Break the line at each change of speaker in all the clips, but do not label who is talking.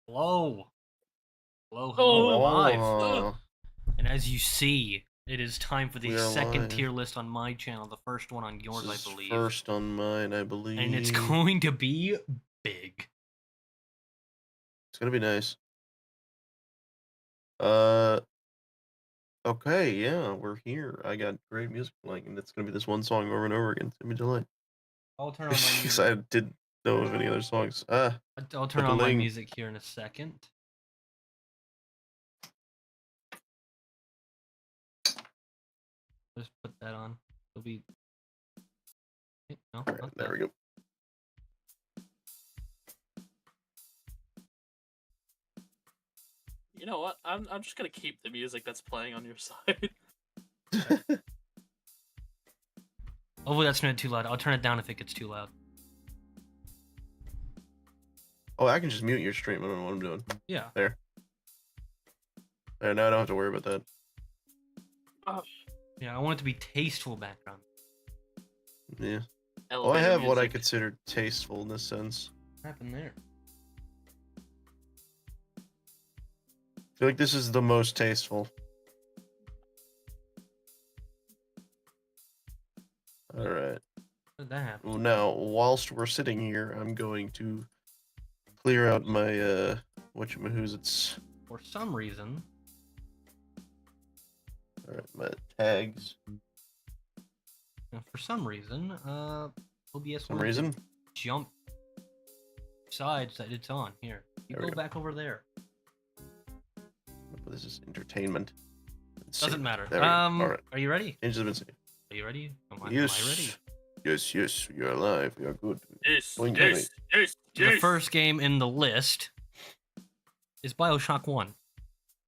Hello. Hello, hello, we're
Oh,
live.
uh,
And as you see, it is time for the
we are
second
live.
tier list on my channel, the first one on yours, I
This is
believe.
first on mine, I believe.
And it's going to be big.
It's gonna be nice. Okay, yeah, we're here. I got great music playing, and it's gonna be this one song over and over again. It's gonna be delightful.
I'll turn on my
Because
music.
I didn't know of any other songs.
I'll turn on my
bling.
music here in a second. Just put that on. It'll be. No,
Alright,
not
there
that.
we go.
You know what? I'm just gonna keep the music that's playing on your side.
Hopefully that's not too loud. I'll turn it down if it gets too loud.
Oh, I can just mute your stream. I don't know what I'm doing.
Yeah.
There. There, now I don't have to worry about that.
Oh,
Yeah, I want it to be tasteful background.
Yeah. Oh, I
elevator
have what I
music.
consider tasteful in this sense.
What happened there?
I feel like this is the most tasteful. Alright.
How did that happen?
Well, now, whilst we're sitting here, I'm going to clear out my, whatchamahoozits.
For some reason,
Alright, my tags.
OBS
Some
won't
reason.
jump sides that it's on. Here, you
There we
go
go.
back over there.
This is entertainment.
Doesn't matter.
There we go. Alright.
Are you ready?
Changes have been saved.
Are you ready? Am I
Yes.
ready?
Yes, you're alive. You're good.
Yes,
Blink
yes, yes,
The
yes.
first game in the list is BioShock 1.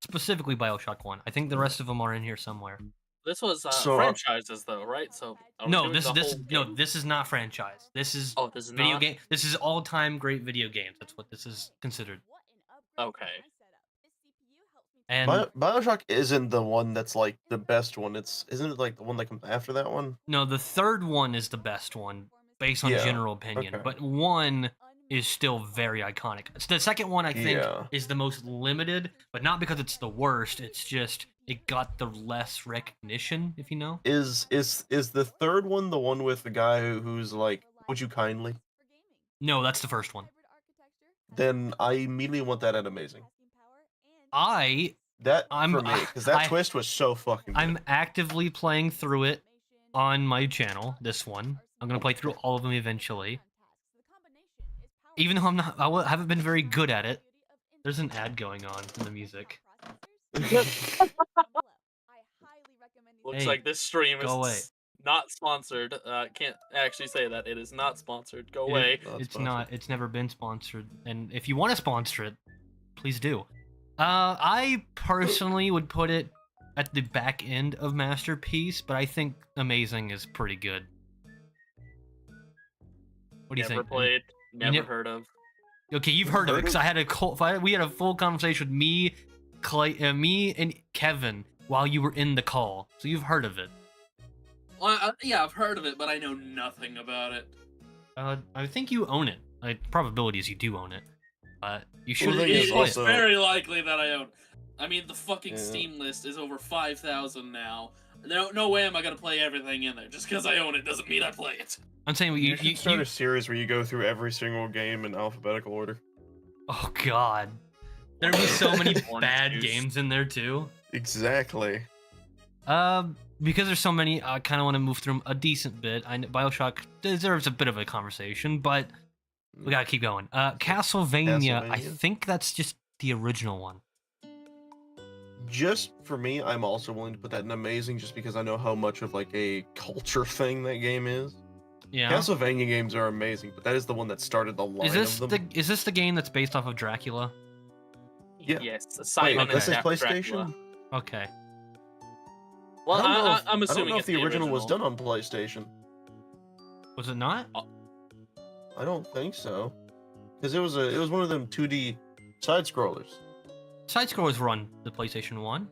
Specifically BioShock 1. I think the rest of them are in here somewhere.
This was
So-
franchises though, right? So are we
No,
doing
this
the
this
whole
no,
game?
this is not franchise. This is
Oh, this is
video
not?
game. This is all-time great video games. That's what this is considered.
Okay.
And
Bioshock isn't the one that's like the best one. Isn't it like the one that comes after that one?
no, the third one is the best one based on
Yeah,
general opinion,
okay.
but one is still very iconic. The second one I think
Yeah.
is the most limited, but not because it's the worst. It's just it got the less recognition, if you know.
Is the third one the one with the guy who's like, would you kindly?
No, that's the first one.
Then I immediately want that at amazing. That
I'm-
for me, because that
I-
twist was so fucking good.
I'm actively playing through it on my channel. This one, I'm gonna play through all of them eventually. Even though haven't been very good at it. There's an ad going on in the music.
Looks
Hey,
like this stream
go away.
is not sponsored. Can't actually say that. It is not sponsored. Go
It-
away.
It's not. It's never been sponsored. And if you want to sponsor it, please do. I personally would put it at the back end of Masterpiece, but I think Amazing is pretty good. What do you
Never
think?
played. Never
ne-
heard of.
Okay, you've heard of it
Heard
because
of-
we had a full conversation with me, me and Kevin while you were in the call, so you've heard of it.
Well, yeah, I've heard of it, but I know nothing about it.
I think you own it. Probability is you do own it. You should
Well, the thing
really
is
play
It's
it.
also-
very likely that I own. I mean, the fucking
Yeah.
Steam list is over 5,000 now. No way am I gonna play everything in there. Just because I own it doesn't mean I play it.
I'm saying
You should start a series where you go through every single game in alphabetical order.
Oh god, there'd be so many
Orange
bad
juice.
games in there too.
Exactly.
Because there's so many, I kind of want to move through 'em a decent bit. BioShock deserves a bit of a conversation, but we gotta keep going. Castlevania, I
Castlevania?
think that's just the original one.
Just for me, I'm also willing to put that in amazing, just because I know how much of like a culture thing that game is.
Yeah.
Castlevania games are amazing, but that is the one that started the line
Is
of them.
this the game that's based off of Dracula?
Yeah.
Yes,
Wait,
Simon
okay.
this is
and
PlayStation.
Dracula.
Okay.
Well,
I don't know if-
I'm
I don't
assuming
know
it's
if the original was done on PlayStation.
Was it not?
I don't think so, because it was one of them 2D side scrollers.
Side scrollers were on the PlayStation 1.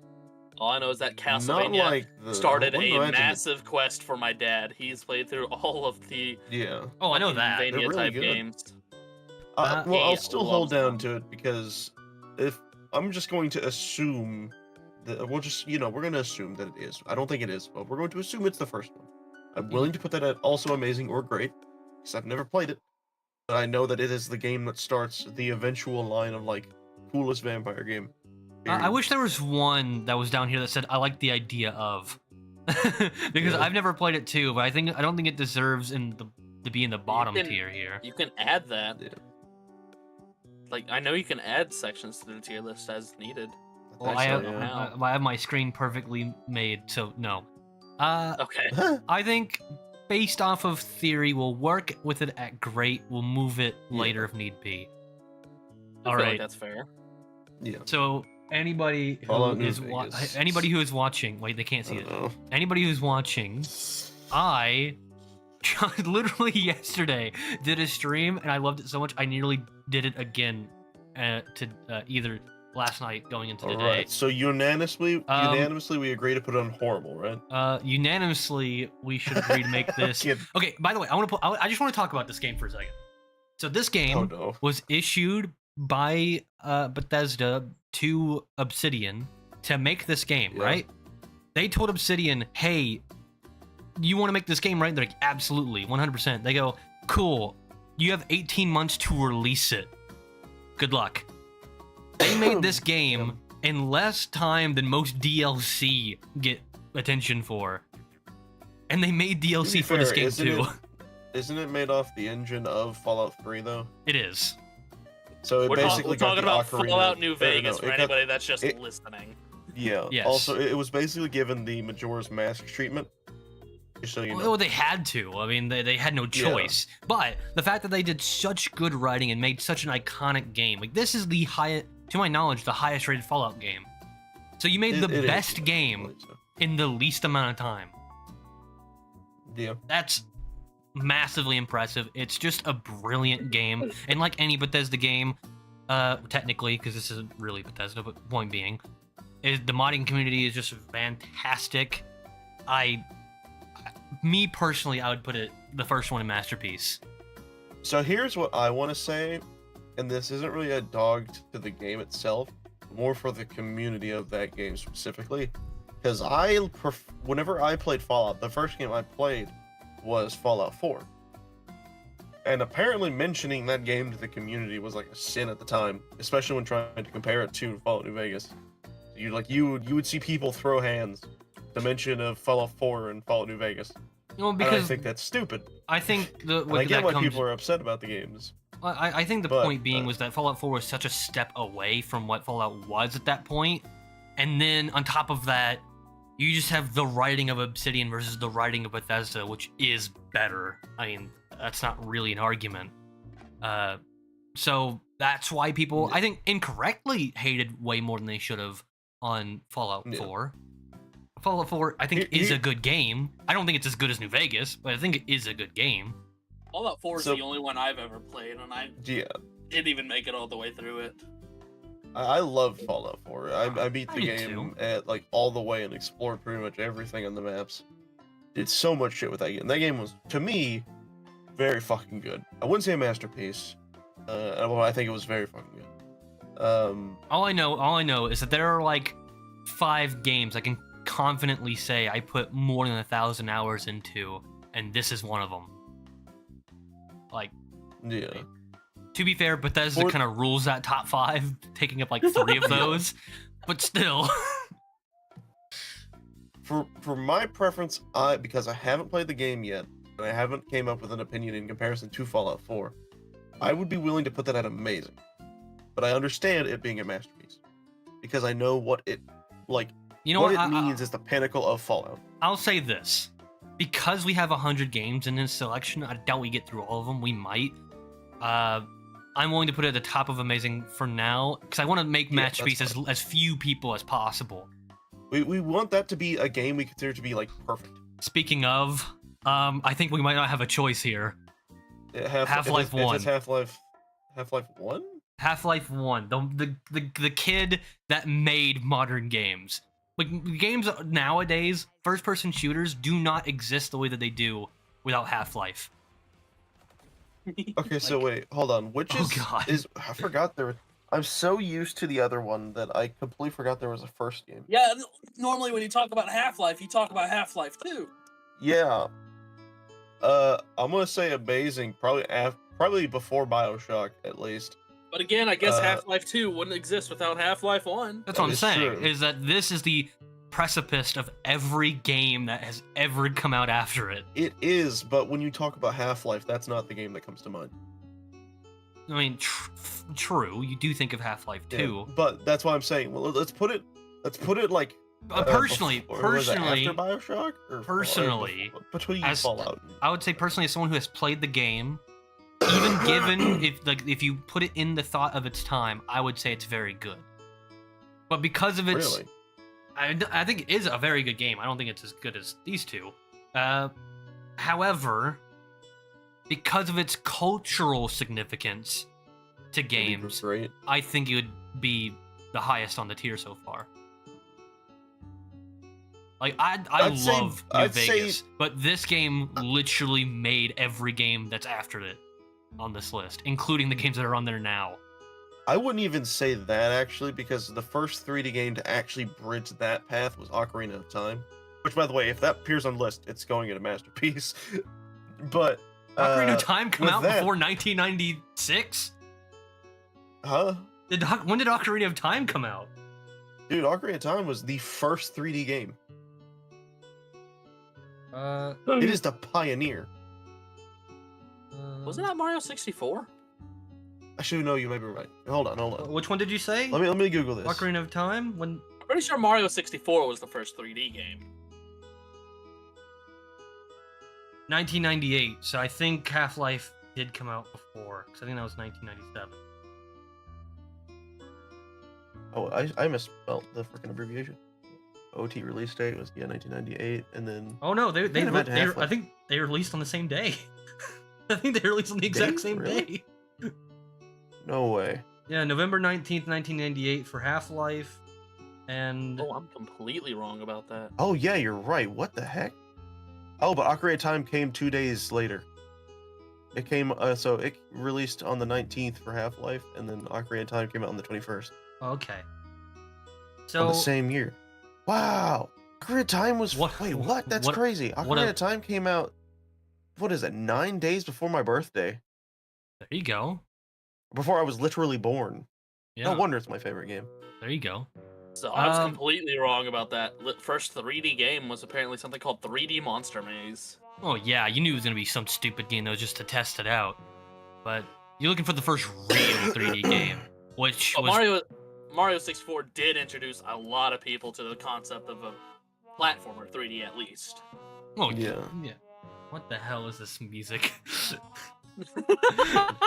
All I know is that
Not
Castlevania
like the
started
I wouldn't
a
imagine that-
massive quest for my dad. He's played through all of the
Yeah,
Oh, I know that.
Castlevania
They're really
type
good.
games.
Well, I'll
he
still
loves
hold down
them.
to it because if I'm just going to assume that we'll just, we're going to assume that it is. I don't think it is, but we're going to assume it's the first one. I'm willing to put that at also amazing or great because I've never played it, but I know that it is the game that starts the eventual line of like coolest vampire game.
I
period.
wish there was one that was down here that said I like the idea of, because
Yeah.
I've never played it too, but I don't think it deserves to be in the bottom
can-
tier here.
You can add that.
Yeah.
Like, I know you can add sections to the tier list as needed.
Well,
think
I
so,
have
yeah.
I have my screen perfectly made, so no.
Okay.
I think based off of theory, we'll work with it at great. We'll move it
Yeah.
later if need be.
I
All
feel
right.
like that's fair.
Yeah.
So anybody
Fallout
who
New
is
Vegas.
anybody who is watching, wait, they can't
I
see
don't
it.
know.
Anybody who's watching, I literally yesterday did a stream and I loved it so much I nearly did it again either last night going into
All
today.
right. So unanimously, we agree to put it on horrible, right?
Unanimously, we should agree to make this.
Kidding.
Okay, by the way, I just want to talk about this game for a second. So this game
Oh no.
was issued by Bethesda to Obsidian to make this game,
Yeah.
right? They told Obsidian, "Hey, you want to make this game, right?" They're like, "Absolutely, 100%." They go, "Cool. You have 18 months to release it. Good luck." They made this game in less time than most DLC get attention for. And they made
To be
DLC for this
fair,
game
isn't
too.
Isn't it made off the engine of Fallout 3 though?
It is.
So it
We're
basically got
talking
the
about
Ocarina
Fallout
of-
New
no,
Vegas
no,
for
it got-
anybody that's just
it-
listening.
Yeah.
Yes.
Also, it was basically given the Majora's Mask treatment. Just so you know.
Well, they had to. I mean, they had no choice. But the fact that they did such good writing and made such an iconic game, like this is the highest, to my knowledge, the highest rated Fallout game. So you made the
It is,
best
yeah, I
game
believe so.
in the least amount of time.
Yeah.
That's massively impressive. It's just a brilliant game, and like any Bethesda game, technically, because this isn't really Bethesda, but point being, is the modding community is just fantastic. Me personally, I would put it the first one in masterpiece.
So here's what I want to say, and this isn't really a dog to the game itself, more for the community of that game specifically. Because whenever I played Fallout, the first game I played was Fallout 4. And apparently mentioning that game to the community was like a sin at the time, especially when trying to compare it to Fallout New Vegas. You would see people throw hands the mention of Fallout 4 and Fallout New Vegas.
Well,
And I
because
think that's stupid.
I think
And I get why people are upset about the games.
I think the
But,
point being was that Fallout 4 was such a step away from what Fallout was at that point, and then on top of that, you just have the writing of Obsidian versus the writing of Bethesda, which is better. I mean, that's not really an argument. So that's why people, I think, incorrectly hated way more than they should have on Fallout
Yeah.
4. Fallout 4, I think, is
Here-
a good game. I don't think it's as good as New Vegas, but I think it is a good game.
Fallout 4 is
So-
the only one I've ever played, and I
Yeah.
didn't even make it all the way through it.
I love Fallout 4. I beat
I
the
did
game
too.
at like all the way and explored pretty much everything on the maps. Did so much shit with that game. That game was, to me, very fucking good. I wouldn't say a masterpiece. Well, I think it was very fucking good.
All I know is that there are like 5 games I can confidently say I put more than 1,000 hours into, and this is one of them. Like,
Yeah.
to be fair, Bethesda
For-
kind of rules that top 5, taking up like 3 of those, but still.
For my preference, because I haven't played the game yet, and I haven't came up with an opinion in comparison to Fallout 4, I would be willing to put that at amazing. But I understand it being a masterpiece. Because I know what it
You know
what
what?
it means is the pinnacle of Fallout.
I'll say this. Because we have 100 games in this selection, I doubt we get through all of them. We might. I'm willing to put it at the top of amazing for now, because I want to make
Yeah,
masterpiece
that's
as few people as possible.
We want that to be a game we consider to be like perfect.
Speaking of, I think we might not have a choice here. Half-Life 1.
It's Half-Life 1?
Half-Life 1, the kid that made modern games. Like, games nowadays, first-person shooters do not exist the way that they do without Half-Life.
Okay, so wait, hold on. Which
Oh, God.
is I forgot there. I'm so used to the other one that I completely forgot there was a first game.
Yeah, normally when you talk about Half-Life, you talk about Half-Life 2.
Yeah. I'm gonna say amazing. Probably before BioShock at least.
But again, I guess
Uh,
Half-Life 2 wouldn't exist without Half-Life 1.
That's
That
what I'm
is
saying.
true.
Is that this is the precipice of every game that has ever come out after it.
It is, but when you talk about Half-Life, that's not the game that comes to mind.
I mean, true. You do think of Half-Life
Yeah,
2.
but that's why I'm saying. Well, let's put it like.
Personally,
was it after BioShock or
personally,
between
as-
Fallout.
I would say personally, as someone who has played the game, even given if you put it in the thought of its time, I would say it's very good. But because of its,
Really?
I think it is a very good game. I don't think it's as good as these two. However, because of its cultural significance to games,
Great.
I think it would be the highest on the tier so far. Like I love New Vegas, but this game literally made every game that's after it on this list, including the games that are on there now.
I wouldn't even say that actually, because the first 3D game to actually bridge that path was Ocarina of Time. Which, by the way, if that appears on the list, it's going in a masterpiece. But
Ocarina of Time come
with
out
that-
before 1996?
Huh?
When did Ocarina of Time come out?
Dude, Ocarina of Time was the first 3D game. It is the pioneer.
Wasn't that Mario 64?
I should know, you may be right. Hold on.
Which one did you say?
Let me Google this.
Ocarina of Time? When?
I'm pretty sure Mario 64 was the first 3D game.
1998. So I think Half-Life did come out before, because I think that was 1997.
Oh, I misspelled the freaking abbreviation. OT release date was 1998, and then
Oh no,
Think about Half-Life.
I think they released on the same day. I think they released on the exact same
Really?
day.
no way.
Yeah, November 19th, 1998 for Half-Life, and
Oh, I'm completely wrong about that.
Oh yeah, you're right. What the heck? Oh, but Ocarina of Time came 2 days later. It came so it released on the 19th for Half-Life, and then Ocarina of Time came out on the 21st.
okay.
On
So
the same year. Wow. Ocarina of Time was
What-
wait, what? That's
what-
crazy.
what
Ocarina
a-
of Time came out, what is it, 9 days before my birthday?
there you go.
Before I was literally born.
Yeah,
No wonder it's my favorite game.
there you go.
So I was
Um,
completely wrong about that. First 3D game was apparently something called 3D Monster Maze.
Oh yeah, you knew it was gonna be some stupid game that was just to test it out. But you're looking for the first real 3D game, which
But
was
Mario 64 did introduce a lot of people to the concept of a platformer 3D at least.
oh
Yeah.
yeah. What the hell is this music?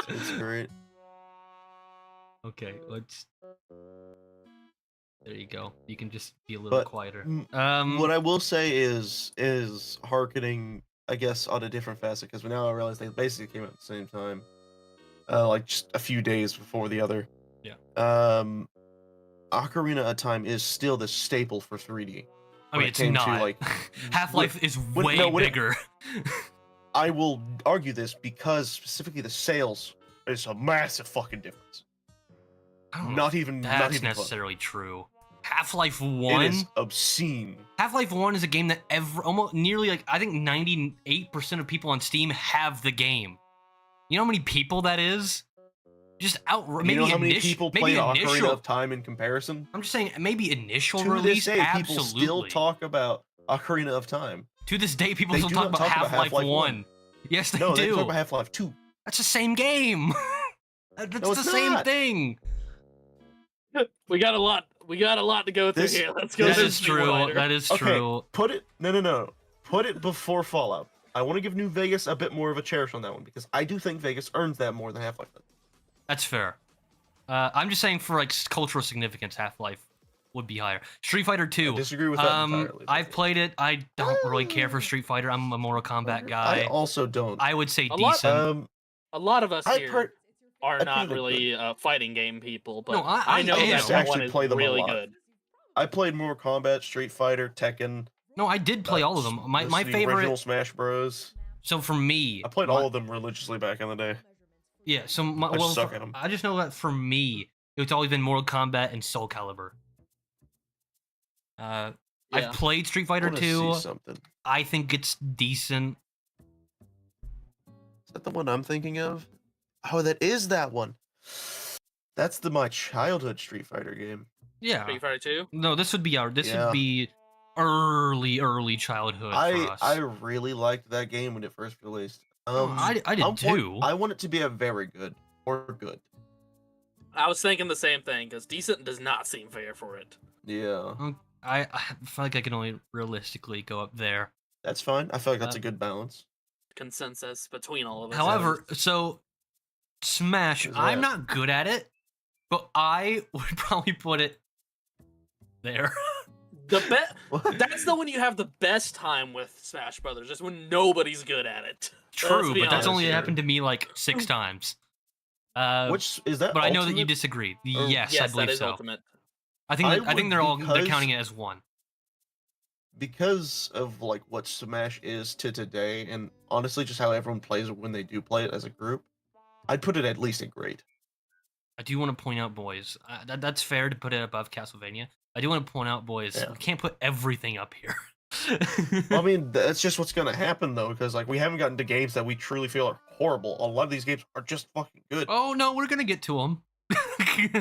It's great.
Okay, let's. There you go. You can just be a little
But,
quieter.
mm, What I will say is hearkening, I guess, on a different facet, because now I realize they basically came out at the same time, like just a few days before the other.
Yeah.
Ocarina of Time is still the staple for 3D.
I
when
mean,
it
it's
came to,
not.
like,
Half-Life is
when-
way
no, when it-
bigger.
I will argue this because specifically the sales is a massive fucking difference.
I don't know
Not
if
even
that's
not even close.
necessarily true. Half-Life
It
1.
is obscene.
Half-Life 1 is a game that almost nearly like I think 98% of people on Steam have the game. You know how many people that is? Just maybe
you know how many
initial,
people
maybe
played Ocarina
initial.
of Time in comparison?
I'm just saying maybe initial
To
release.
this day,
Absolutely.
people still talk about Ocarina of Time.
To this day, people
They
still
do
talk
not
about
talk about
Half-Life
Half-Life
1. Yes, they
No,
do.
they talk about Half-Life 2.
That's the same game. That's
No,
the
it's
same
not.
thing.
We got a lot to go through
This-
here. Let's go
That
through
is
the
true.
Streetlighter.
That is
Okay,
true.
put it no. Put it before Fallout. I want to give New Vegas a bit more of a cherish on that one because I do think Vegas earns that more than Half-Life does.
That's fair. I'm just saying for like cultural significance, Half-Life would be higher. Street Fighter 2.
I disagree with that entirely.
I've played it. I don't really care for Street Fighter. I'm a Mortal Kombat guy.
I also don't.
I would say
A lot-
decent.
A lot of us
I've
here
heard-
are
I
not
played
really fighting game people, but
No, I
know
am.
that
I
one
actually
is
play them a
really
lot.
good.
I played Mortal Kombat, Street Fighter, Tekken.
No, I did play all of them. My
the
favorite.
original Smash Bros.
So for me,
I played all of them religiously back in the day.
Yeah, so
I just suck at 'em.
I just know that for me, it's always been Mortal Kombat and Soul Calibur.
Yeah.
I've played Street Fighter
want to see
2.
something.
I think it's decent.
Is that the one I'm thinking of? Oh, that is that one. That's my childhood Street Fighter game.
Yeah.
Street Fighter 2?
No, this would be
Yeah.
early childhood for us.
I really liked that game when it first released.
I did too.
I want it to be a very good or good.
I was thinking the same thing, because decent does not seem fair for it.
Yeah,
I feel like I can only realistically go up there.
that's fine. I feel like that's a good balance.
Consensus between all of us.
However, so Smash,
Who's
I'm
that?
not good at it, but I would probably put it there.
That's the one you have the best time with Smash Brothers, just when nobody's good at it.
True,
be
but that's
honest
only
here.
happened to me like 6 times.
Which is that?
But I know that you
Ultimate?
disagree.
Or-
Yes, I
Yes,
believe
that is
so.
Ultimate.
I think
I would,
they're
because-
counting it as one.
Because of like what Smash is to today, and honestly, just how everyone plays it when they do play it as a group, I'd put it at least at great.
I do want to point out, boys, that's fair to put it above Castlevania. I do want to point out, boys,
Yeah.
we can't put everything up here.
Well, I mean, that's just what's gonna happen though, because like we haven't gotten to games that we truly feel are horrible. A lot of these games are just fucking good.
Oh no, we're gonna get to them.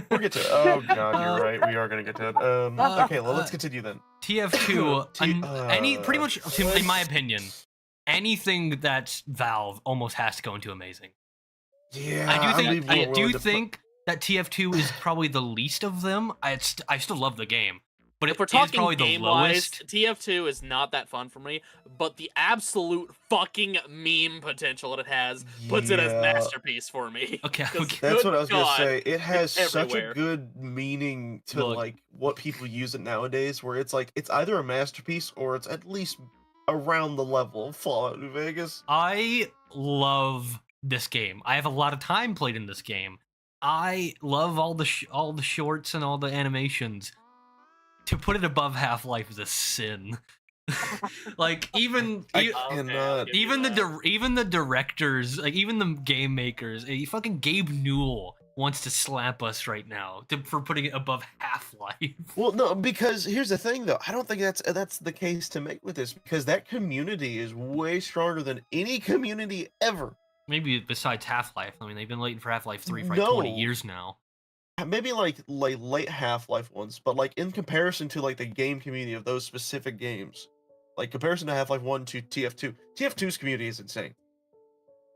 We'll get to it. Oh god, you're right. We are gonna get to it. Okay, well, let's continue then.
TF2, pretty much, in my opinion, anything that's Valve almost has to go into amazing.
Yeah,
I do think that TF2 is probably the least of them. I still love the game, but
If we're
it is
talking
probably the
game-wise,
lowest.
TF2 is not that fun for me, but the absolute fucking meme potential it has puts it as
Yeah.
masterpiece for me.
Okay,
'Cause
okay.
That's
good
what I was
God,
gonna say. It has
it's
such a
everywhere.
good meaning to
Look.
like what people use it nowadays, where it's like it's either a masterpiece or it's at least around the level of Fallout New Vegas.
I love this game. I have a lot of time played in this game. I love all the shorts and all the animations. To put it above Half-Life is a sin. Like even
I
e-
cannot.
I'll give you
even
that.
even the directors, like even the game makers, fucking Gabe Newell wants to slap us right now for putting it above Half-Life.
Well, no, because here's the thing, though. I don't think that's the case to make with this, because that community is way stronger than any community ever.
Maybe besides Half-Life. I mean, they've been waiting for Half-Life 3 for like
No.
20 years now.
Maybe like late Half-Life ones, but like in comparison to like the game community of those specific games, like comparison to Half-Life 1 to TF2, TF2's community is insane.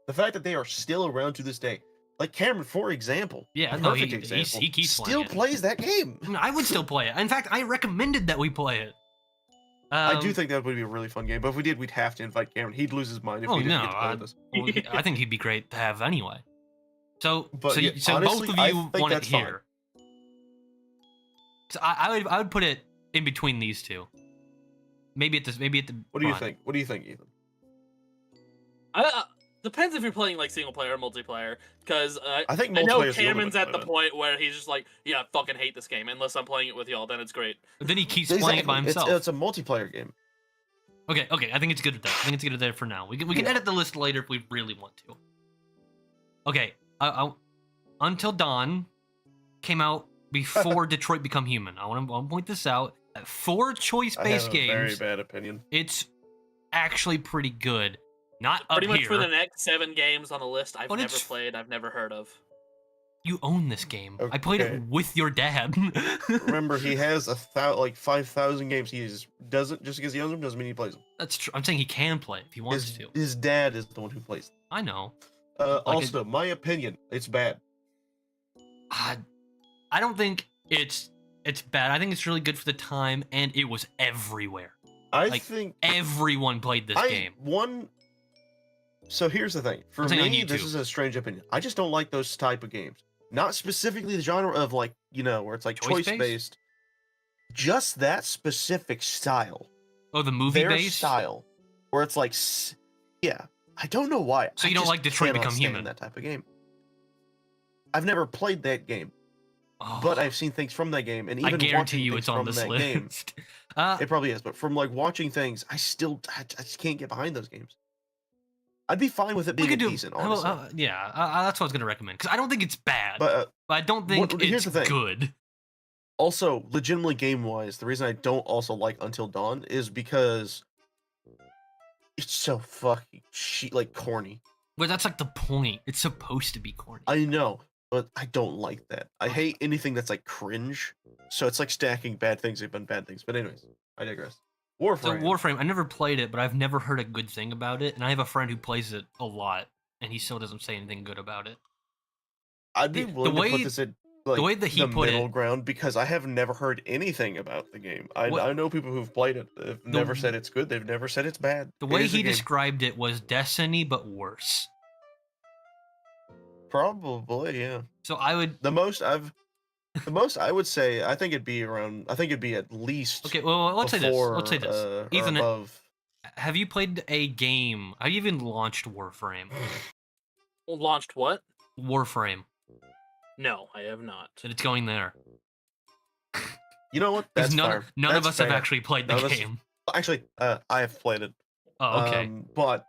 The fact that they are still around to this day, like Cameron, for example,
Yeah, no,
perfect
he
example,
keeps
still
playing it.
plays that game.
I mean, I would still play it. In fact, I recommended that we play it.
I do think that would be a really fun game, but if we did, we'd have to invite Cameron. He'd lose his mind if
Oh
he didn't
no,
get to play with us.
I think he'd be great to have anyway. So,
But yeah,
so
honestly,
both
I
of you
think
want it
that's fine.
here. So I would put it in between these two. Maybe at the
What do you
front.
think? What do you think, Ethan?
Depends if you're playing like single player or multiplayer, because
I think
I know
multiplayer is the only
Cameron's
way to
at the
play it.
point where he's just like, yeah, I fucking hate this game. Unless I'm playing it with y'all, then it's great.
But then he keeps playing it by himself.
It's a multiplayer game.
Okay, I think it's good at that. I think it's good at that for now. We can edit the list later if we really want to. Okay, Until Dawn came out before Detroit Become Human. I want to point this out. For
I have
choice-based
a very
games,
bad opinion.
it's actually pretty good. Not up
Pretty much
here.
for the next 7 games on the list, I've
But
never
it's-
played, I've never heard of.
You own this game. I played
Okay.
it with your dad.
Remember, he has like 5,000 games. He doesn't just because he owns them doesn't mean he plays them.
That's true. I'm saying he can play it if he wants to.
His dad is the one who plays them.
I know.
Also, my opinion, it's bad.
I don't think it's bad. I think it's really good for the time, and it was everywhere.
I
Like,
think
Everyone played this game.
So here's the thing. For
I'm saying on
me, this
YouTube.
is a strange opinion. I just don't like those type of games. Not specifically the genre of like, where it's like
Choice-based?
choice-based. Just that specific style.
Oh, the movie
Their
based.
style. Where it's like, yeah. I don't know why.
So
I
you don't
just
like Detroit
cannot
Become
stand
Human?
that type of game. I've never played that game,
Oh,
but I've seen things from that game, and
I
even
guarantee
watching
you
things
it's on
from
this
that
list.
game, it probably is. But from like watching things, I just can't get behind those games. I'd be fine with it
We
being
could do.
decent,
how about-
honestly.
yeah, that's what I was gonna recommend because I don't think it's bad,
But
but I don't think
here's
it's
the thing.
good.
Also, legitimately game-wise, the reason I don't also like Until Dawn is because it's so fucking like corny.
But that's like the point. It's supposed to be corny.
I know, but I don't like that. I hate anything that's like cringe. So it's like stacking bad things upon bad things. But anyways, I digress.
So
Warframe.
Warframe, I never played it, but I've never heard a good thing about it, and I have a friend who plays it a lot, and he still doesn't say anything good about it.
I'd be
the
willing
way-
to put this in like
way that he
the
put it-
middle ground because I have never heard anything about the game. I
What-
know people who've played it. They've never said it's good. They've never said it's bad.
The
It
way
is a
he
game.
described it was Destiny, but worse.
Probably, yeah.
So I would.
The most I would say, I think it'd be around. I think it'd be at least.
Okay, well, let's say this.
before,
Let's say this.
or
Ethan,
above.
have you played a game? Have you even launched Warframe?
Launched what?
Warframe.
No, I have not.
And it's going there.
You know what?
Because
That's
none,
fair.
none of
That's
us have
fair.
actually played the
None of us-
game.
Actually, I have played it.
Oh, okay.
But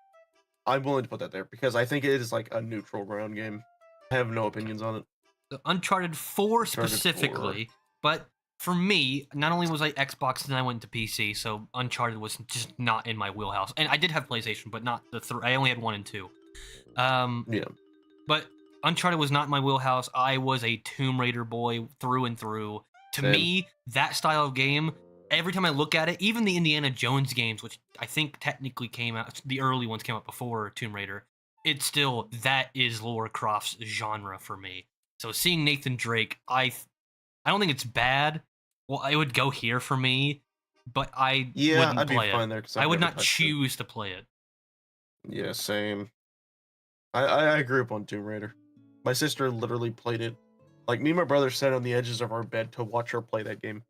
I'm willing to put that there because I think it is like a neutral ground game. I have no opinions on it.
So Uncharted 4
Uncharted 4.
specifically, but for me, not only was I Xbox, then I went to PC, so Uncharted was just not in my wheelhouse. And I did have PlayStation, but not the I only had 1 and 2.
Yeah.
But Uncharted was not in my wheelhouse. I was a Tomb Raider boy through and through. To
Same.
me, that style of game, every time I look at it, even the Indiana Jones games, which I think technically came out, the early ones came out before Tomb Raider, it's still, that is Lara Croft's genre for me. So seeing Nathan Drake, I don't think it's bad. Well, it would go here for me, but I wouldn't
I'd be
play
fine
it.
there because
I would not choose to play it.
Yeah, same. I grew up on Tomb Raider. My sister literally played it. Like me and my brother sat on the edges of our bed to watch her play that game.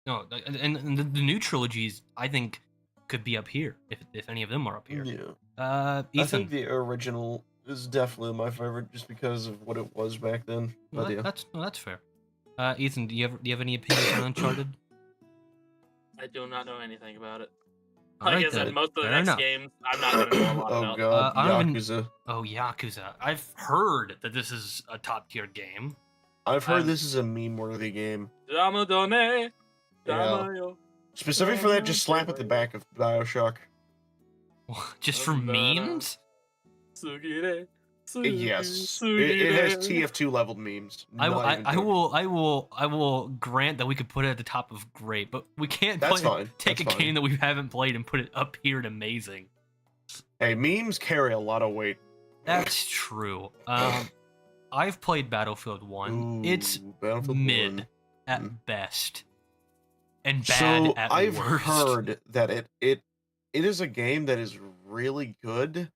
No, and the new trilogies, I think, could be up here if any of them are up here.
Yeah.
I
I think the original is definitely my favorite just because of what it was back then. But yeah.
that's fair. Ethan, do you have any opinions on Uncharted?
I do not know anything about it.
All
Like
right,
I said,
then.
most of the
Fair
next
enough.
games, I'm not going to know a lot
Oh
about.
god,
I don't even-
Yakuza.
Oh, Yakuza. I've heard that this is a top tier game.
I've heard this is a meme-worthy game.
Damadone,
Yeah.
Damayo.
Specific for that, just slap at the back of BioShock.
Just for memes?
Sugire,
Yes, it has TF2 leveled memes.
I
Not even joking.
will grant that we could put it at the top of great, but we can't
That's fine.
take
That's
a game
fine.
that we haven't played and put it up here at amazing.
Hey, memes carry a lot of weight.
That's true. I've played Battlefield 1. It's
Ooh, Battlefield
mid
1.
at
Mm.
best and bad
So
at
I've
worst.
heard that it is a game that is really good,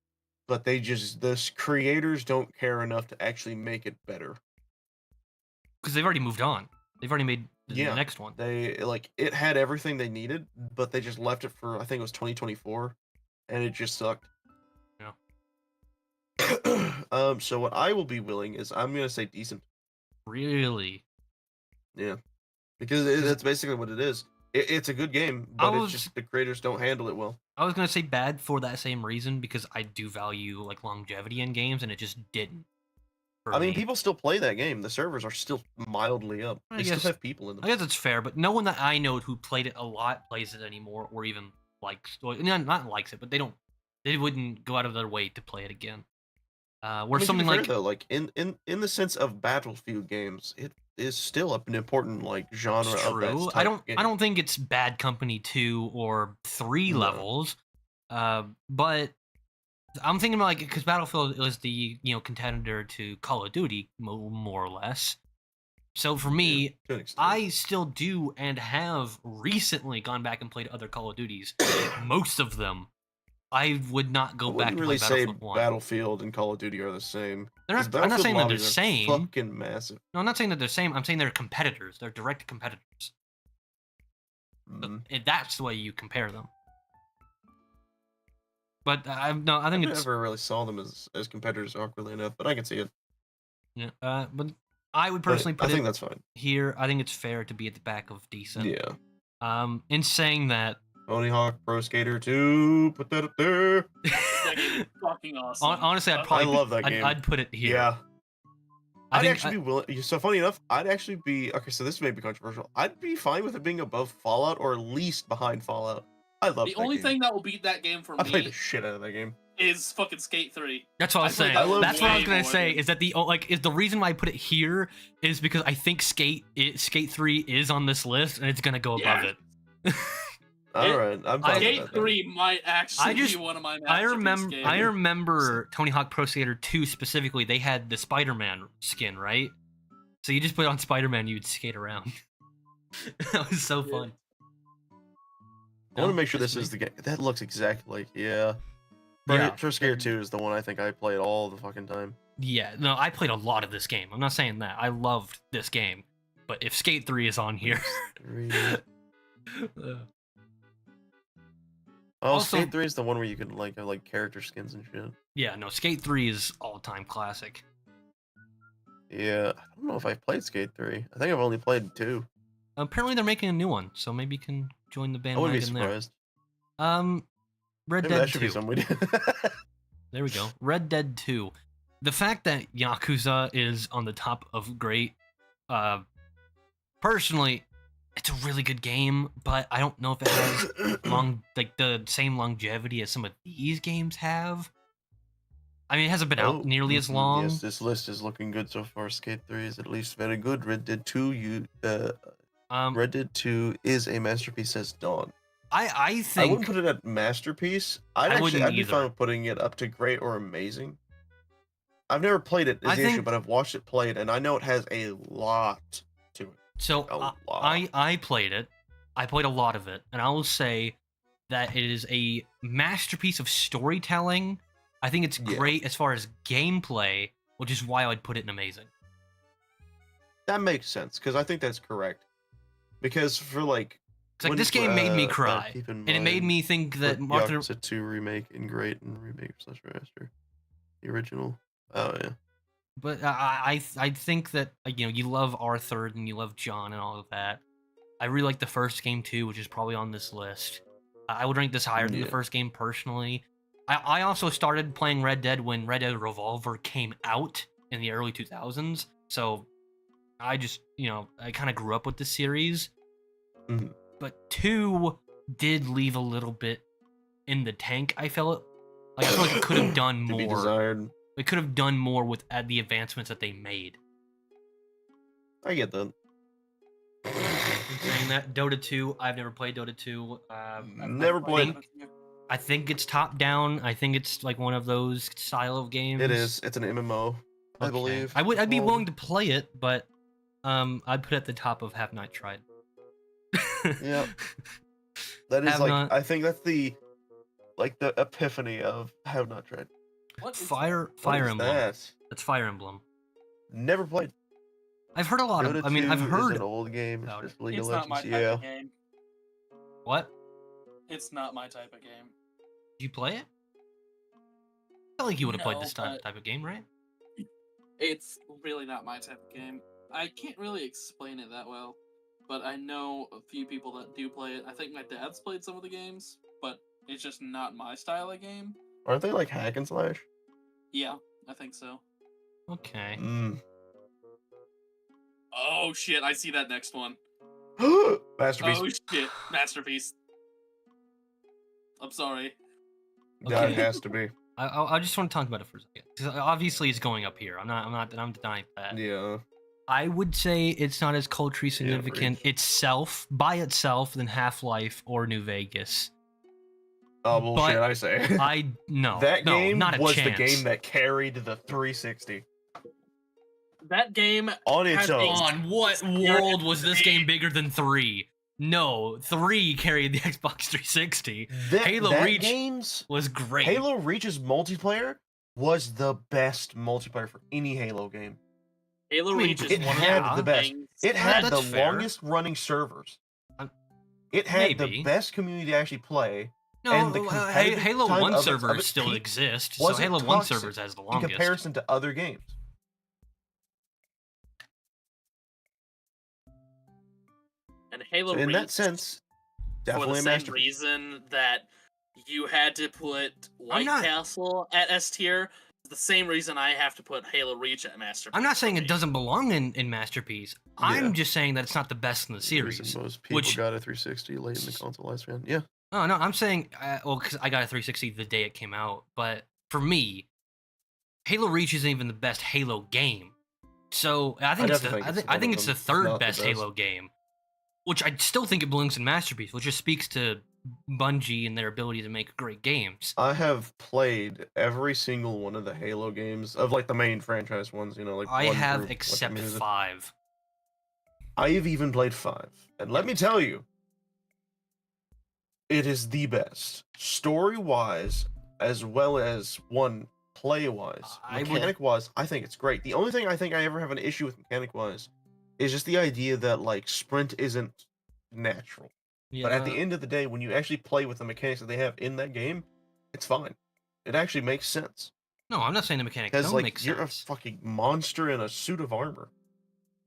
but the creators don't care enough to actually make it better.
Because they've already moved on. They've already made the
Yeah.
next one.
They it had everything they needed, but they just left it for I think it was 2024, and it just sucked.
Yeah.
So what I will be willing is I'm gonna say decent.
Really?
Yeah, because that's basically what it is. It's a good game, but it's just the creators don't handle it well.
I was gonna say bad for that same reason because I do value like longevity in games, and it just didn't. For
I mean,
me.
people still play that game. The servers are still mildly up.
I
They
guess-
still have people in them.
I guess it's fair, but no one that I know who played it a lot plays it anymore, or even likes, well, not likes it, but they wouldn't go out of their way to play it again. Where
I mean, to be
something
fair,
like
though, like in the sense of Battlefield games, it is still an important like genre
it's
of that
true,
type
I
of game.
don't think it's Bad Company 2 or 3
No.
levels, but I'm thinking about like because Battlefield is the contender to Call of Duty more or less. So for me,
to an extent.
I still do and have recently gone back and played other Call of Duties. Most of them, I would not go
I
back
wouldn't
to
really
play
say
Battlefield 1.
Battlefield and Call of Duty are the same.
They're
'Cause
not, I'm not
Battlefield
saying that they're
lobbies are
same.
Fucking massive.
No, I'm not saying that they're same. I'm saying they're competitors. They're direct competitors.
Mhm.
And that's the way you compare them. But I think
I
it's
never really saw them as competitors awkwardly enough, but I can see it.
yeah. But I would
But
personally
I
put
think
it
that's fine.
here. I think it's fair to be at the back of decent.
Yeah.
In saying that,
Tony Hawk Pro Skater 2. Put that up there.
That game is fucking awesome.
Honestly, I'd probably
I love that
I'd,
game.
I'd put it here.
Yeah.
I
I'd
think
actually be willing. So funny enough, I'd actually be okay. So this may be controversial. I'd be fine with it being above Fallout or at least behind Fallout. I love
The
that
only
game.
thing that will beat that game for
I played the
me
shit out of that game.
is fucking Skate 3.
That's what I was
I played
saying.
that
one
That's what I was
way
gonna
more
say.
than-
Is that is the reason why I put it here is because I think Skate 3 is on this list and it's gonna go above
Yeah.
it.
All right, I'm fine with
Skate
that then.
3 might actually
just-
be one of my
I
masterpiece games.
remember Tony Hawk Pro Skater 2 specifically. They had the Spider-Man skin, right? So you just put on Spider-Man, you would skate around. That was so fun.
I want to
No,
make sure
just
this is
me.
the game. That looks exactly like
Yeah.
Pro Skater 2 is the one I think I played all the fucking time.
Yeah, no, I played a lot of this game. I'm not saying that. I loved this game. But if Skate 3 is on here.
Oh,
Also-
Skate 3 is the one where you could like have like character skins and shit.
Yeah, no, Skate 3 is all-time classic.
Yeah, I don't know if I've played Skate 3. I think I've only played 2.
Apparently they're making a new one, so maybe you can join the
I wouldn't be
bandwagon there.
surprised.
Red
Maybe
Dead
that should
2.
be something we do.
There we go. Red Dead 2. The fact that Yakuza is on the top of great, personally, it's a really good game, but I don't know if it has the same longevity as some of these games have. I mean, it hasn't been out nearly as long.
Yes, this list is looking good so far. Skate 3 is at least very good. Red Dead 2, Red Dead 2 is a masterpiece, says Dawn.
I
I
think
wouldn't put it at masterpiece.
I wouldn't
I'd be fine
either.
with putting it up to great or amazing. I've never played it
I
as the issue,
think-
but I've watched it played, and I know it has a lot to it.
so.
A lot.
I played it. I played a lot of it, and I will say that it is a masterpiece of storytelling. I think it's
Yeah.
great as far as gameplay, which is why I'd put it in amazing.
That makes sense because I think that's correct. Because for like,
It's like
when-
this game made me cry,
keep in
and it made
mind,
me think that
put
Martin.
Yakuza 2 remake in great and remake / remaster. The original. Oh yeah.
But I think that you love Arthur and you love John and all of that. I really like the first game too, which is probably on this list. I would rank this higher than the
Yeah.
first game personally. I also started playing Red Dead when Red Dead Revolver came out in the early 2000s. So I just, I kind of grew up with the series.
Mhm.
But 2 did leave a little bit in the tank, I felt. Like, I feel like it could have done
To be
more.
desired.
It could have done more with the advancements that they made.
I get that.
Saying that Dota 2, I've never played Dota 2.
Never played.
I think it's top down. I think it's like one of those style of games.
It is. It's an MMO, I
Okay.
believe.
I'd be willing to play it, but I'd put it at the top of Have Not Tried.
Yep. That is
Have
like
not-
I think that's the epiphany of Have Not Tried.
What is
Fire
What is
Emblem.
that?
That's Fire Emblem.
Never played.
I've heard a lot of.
Dota
I mean,
2
I've
is
heard
an old game.
about
It's
it.
just League
It's
of
not my
Legends.
type
Yeah.
of game.
what.
It's not my type of game.
Did you play it? I felt like you would have played
No,
this
but-
type of game, right?
It's really not my type of game. I can't really explain it that well, but I know a few people that do play it. I think my dad's played some of the games, but it's just not my style of game.
Aren't they like hack and slash?
Yeah, I think so.
Okay.
Oh shit, I see that next one.
Masterpiece.
Oh shit, masterpiece. I'm sorry.
That
Okay.
has to be.
I just want to talk about it for a second. 'Cause obviously, it's going up here. I'm denying that.
Yeah.
I would say it's not as culturally significant by itself than Half-Life or New Vegas.
Oh bullshit!
But
I say.
No,
That
no,
game
not a
was
chance.
the game that carried the 360
That game
on its
Has
own.
On what world was this game bigger than 3? No, 3 carried the Xbox 360. Halo
that
Reach
games.
Was great.
Halo Reach's multiplayer was the best multiplayer for any Halo game.
Halo
I mean,
Reach is
it
one of
had
the
the best.
things-
It had
that's
the
fair.
longest running servers.
Um,
It had
maybe.
the best community to actually play
No,
and the competitive
Halo
time
1
of its
servers still
peak
exist, so
wasn't
Halo 1
toxic
servers has the
in
longest.
comparison to other games.
And Halo
So in
Reach.
that sense, Definitely a
the same
masterpiece.
reason that you had to put
I'm
White
not-
Castle at S tier. The same reason I have to put Halo Reach at Masterpiece.
I'm not saying
for
it
me.
doesn't belong in Masterpiece. I'm
Yeah.
just saying that it's not the best in the
The reason
series.
most people
which-
got a 360 late in the console lifespan. Yeah.
Oh no, I'm saying well, because I got a 360 the day it came out. But for me, Halo Reach isn't even the best Halo game. So I think it's
definitely
the
think
I
it's
think
one
it's
of
the
them,
third
not the
best
best.
Halo game, which I still think it belongs in Masterpiece, which just speaks to Bungie and their ability to make great games.
I have played every single one of the Halo games of like the main franchise ones, you know, like
I
1
have
through, what,
except
is it?
5.
I have even played 5. And let me tell you, it is the best. Story-wise, as well as play-wise.
I would-
Mechanic-wise, I think it's great. The only thing I think I ever have an issue with mechanic-wise is just the idea that like sprint isn't natural.
Yeah,
But at the end of the day, when you actually play with the mechanics that they have in that game, it's fine. It actually makes sense.
no, I'm not saying the mechanics
Because
don't
like
make
you're
sense.
a fucking monster in a suit of armor.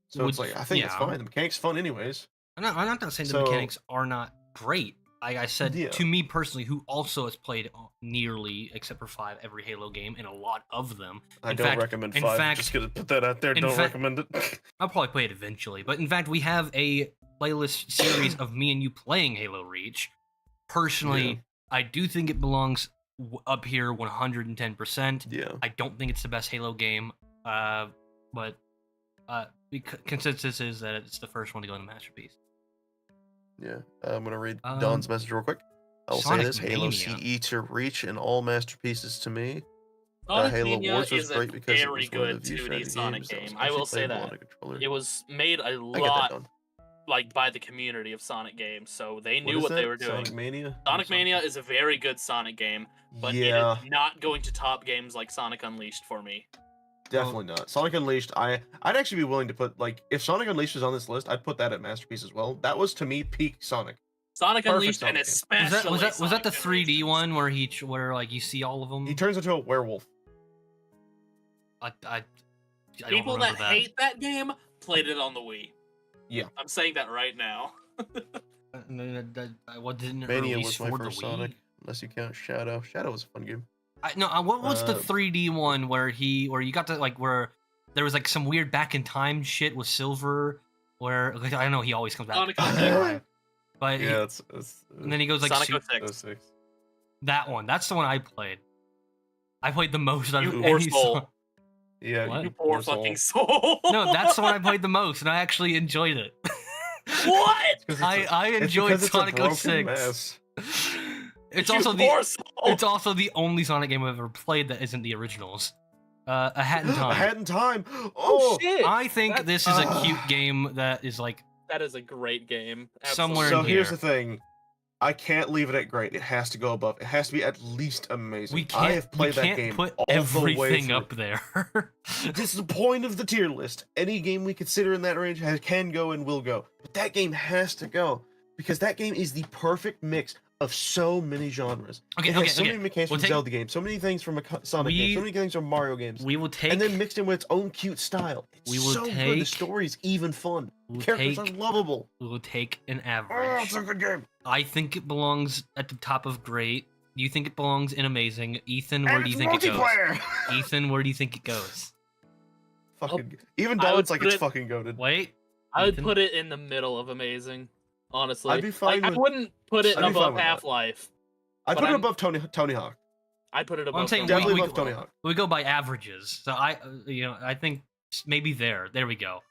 So it's
Would-
like I think it's
yeah.
fine. The mechanic's fun anyways.
I'm not saying the
So-
mechanics are not great. Like I said,
Yeah.
to me personally, who also has played nearly, except for 5, every Halo game, and a lot of them.
I
In
don't
fact-
recommend
in
5.
fact-
Just gonna put that out there.
in
Don't
fact-
recommend it.
I'll probably play it eventually. But in fact, we have a playlist series of me and you playing Halo Reach. Personally,
Yeah.
I do think it belongs up here 110%.
Yeah.
I don't think it's the best Halo game, but consensus is that it's the first one to go in the Masterpiece.
Yeah. I'm gonna read
Um,
Don's message real quick. I'll say
Sonic
this: Halo
Mania.
CE to Reach and all masterpieces to me.
Sonic
Halo
Mania
Wars was
is a
great because it
very
was one of
good
the few
2D
strategy
Sonic
games that was
game. I
actually
will say
playable on
that.
a controller.
It was made a
I get that,
lot
Don.
like by the community of Sonic games, so they knew
is
what they
that?
were doing.
Sonic Mania.
Sonic Mania is a very good Sonic game, but
yeah,
it is not going to top games like Sonic Unleashed for me.
definitely not. Sonic Unleashed. I'd actually be willing to put like if Sonic Unleashed was on this list, I'd put that at masterpiece as well. That was to me peak Sonic.
Sonic
Perfect
Unleashed and
Sonic game.
especially
Was that the
Sonic
3D
Generations.
one where like you see all of them?
He turns into a werewolf.
I don't
People that,
remember that.
hate that game played it on the Wii.
Yeah.
I'm saying that right now.
What didn't it
Mania
release
was my
for the
first
Wii?
Sonic, unless you count Shadow. Shadow was a fun game.
What was the
Uh,
3D one where you got to like where there was like some weird back in time shit with Silver where like, I know he always comes back.
Sonic
back in
06.
time, but
Yeah, it's
and then he goes like
Sonic 06.
06.
that one. That's the one I played. I played the most out of
You poor
any
soul.
Son-
Yeah,
What?
You poor
soul.
fucking soul.
No, that's the one I played the most, and I actually enjoyed it.
What?
It's 'cause it's
I
it's
enjoyed
because it's a
Sonic
broken
06.
mess.
It's
You
also
poor soul.
it's also the only Sonic game I've ever played that isn't the originals. A Hat in
A
Time.
Hat in Time.
Oh,
Oh,
shit.
I think
That-
this is a cute game that is like
That is a great game.
Somewhere
so
in
here's
here.
the thing. I can't leave it at great. It has to go above. It has to be at least amazing.
we can't
I have played
we
that
can't
game
put
all the way
everything
through.
up there.
This is the point of the tier list. Any game we consider in that range can go and will go. But that game has to go because that game is the perfect mix of so many genres.
Okay,
it has
okay,
so
okay.
many mechanics
We'll
from
take-
Zelda games, so many things from a Sonic game, so many things from Mario games,
we will take
and then mixed in with its own cute style. It's
We will
so good. The
take-
story is even fun.
we'll
Characters
take
are lovable.
we will take an
Oh,
average.
it's a good game.
I think it belongs at the top of great. You think it belongs in amazing. Ethan, where
And
do you
it's
think it goes?
multiplayer.
Ethan, where do you think it goes?
Fucking, even
I would
Don's like
put
it's
it-
fucking goaded.
Wait.
I would
Ethan?
put it in the middle of amazing. Honestly,
I'd be fine
I
with-
wouldn't put it
I'd be fine
above
with that.
Half-Life.
I
but
put it
I'm-
above Tony Hawk.
I'd put it
Well,
above.
I'm saying
Tony
Definitely
we,
above Tony Hawk.
we go by averages. So I think maybe there. There we go.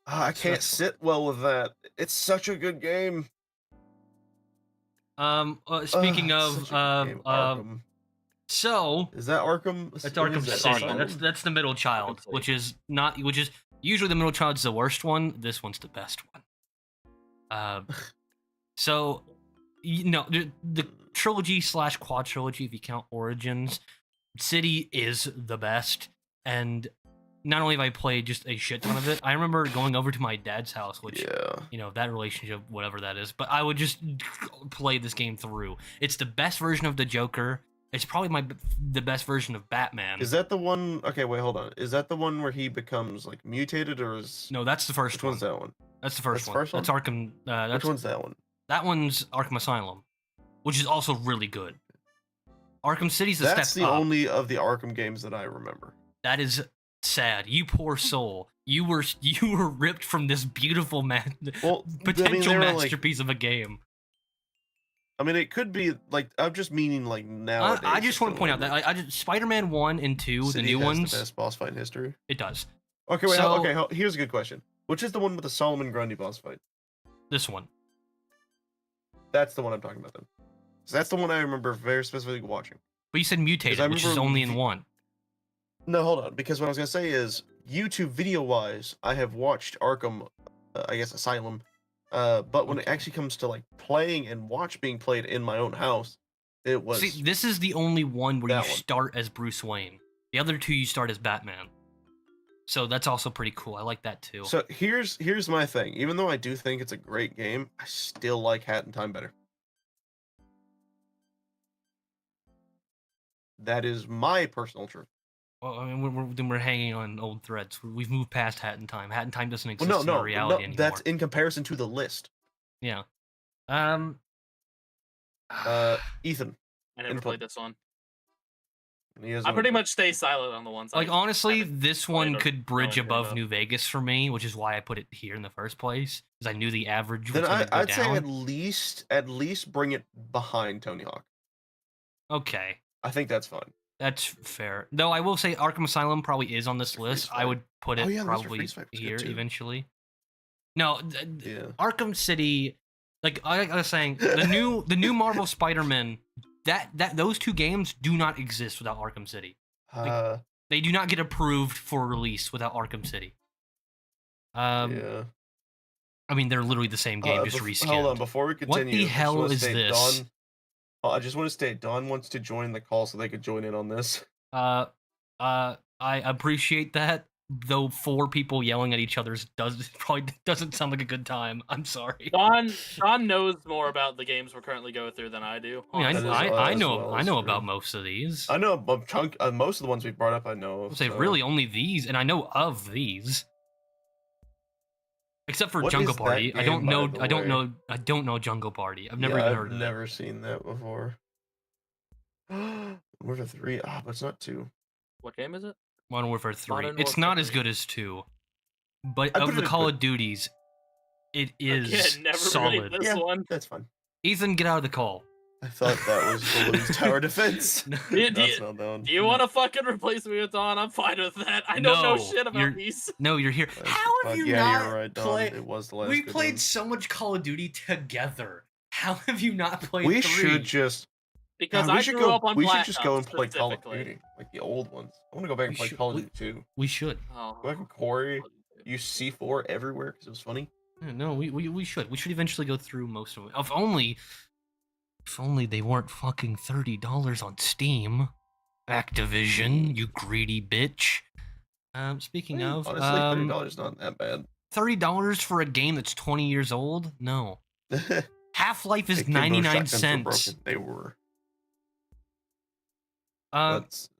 I can't sit well with that. It's such a good game.
Speaking
Ugh,
of
such a good game. Arkham.
so
Is that Arkham?
that's
Is
Arkham
that
City.
Asylum?
That's the middle child,
City.
which is usually the middle child's the worst one. This one's the best one. So the trilogy / quadrilogy, if you count Origins, City is the best. And not only have I played just a shit ton of it, I remember going over to my dad's house, which
Yeah.
that relationship, whatever that is. But I would just play this game through. It's the best version of the Joker. It's probably the best version of Batman.
Is that the one? Okay, wait, hold on. Is that the one where he becomes like mutated, or is
No, that's the first
which
one.
one's that one?
That's the first
That's the
one.
first one?
That's Arkham. That's
Which one's that one?
That one's Arkham Asylum, which is also really good. Arkham City's a
That's
step
the
up.
only of the Arkham games that I remember.
That is sad. You poor soul. You were ripped from this beautiful
Well,
potential
they were, like,
masterpiece of a game.
I mean, it could be like I'm just meaning like nowadays.
I just want to point out that I just Spider-Man 1 and 2,
City
the new
has
ones,
the best boss fight in history.
it does.
Okay, wait.
So-
Here's a good question. Which is the one with the Solomon Grundy boss fight?
This one.
That's the one I'm talking about then. So that's the one I remember very specifically watching.
But you said mutated,
I
which is
remember
only in one.
No, hold on. Because what I was gonna say is YouTube video wise, I have watched Arkham, I guess Asylum. But when it
Okay.
actually comes to like playing and watch being played in my own house, it was
See, this is the only one where you
that one.
start as Bruce Wayne. The other two you start as Batman. So that's also pretty cool. I like that too.
So here's my thing. Even though I do think it's a great game, I still like Hat in Time better. That is my personal truth.
Well, I mean, we're hanging on old threads. We've moved past Hat in Time. Hat in Time doesn't exist
Well,
in our reality anymore.
that's in comparison to the list.
Yeah.
Ethan,
I never
input.
played this one.
he has
I
no
pretty
input.
much stay silent on the ones.
Like,
I
honestly,
haven't
this
played
one
or
could
know
bridge
anything
above
about.
New Vegas for me, which is why I put it here in the first place, because I knew the average was
Then
going to go
I'd say
down.
at least bring it behind Tony Hawk.
Okay,
I think that's fine.
that's fair. Though I will say Arkham Asylum probably is on this
Mr.
list.
Freeze
I would put it
Oh, yeah, Mr.
probably
Freeze Fight was good
here
too.
eventually. No,
Yeah.
Arkham City, like I was saying, the new Marvel Spider-Man, that those two games do not exist without Arkham City. They do not get approved for release without Arkham City.
Yeah.
I mean, they're literally the same game, just reskinned.
Hold on, before we continue.
What the hell is this?
I just want to state, Don wants to join the call so they could join in on this.
I appreciate that. Though 4 people yelling at each other probably doesn't sound like a good time. I'm sorry.
Don knows more about the games we're currently going through than I do.
I mean,
That is,
I
as
know
well
I
as
know
true.
about most of these.
I know a chunk. Most of the ones we brought up, I know.
I'll say really only these, and I know of these. Except for
What
Jungle
is that
Party. I don't
game, by
know.
the
I don't
way?
know. I don't know Jungle Party. I've never even heard of
I've
it.
never seen that before. Warfare 3. But it's not 2.
What game is it?
Modern Warfare 3.
Modern
It's not
Warfare
as
3.
good as 2. But
I'd
of
put
the
it as
Call
good.
of Duties, it is
Again, never
solid.
played this one.
That's fine.
Ethan, get out of the call.
I thought that was Balloon's Tower Defense.
No.
Do
That's not that one.
you want to fucking replace me with Don? I'm fine with that. I don't know
No,
shit
you're-
about these.
No, you're here.
That's
How have
fine.
you
Yeah,
not
you're right, Don.
played?
It was the last
We
good
played
one.
so much Call of Duty together. How have you not played
We
3?
should just.
Because
we
I
should
grew
go.
up on
We
Black
should just go and
Ops
play Call of
specifically.
Duty, like the old ones. I want to go back and
We
play
should-
Call of
we-
Duty 2.
We should.
Oh.
Go back and Corey. Use C4 everywhere because it was funny.
Yeah, no, we should. We should eventually go through most of it. If only they weren't fucking $30 on Steam. Activision, you greedy bitch. Speaking of,
Honestly, $30 not that bad.
$30 for a game that's 20 years old? No. Half-Life is
Hey, Kimbo
99
shotguns were
cents.
broken. They were.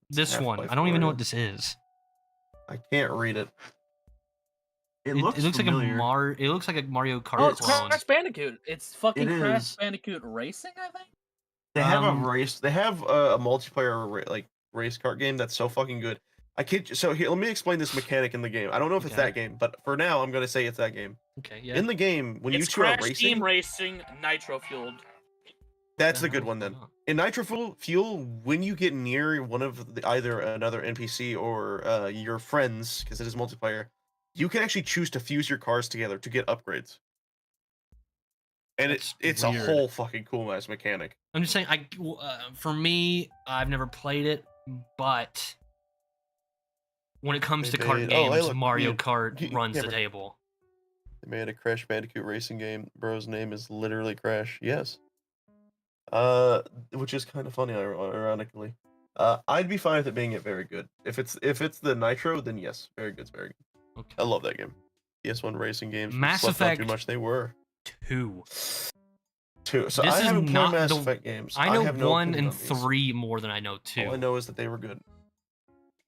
This one.
Half-Life
I don't even know
for
what this is.
I can't read it.
It looks
familiar.
like it looks like a Mario Kart
Oh, it's
clone.
Crash Bandicoot. It's fucking
It
Crash
is.
Bandicoot Racing, I think.
They have
Um,
a race. They have a multiplayer race kart game that's so fucking good. I kid. So here, let me explain this mechanic in the game. I don't know if it's
Okay.
that game, but for now, I'm gonna say it's that game.
Okay, yeah.
In the game, when
It's
you two are
Crash
racing,
Team Racing Nitro Fueled.
that's the
hell
good
is
one
going
then.
on?
In Nitro Fuel, when you get near one of either another NPC or your friends, because it is multiplayer, you can actually choose to fuse your cars together to get upgrades. And
That's
it's
weird.
a whole fucking cool ass mechanic.
I'm just saying, for me, I've never played it, but when it comes to
They
kart
made- oh, hey,
games,
look,
Mario
you-
Kart
you-
runs the
camera.
table.
They made a Crash Bandicoot racing game. Bro's name is literally Crash. Yes. Which is kind of funny, ironically. I'd be fine with it being very good. If it's the Nitro, then yes, very good. It's very good.
Okay.
I love that game. PS1 racing games. we
Mass
slept on
Effect
too much. They were
2.
2. So
This
I
is
haven't played
not
Mass
the-
Effect games.
I know
have no
1
opinion
and
on these.
3 more than I know 2.
All I know is that they were good.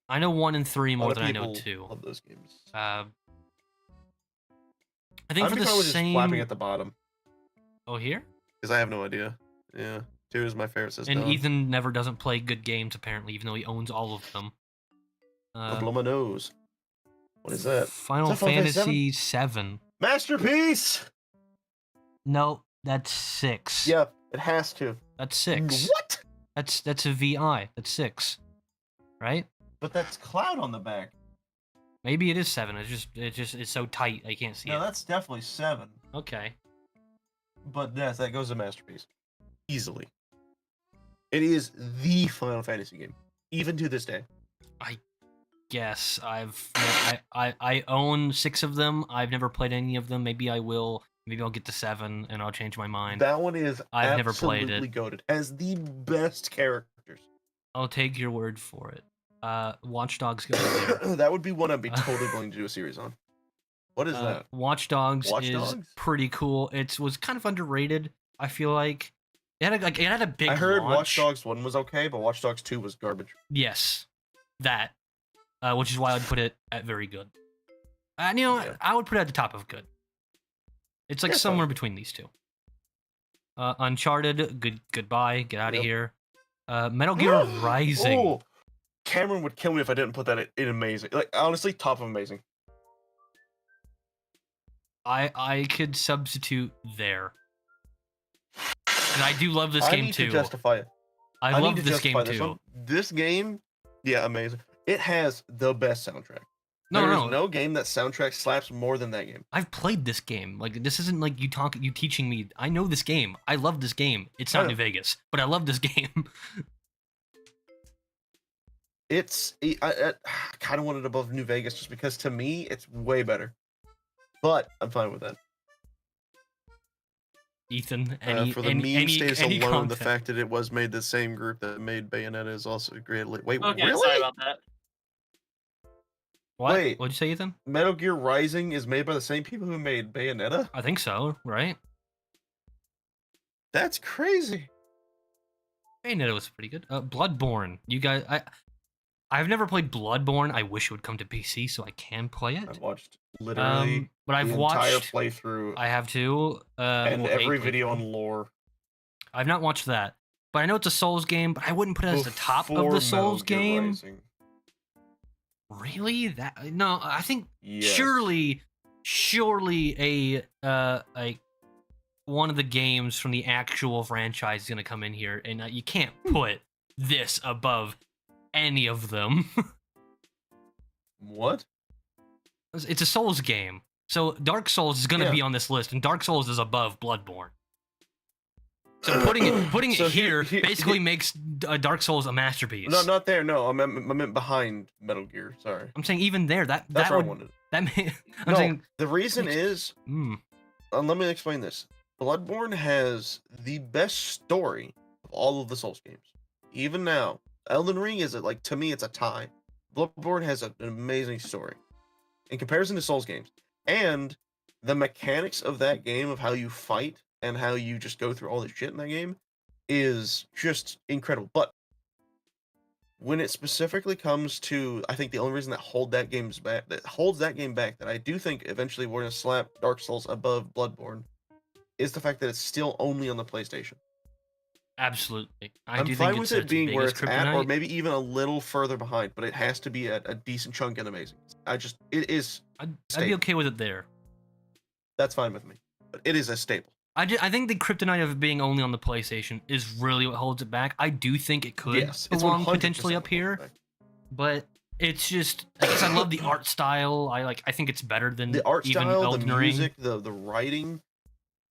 I know 1 and 3
A
more
lot
than
of
I know
people
2.
love those games.
I think
I'd
for
be
the
fine with just clapping
same.
at the bottom.
Oh, here?
Because I have no idea. Yeah, 2 is my favorite. Says
And
Don.
Ethan never doesn't play good games, apparently, even though he owns all of them.
I'll blow my nose. What is that?
Final
Is that Final
Fantasy VII.
Masterpiece.
No, that's 6.
Yep, it has to.
That's 6.
What?
That's a VI. That's 6. Right?
But that's Cloud on the back.
Maybe it is 7. It's so tight I can't see
No,
it.
that's definitely 7.
Okay.
But yes, that goes to Masterpiece. Easily. It is the Final Fantasy game. Even to this day.
Yes, I own 6 of them. I've never played any of them. Maybe I will. Maybe I'll get to 7 and I'll change my mind.
That one is
I've never played
absolutely
it.
goated. Has the best characters.
I'll take your word for it. Watch Dogs goes there.
That would be one I'd be totally willing to do a series on. What is that?
Watch Dogs
Watch
is
Dogs?
pretty cool. It was kind of underrated. I feel like it had a big.
I heard
launch.
Watch Dogs 1 was okay, but Watch Dogs 2 was garbage.
Yes, that, which is why I'd put it at very good. And
Yeah.
I would put it at the top of good. It's like
Yeah,
somewhere
fine.
between these two. Uncharted, goodbye, get out of
Yep.
here. Metal Gear Rising.
Oh, Cameron would kill me if I didn't put that in amazing. Like honestly, top of amazing.
I could substitute there. And I do love this
I
game
need
too.
to justify it.
I
need
love
to
this game
justify this
too.
one. This game, yeah, amazing. It has the best soundtrack.
No,
There is
no,
no game that soundtrack slaps more than that game.
I've played this game. Like this isn't like you teaching me. I know this game. I love this game. It's not
Yeah.
New Vegas, but I love this game.
I kind of want it above New Vegas just because to me it's way better. But I'm fine with that.
Ethan,
For the meme status
any
alone, the
content.
fact that it was made the same group that made Bayonetta is also great. Wait,
Okay,
really?
sorry about that.
What?
Wait.
What'd you say, Ethan?
Metal Gear Rising is made by the same people who made Bayonetta?
I think so. Right?
That's crazy.
Bayonetta was pretty good. Bloodborne. You guys, I've never played Bloodborne. I wish it would come to PC so I can play it.
I've watched literally
But I've
the
watched.
entire playthrough
I have too.
and
well,
every
a
video
playthrough.
on lore.
I've not watched that, but I know it's a Souls game. But I wouldn't put it as the top of
before
the Souls
Metal Gear
game.
Rising.
Really? That no? I think
Yes.
surely a one of the games from the actual franchise is gonna come in here, and you can't put this above any of them.
What?
It's a Souls game, so Dark Souls is gonna
Yeah.
be on this list, and Dark Souls is above Bloodborne. So putting it
So
here
here-
basically makes Dark Souls a masterpiece.
No, not there. No, I meant behind Metal Gear. Sorry.
I'm saying even there, that
That's where I
would
wanted.
that may, I'm
No,
saying
the reason
makes-
is,
mm,
let me explain this. Bloodborne has the best story of all of the Souls games. Even now, Elden Ring is like to me, it's a tie. Bloodborne has an amazing story in comparison to Souls games, and the mechanics of that game of how you fight and how you just go through all the shit in that game is just incredible. But when it specifically comes to, I think the only reason that holds that game back, that I do think eventually we're gonna slap Dark Souls above Bloodborne, is the fact that it's still only on the PlayStation.
absolutely. I
I'm
do
fine
think
with
it's
it
its
being where
biggest
it's at, or
kryptonite.
maybe even a little further behind, but it has to be at a decent chunk and amazing. It is.
I'd be
staple.
okay with it there.
That's fine with me, but it is a staple.
I think the kryptonite of it being only on the PlayStation is really what holds it back. I do think it could
Yes, it's
belong
100%
potentially up here, but it's just I guess I love the art style. I think it's better than
The art
even
style, the
Elden Ring.
music, the writing,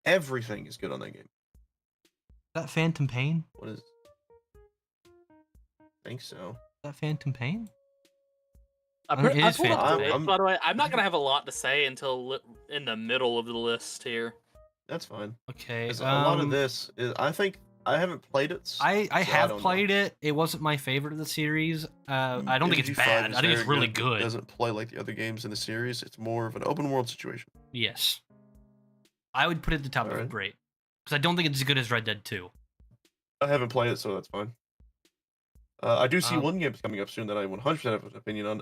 everything is good on that game.
That Phantom Pain?
What is? I think so.
That Phantom Pain?
I
It is
pulled up
Phantom
the
Pain.
page, by the way. I'm not gonna have a lot to say until in the middle of the list here.
That's fine.
Okay.
'Cause a lot of this is, I think, I haven't played it.
I
so
have
don't know.
played it. It wasn't my favorite of the series. I don't think it's
MG5
bad.
is
I think it's
very
really
It
good.
doesn't play like the other games in the series. It's more of an open world situation.
Yes. I would put it at the top of
Alright.
great. Because I don't think it's as good as Red Dead 2.
I haven't played it, so that's fine. I do see
Um,
one game coming up soon that I 100% have an opinion on.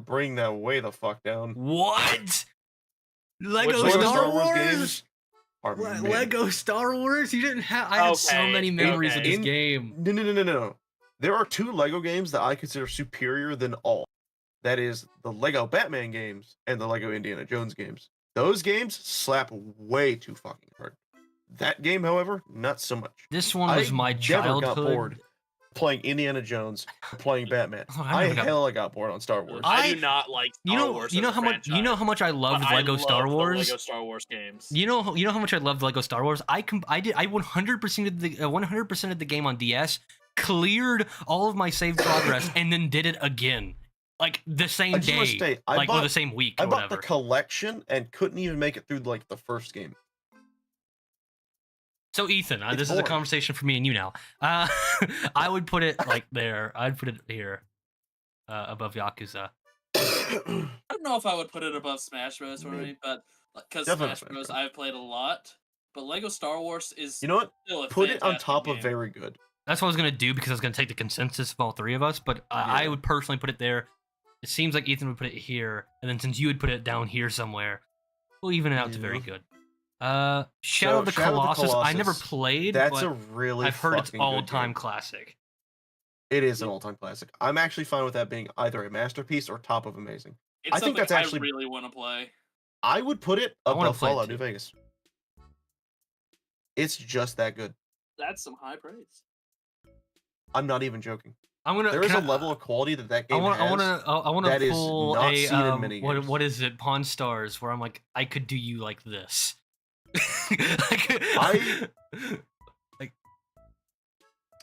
Bring that way the fuck down.
What? Lego
Which
Star
Lego
Wars.
are mint.
Lego Star Wars. You didn't have. I had so
Okay,
many memories of
okay.
this game.
No. There are 2 Lego games that I consider superior than all. That is the Lego Batman games and the Lego Indiana Jones games. Those games slap way too fucking hard. That game, however, not so much.
This one was my
never
childhood.
got bored playing Indiana Jones or playing Batman.
Oh,
I hella got bored on Star Wars.
I do not like Star Wars.
You know
as a
how much. You know how much I loved
franchise, but
Lego
I
Star
love the
Wars.
Lego Star Wars games.
You know how much I loved Lego Star Wars. I 100%ed the 100% of the game on DS, cleared all of my saved progress, and then did it again, like the same
I just wanna
day,
state,
or the same week,
I
or
bought
whatever.
the collection and couldn't even make it through like the first game.
So Ethan,
It's
this is a
boring.
conversation for me and you now. I would put it like there. I'd put it here, above Yakuza.
I don't know if I would put it above Smash Bros. For me, but because
Definitely
Smash
Smash
Bros.
Bros.
I've played a lot, but Lego Star Wars is
You know what?
still a
Put it on
fantastic
top
game.
of very good.
That's what I was gonna do because I was gonna take the consensus of all 3 of us. But I
Yeah.
would personally put it there. It seems like Ethan would put it here, and then since you would put it down here somewhere, we'll even it out to very
Yeah.
good. Shadow of the
Shadow of the
Colossus. I never
Colossus,
played.
That's
but
a really
I've heard it's
fucking good
all-time
game.
classic.
It is an all-time classic. I'm actually fine with that being either a masterpiece or top of amazing.
It's
I think
something
that's actually.
I really want to play.
I would put it
I wanna
above
play it
Fallout
too.
New Vegas. It's just that good.
That's some high praise.
I'm not even joking.
I'm gonna.
There is
can
a
I-
level of quality that
I
game
want.
has.
I want to
that is
pull
not
a.
seen in many games.
What is it? Pawn Stars, where I'm like, I could do you like this.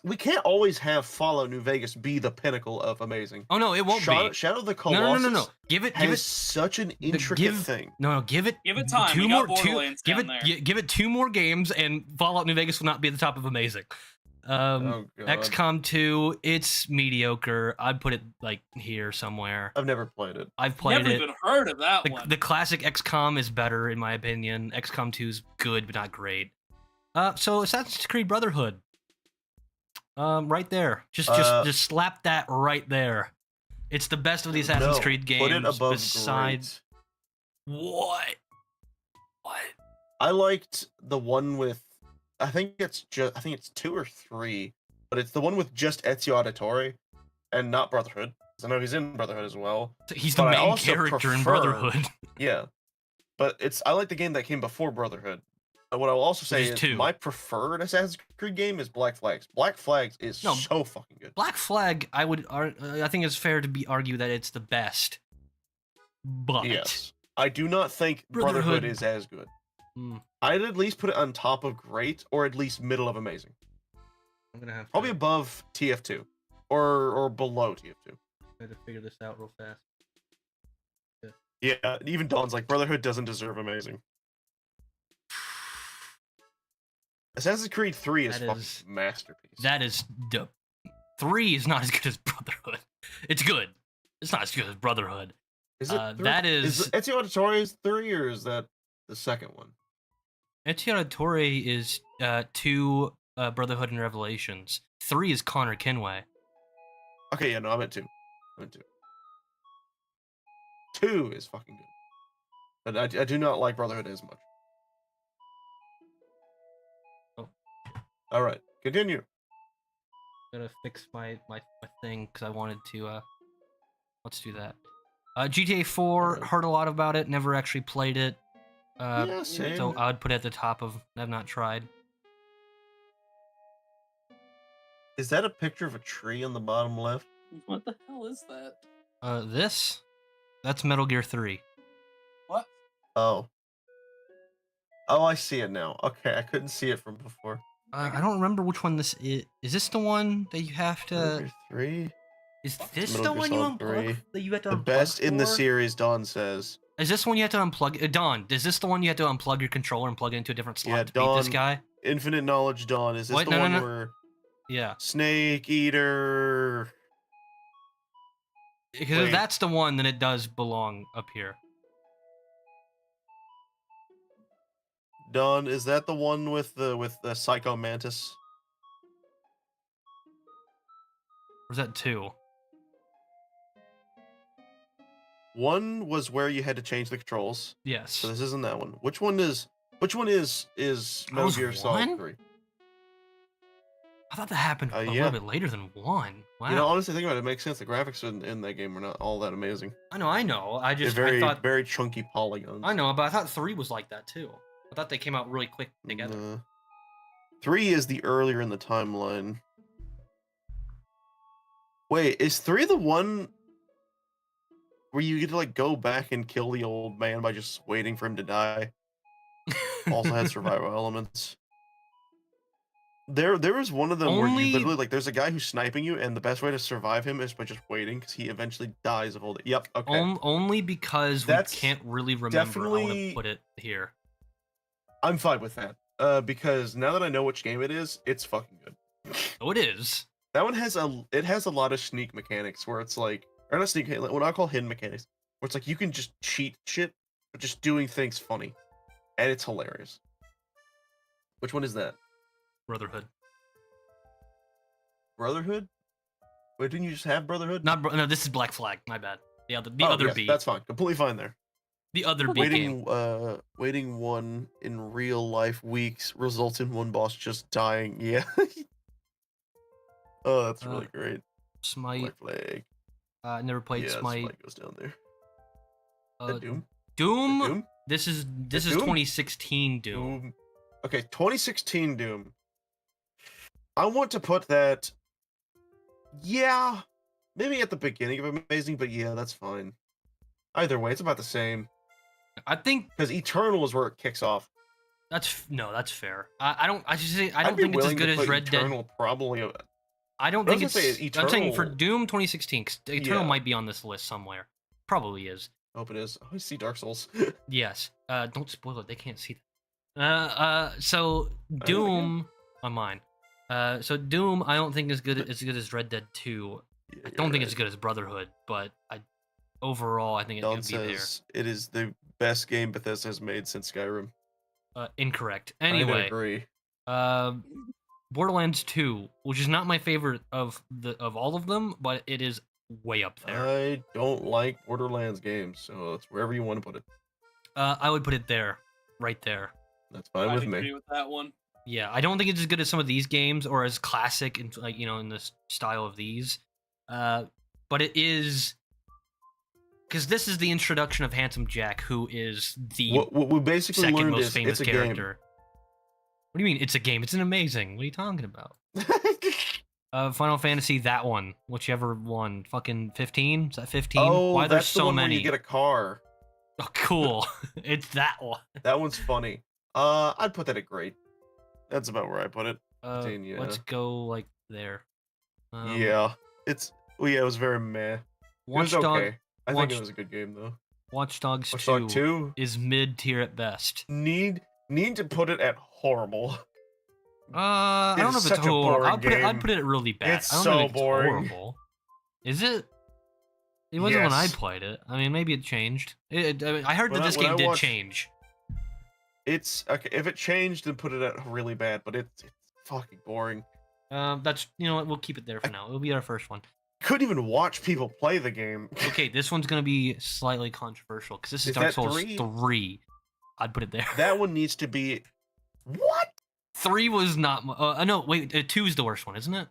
We can't always have Fallout New Vegas be the pinnacle of amazing.
Oh no, it won't be.
Shadow of the Colossus
No. Give it.
has such an intricate
give-
thing.
No, give it.
Give it time.
Two
We
more.
got Borderlands
give
down
it.
there.
Give it 2 more games, and Fallout New Vegas will not be at the top of amazing.
Oh god.
XCOM 2, it's mediocre. I'd put it like here somewhere.
I've never played it.
I've played
Never
it.
even heard of that one.
The classic XCOM is better in my opinion. XCOM 2 is good but not great. So Assassin's Creed Brotherhood. Right there. Just slap that right there. It's the best of the Assassin's
No,
Creed games.
Put it above
besides
great.
what? What?
I liked the one with. I think it's 2 or 3, but it's the one with just Ezio Auditore and not Brotherhood. 'Cause I know he's in Brotherhood as well.
He's the
But I
main
also
character in
prefer-
Brotherhood.
Yeah, but I like the game that came before Brotherhood. And what I will also say
Which is
is
2.
my preferred Assassin's Creed game is Black Flags. Black Flags is
No.
so fucking good.
Black Flag, I think it's fair to argue that it's the best. But
Yes, I do not think
Brotherhood-
Brotherhood is as good.
Hmm,
I'd at least put it on top of great, or at least middle of amazing.
I'm gonna have
Probably
to,
above TF2, or below TF2.
try to figure this out real fast.
Yeah, even Dawn's like Brotherhood doesn't deserve amazing. Assassin's Creed 3 is
That
fucking
is-
masterpiece.
That is 3 is not as good as Brotherhood. It's good. It's not as good as Brotherhood.
Is it 3?
that is-
Ezio Auditore's 3, or is that the second one?
Ezio Auditore is 2 Brotherhood and Revelations. 3 is Connor Kenway.
Okay, yeah, no, I'm at 2. 2 is fucking good. But I do not like Brotherhood as much.
Oh.
Alright, continue.
Gotta fix my thing because I wanted to. Let's do that. GTA 4,
Alright.
heard a lot about it, never actually played it.
Yeah, same.
So I would put it at the top of. I've not tried.
Is that a picture of a tree on the bottom left?
What the hell is that?
This, that's Metal Gear 3.
What?
Oh. Oh, I see it now. Okay, I couldn't see it from before.
I don't remember which one this is. Is this the one that you have to?
Metal Gear 3?
Is this
Metal
the
Gear
one you
Solid
unplug?
3.
That you have to
The
unplug
best in the
for?
series, Dawn says.
Is this one you have to unplug? Dawn, is this the one you have to unplug your controller and plug it into a different slot
Yeah,
to beat this
Dawn.
guy?
Infinite Knowledge Dawn. Is this
Wait,
the
no, no,
one
no.
where
Yeah,
Snake Eater?
because
Wait.
if that's the one, then it does belong up here.
Dawn, is that the one with the Psycho Mantis?
Or is that 2?
1 was where you had to change the controls.
Yes.
So this isn't that one. Which one is Metal
was
Gear Solid
1?
3?
I thought that happened a
Yeah.
little bit later than 1. Wow.
You know, honestly, think about it. It makes sense. The graphics in that game are not all that amazing.
I know. I
They're
just
very,
I thought
very chunky polygons.
I know, but I thought 3 was like that too. I thought they came out really quick together.
Nah. 3 is the earlier in the timeline. Wait, is 3 the one where you get to like go back and kill the old man by just waiting for him to die? Also had survival elements. There was one of them where you literally like there's a guy who's sniping you, and the best way to survive him is by just waiting because he eventually dies of old. Yep. Okay.
Only because
That's
we can't really remember. I want
definitely-
to put it here.
I'm fine with that. Because now that I know which game it is, it's fucking good.
Oh, it is.
That one has a lot of sneak mechanics where it's like, or not sneak, what I call hidden mechanics, where it's like you can just cheat shit, but just doing things funny, and it's hilarious. Which one is that?
Brotherhood.
Brotherhood? Wait, didn't you just have Brotherhood?
No, this is Black Flag. My bad. The
Oh,
other
yes,
B.
That's fine. Completely fine there.
The other B game.
Waiting 1 in real life weeks results in one boss just dying. Yeah. Oh, that's really great.
Smite.
Black Flag.
Never played
Yeah,
Smite.
Smite goes down there. That Doom?
Doom.
Doom?
This is
Doom?
2016 Doom.
Doom. Okay, 2016 Doom. I want to put that. Yeah, maybe at the beginning of Amazing, but yeah, that's fine. Either way, it's about the same.
I think
because Eternal is where it kicks off.
that's fair. I don't
I'd be
think it's as
willing
good
to
as
put
Red
Eternal
Dead.
probably.
I don't
I
think
was
it's.
gonna say
I'm saying for
Eternal-
Doom 2016, 'cause Eternal
Yeah.
might be on this list somewhere. Probably is.
I hope it is. Oh, I see Dark Souls.
Yes. Don't spoil it. They can't see that. So Doom on mine. So Doom, I don't think is as good as Red Dead 2. I don't think it's as good as Brotherhood, but overall I think it
Don
could be there.
says it is the best game Bethesda has made since Skyrim.
Incorrect.
I
Anyway,
agree.
Borderlands 2, which is not my favorite of all of them, but it is way up there.
I don't like Borderlands games, so it's wherever you want to put it.
I would put it there, right there.
That's fine
I
with
agree
me.
with that one.
Yeah, I don't think it's as good as some of these games or as classic and like in the style of these. But it is because this is the introduction of Handsome Jack, who is the
What we basically
second
learned
most
is
famous
it's a
character. What do you mean it's a game? It's an amazing. What are you talking about?
game.
Final Fantasy, that one, whichever one, fucking 15. Is that 15?
Oh,
Why
that's
there's
the
so
one
many?
where you get a car.
Oh, cool. It's that one.
That one's funny. I'd put that at great. That's about where I put it. Yeah.
Let's go like there.
Yeah, it was very meh. It was
Watchdog,
okay. I think
Watch-
it was a good game though.
Watch Dogs
Watch
2
Dogs 2
is mid tier at best.
need to put it at horrible.
I
It
don't know
is
if it's
such a
horrible.
boring
I'd
game.
put it really bad.
It's
I don't
so
think it's
boring.
horrible. Is it? It wasn't when I
Yes.
played it. I mean, maybe it changed. I heard
When
that this
when
game did
watched-
change.
It's okay if it changed, then put it at really bad. But it's fucking boring.
That's what, we'll keep it there for now. It'll be our first one.
Couldn't even watch people play the game.
Okay, this one's gonna be slightly controversial because this is
Is
Dark
that
Souls
3?
3. I'd put it there.
That one needs to be. What?
3 was not. No, wait. 2 is the worst one, isn't it?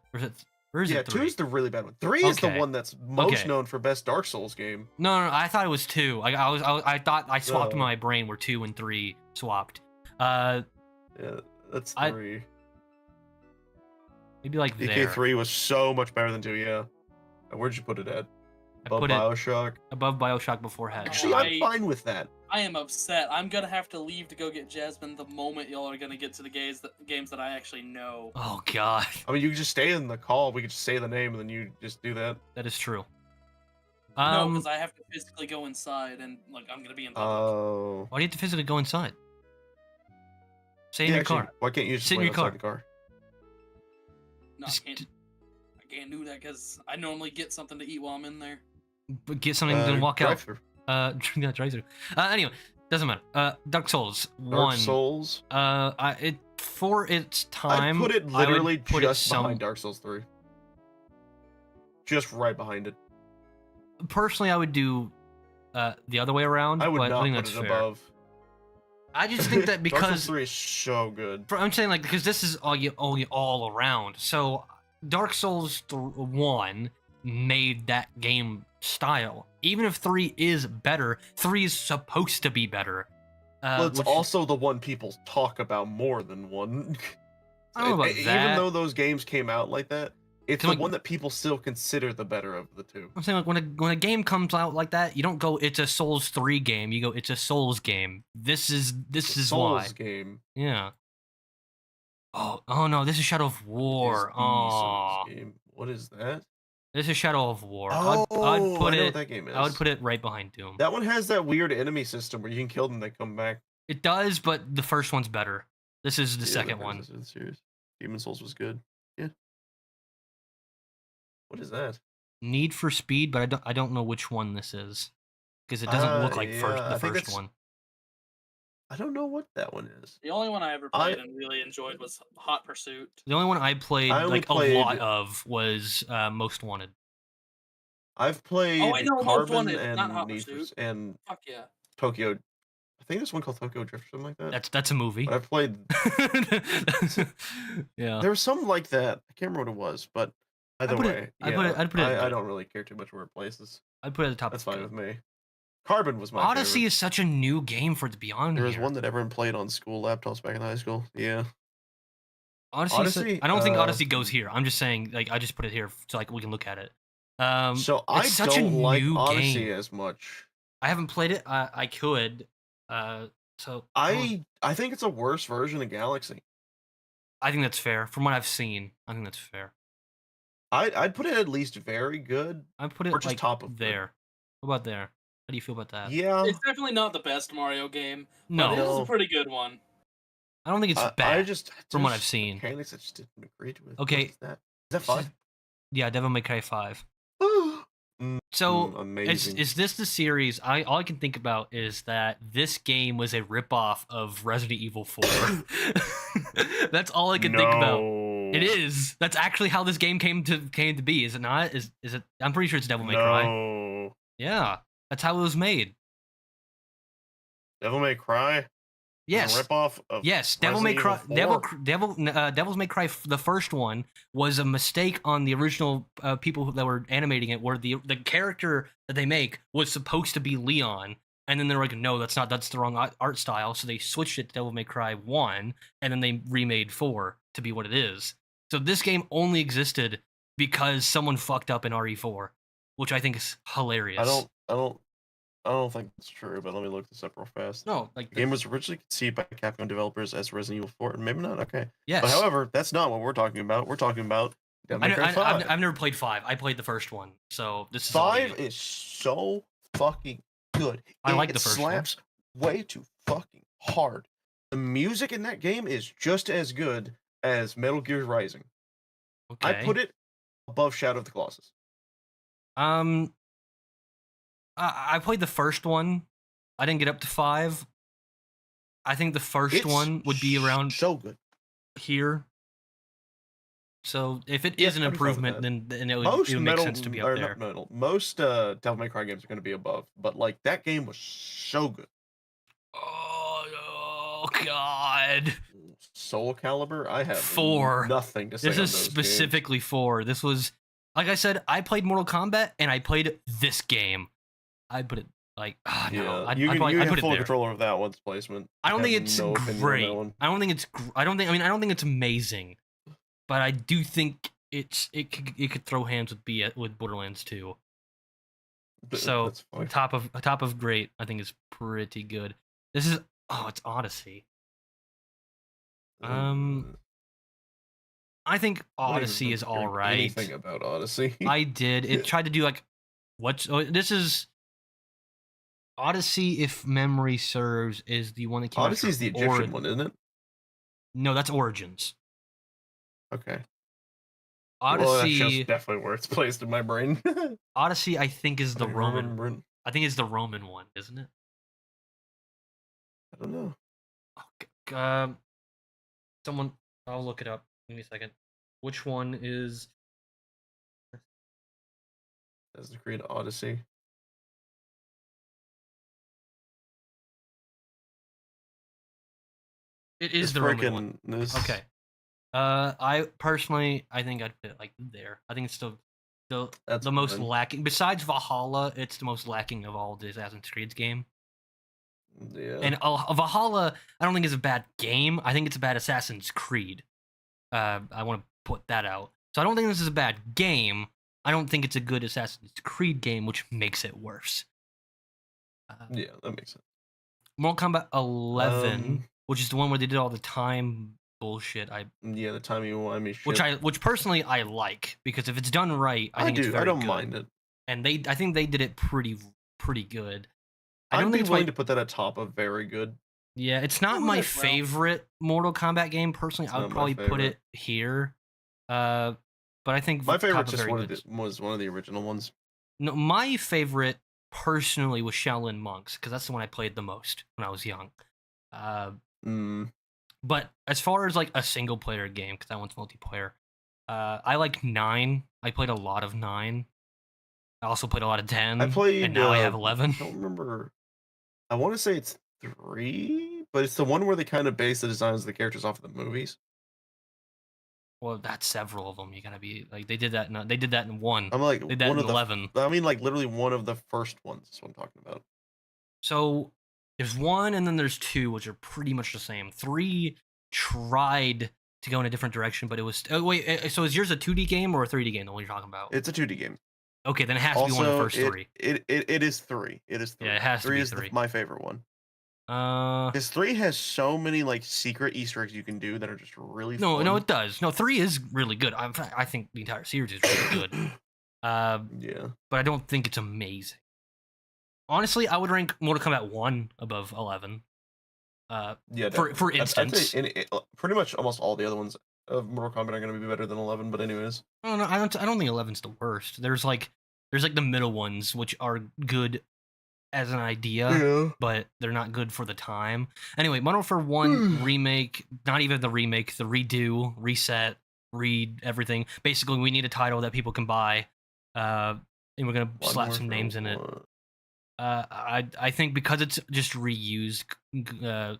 Or is
Yeah,
it 3?
2 is the really bad one. 3 is the
Okay.
one that's most
Okay.
known for best Dark Souls game.
No, I thought it was 2. I thought I swapped in
No.
my brain where 2 and 3 swapped.
Yeah, that's
I-
3.
Maybe like there.
DK3 was so much better than 2, yeah. And where'd you put it at?
I
Above
put it
Bioshock?
above Bioshock before Hedge.
Actually, I'm fine with that.
I am upset. I'm gonna have to leave to go get Jasmine the moment y'all are gonna get to the games that I actually know.
Oh god,
I mean, you can just stay in the call. We could just say the name and then you just do that.
that is true.
No, because I have to physically go inside and like I'm gonna be in public.
Oh.
Why do you have to physically go inside? Stay in
Yeah,
your
actually,
car.
why can't you just
Sit in
wait
your car.
outside the car?
No,
just
I can't do that because I normally get something to eat while I'm in there.
But get something and then walk out.
drive-thru.
Yeah, drive through. Anyway, doesn't matter. Dark Souls
Dark
1.
Souls.
It for its time.
I'd put it
I would
literally
put it
just behind Dark Souls 3. Just right behind it.
Personally, I would do the other way around.
I would
but I
not
think
put
that's
it
fair.
above.
I just think that
Dark Souls
because
3 is so good.
I'm saying like because this is all around. So Dark Souls 1 made that game style. Even if 3 is better, 3 is supposed to be better.
Well, it's
which-
also the one people talk about more than one.
I don't know about
Even
that.
though those games came out like that, it's the
Like-
one that people still consider the better of the two.
I'm saying like when a game comes out like that, you don't go it's a Souls 3 game. You go it's a Souls game. This is why.
Souls game
Yeah. Oh no, this is Shadow of
is
War.
the Souls
Oh,
game. What is that?
this is Shadow of War.
Oh,
I'd put
I know
it.
what that game is.
I would put it right behind Doom.
That one has that weird enemy system where you can kill them, they come back.
It does, but the first one's better. This is the
Yeah,
second
the
one.
first is serious. Demon Souls was good. Yeah. What is that?
Need for Speed, but I don't know which one this is because it doesn't look like
Yeah, I
the
think
first
that's-
one.
I don't know what that one is.
The only one I ever played and really enjoyed was Hot Pursuit.
The only one I played
I only
like a lot
played-
of was Most Wanted.
I've played
I know, Most
Carbon
Wanted,
and
not Hot
Need for
Pursuit.
and
Fuck yeah.
Tokyo. I think there's one called Tokyo Drift or something like that.
That's a movie.
But I've played.
Yeah.
There was some like that. I can't remember what it was, but either
put it-
way,
I'd put it at
I
good.
don't really care too much where it places.
I'd put it at the top.
That's
of
fine
good.
with me. Carbon was my
Odyssey
favorite.
is such a new game for it to be on
There was
here.
one that everyone played on school laptops back in high school. Yeah.
Odyssey, I don't think Odyssey goes
uh,
here. I'm just saying, like, I just put it here so like we can look at it.
So I
it's such a
don't like
new
Odyssey
game.
as much.
I haven't played it. I could. So
I think it's a worse version of Galaxy.
I think that's fair. From what I've seen, I think that's fair.
I'd put it at least very good.
I put it
Or just
like
top of good.
there. What about there? How do you feel about that?
Yeah.
It's definitely not the best Mario game, but
No,
it is a
No.
pretty good one.
I don't think it's
I
bad.
just
from what
there's
I've seen.
mechanics I just didn't agree with.
Okay.
What is that? Is that 5?
Yeah, Devil May Cry 5.
Mm,
So
amazing.
is this the series? All I can think about is that this game was a ripoff of Resident Evil 4. That's all I can think about. It is. That's actually how this game came to be. Is it not? Is it? I'm pretty sure it's Devil May Cry.
No.
Yeah, that's how it was made.
Devil May Cry? Is
Yes.
a ripoff of
Yes, Devil May Cry.
Resident Evil 4?
Devil's May Cry. The first one was a mistake on the original people that were animating it, where the character that they make was supposed to be Leon, and then they're like, no, that's not. That's the wrong art style. So they switched it to Devil May Cry 1, and then they remade 4 to be what it is. So this game only existed because someone fucked up in RE4, which I think is hilarious.
I don't think that's true, but let me look this up real fast.
No, like
The game was originally conceived by Capcom developers as Resident Evil 4, and maybe not. Okay,
yes.
but however, that's not what we're talking about. We're talking about Devil May Cry 5.
I've never played 5. I played the first one, so this is
5 is so fucking good.
I like
It
the first one.
slaps way too fucking hard. The music in that game is just as good as Metal Gear Rising.
Okay.
I put it above Shadow of the Colossus.
I played the first one. I didn't get up to 5. I think the first
It's
one would be around
so good.
here. So if it
Yeah,
is an
I'd be fine with
improvement,
that.
then it would
Most
make
metal,
sense to be up
or
there.
not metal, most Devil May Cry games are going to be above, but like that game was so good.
Oh God!
Soul Calibur, I have
4.
nothing to say.
This
on
is
those games.
specifically 4. This was, like I said, I played Mortal Kombat and I played this game. I'd put it like, no,
Yeah,
I'd
you
put
have
it
full
there.
control over that one's placement.
I don't think
have
it's
no opinion on
great.
that one.
I don't think it's. I don't think. I mean, I don't think it's amazing, but I do think it could throw hands with Borderlands 2.
But
So
that's fine.
top of great, I think is pretty good. This is it's Odyssey. I think
I don't even
Odyssey is
remember
all
hearing
right.
Anything about Odyssey?
I did. It tried to do like this is Odyssey, if memory serves, is the one that came
Odyssey is
after
the Egyptian one, isn't it?
No, that's Origins.
Okay. Well, that
Odyssey,
shows definitely where it's placed in my brain.
Odyssey, I think is the
I
Roman.
remember it.
I think it's the Roman one, isn't it?
I don't know.
Someone, I'll look it up. Give me a second. Which one is?
Assassin's Creed Odyssey.
It is
It's
the Roman one.
freaking this.
Okay. I personally, I think I'd put it like there. I think it's
That's
the most
fine.
lacking. Besides Valhalla, it's the most lacking of all the Assassin's Creed game.
Yeah.
And Valhalla, I don't think is a bad game. I think it's a bad Assassin's Creed. I want to put that out. So I don't think this is a bad game. I don't think it's a good Assassin's Creed game, which makes it worse.
Yeah, that makes sense.
Mortal Kombat 11, which is the one where they did all the time bullshit.
Yeah, the timey-wimey shit.
Which personally I like, because if it's done right, I think it's very
I don't
good.
mind it.
And I think they did it pretty good. I
I'd
don't
be
think it's
willing to put that at top of very good.
Yeah, it's not
Oh,
my
as well.
favorite Mortal Kombat game personally.
It's
I would
not my
probably put
favorite.
it here. But I think
My favorite
top of
just
very good.
was one of the original ones.
No, my favorite personally was Shaolin Monks, because that's the one I played the most when I was young. But as far as like a single player game, because that one's multiplayer, I like 9. I played a lot of 9. I also played a lot of 10.
I played,
and now I have
I
11.
don't remember. I want to say it's 3, but it's the one where they kind of base the designs of the characters off of the movies.
Well, that's several of them. You gotta be like they did that. They did that in 1.
I'm like
They did that
one
in
of the
11.
I mean, like literally one of the first ones. That's what I'm talking about.
So there's 1, and then there's 2, which are pretty much the same. 3 tried to go in a different direction, but it was. Oh wait, so is yours a 2D game or a 3D game? The one you're talking about?
It's a 2D game.
Okay, then it has to be one of the first 3.
It is 3. It is 3.
Yeah, it has to
3
be
is
3.
my favorite one.
Uh,
Because 3 has so many like secret Easter eggs you can do that are just really
no,
fun.
no, it does. No, 3 is really good. I think the entire series is really good.
Yeah.
But I don't think it's amazing. Honestly, I would rank Mortal Kombat 1 above 11.
Yeah.
For
definitely.
instance,
Pretty much almost all the other ones of Mortal Kombat are going to be better than 11. But anyways,
I don't think 11's the worst. There's like the middle ones, which are good as an idea, but they're not good for the time. Anyway, Modern Warfare 1 remake, not even the remake, the redo, reset, read everything. Basically, we need a title that people can buy, and we're gonna slap some names in it. I think because it's just reused,
yeah,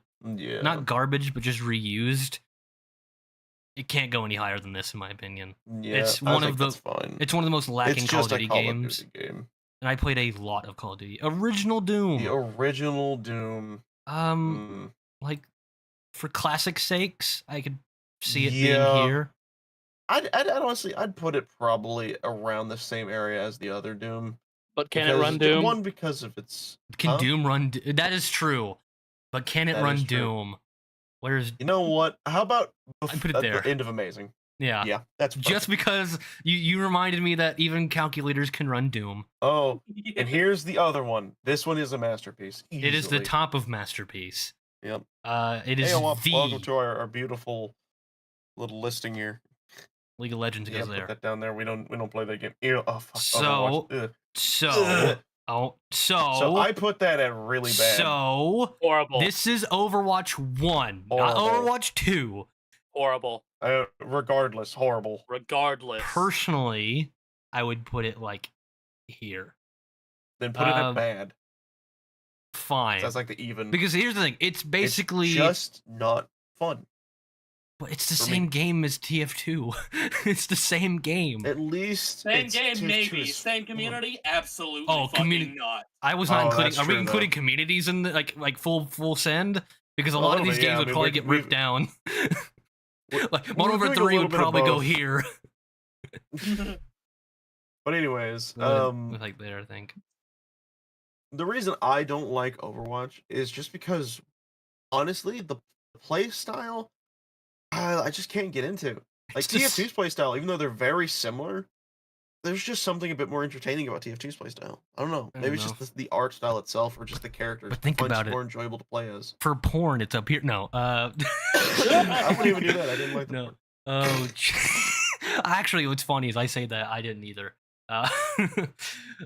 not garbage, but just reused. It can't go any higher than this, in my opinion.
Yeah,
it's one of the
fine.
It's one of the most lacking
It's
Call
just
of Duty
a Call
games.
of Duty game.
And I played a lot of Call of Duty. Original Doom.
The original Doom.
Like for classic sakes, I could see it being here.
I'd honestly, I'd put it probably around the same area as the other Doom.
But can it run Doom?
One, because of its.
Can Doom run? That is true. But can it run Doom? Where's?
You know what? How about
I put it there.
The end of Amazing?
Yeah.
Yeah, that's perfect.
Just because you reminded me that even calculators can run Doom.
Oh, and here's the other one. This one is a masterpiece. Easily.
It is the top of masterpiece.
Yep.
It is
welcome to our beautiful little listing here.
League of Legends goes there.
Put that down there. We don't play that game. Ew, oh fuck.
So
I put that at really bad.
So
horrible.
This is Overwatch 1, not Overwatch 2.
Horrible.
Regardless, horrible.
Regardless.
Personally, I would put it like here.
Then put it at bad.
Fine.
Sounds like the even.
Because here's the thing, it's basically
just not fun.
But it's the same game as TF2. It's the same game.
At least
same game, maybe. Same community, absolutely.
Oh, community.
Not.
I was not including. Are we including communities in the like full send? Because a lot of these games would probably get ripped down. Like Modern Warfare 3 would probably go here.
But anyways,
like there, I think.
The reason I don't like Overwatch is just because, honestly, the play style, I just can't get into. Like TF2's play style, even though they're very similar, there's just something a bit more entertaining about TF2's play style. I don't know. Maybe it's just the art style itself, or just the characters.
But think about it.
More enjoyable to play as.
For porn, it's up here. No.
I wouldn't even do that. I didn't like the porn.
Oh, actually, what's funny is I say that I didn't either.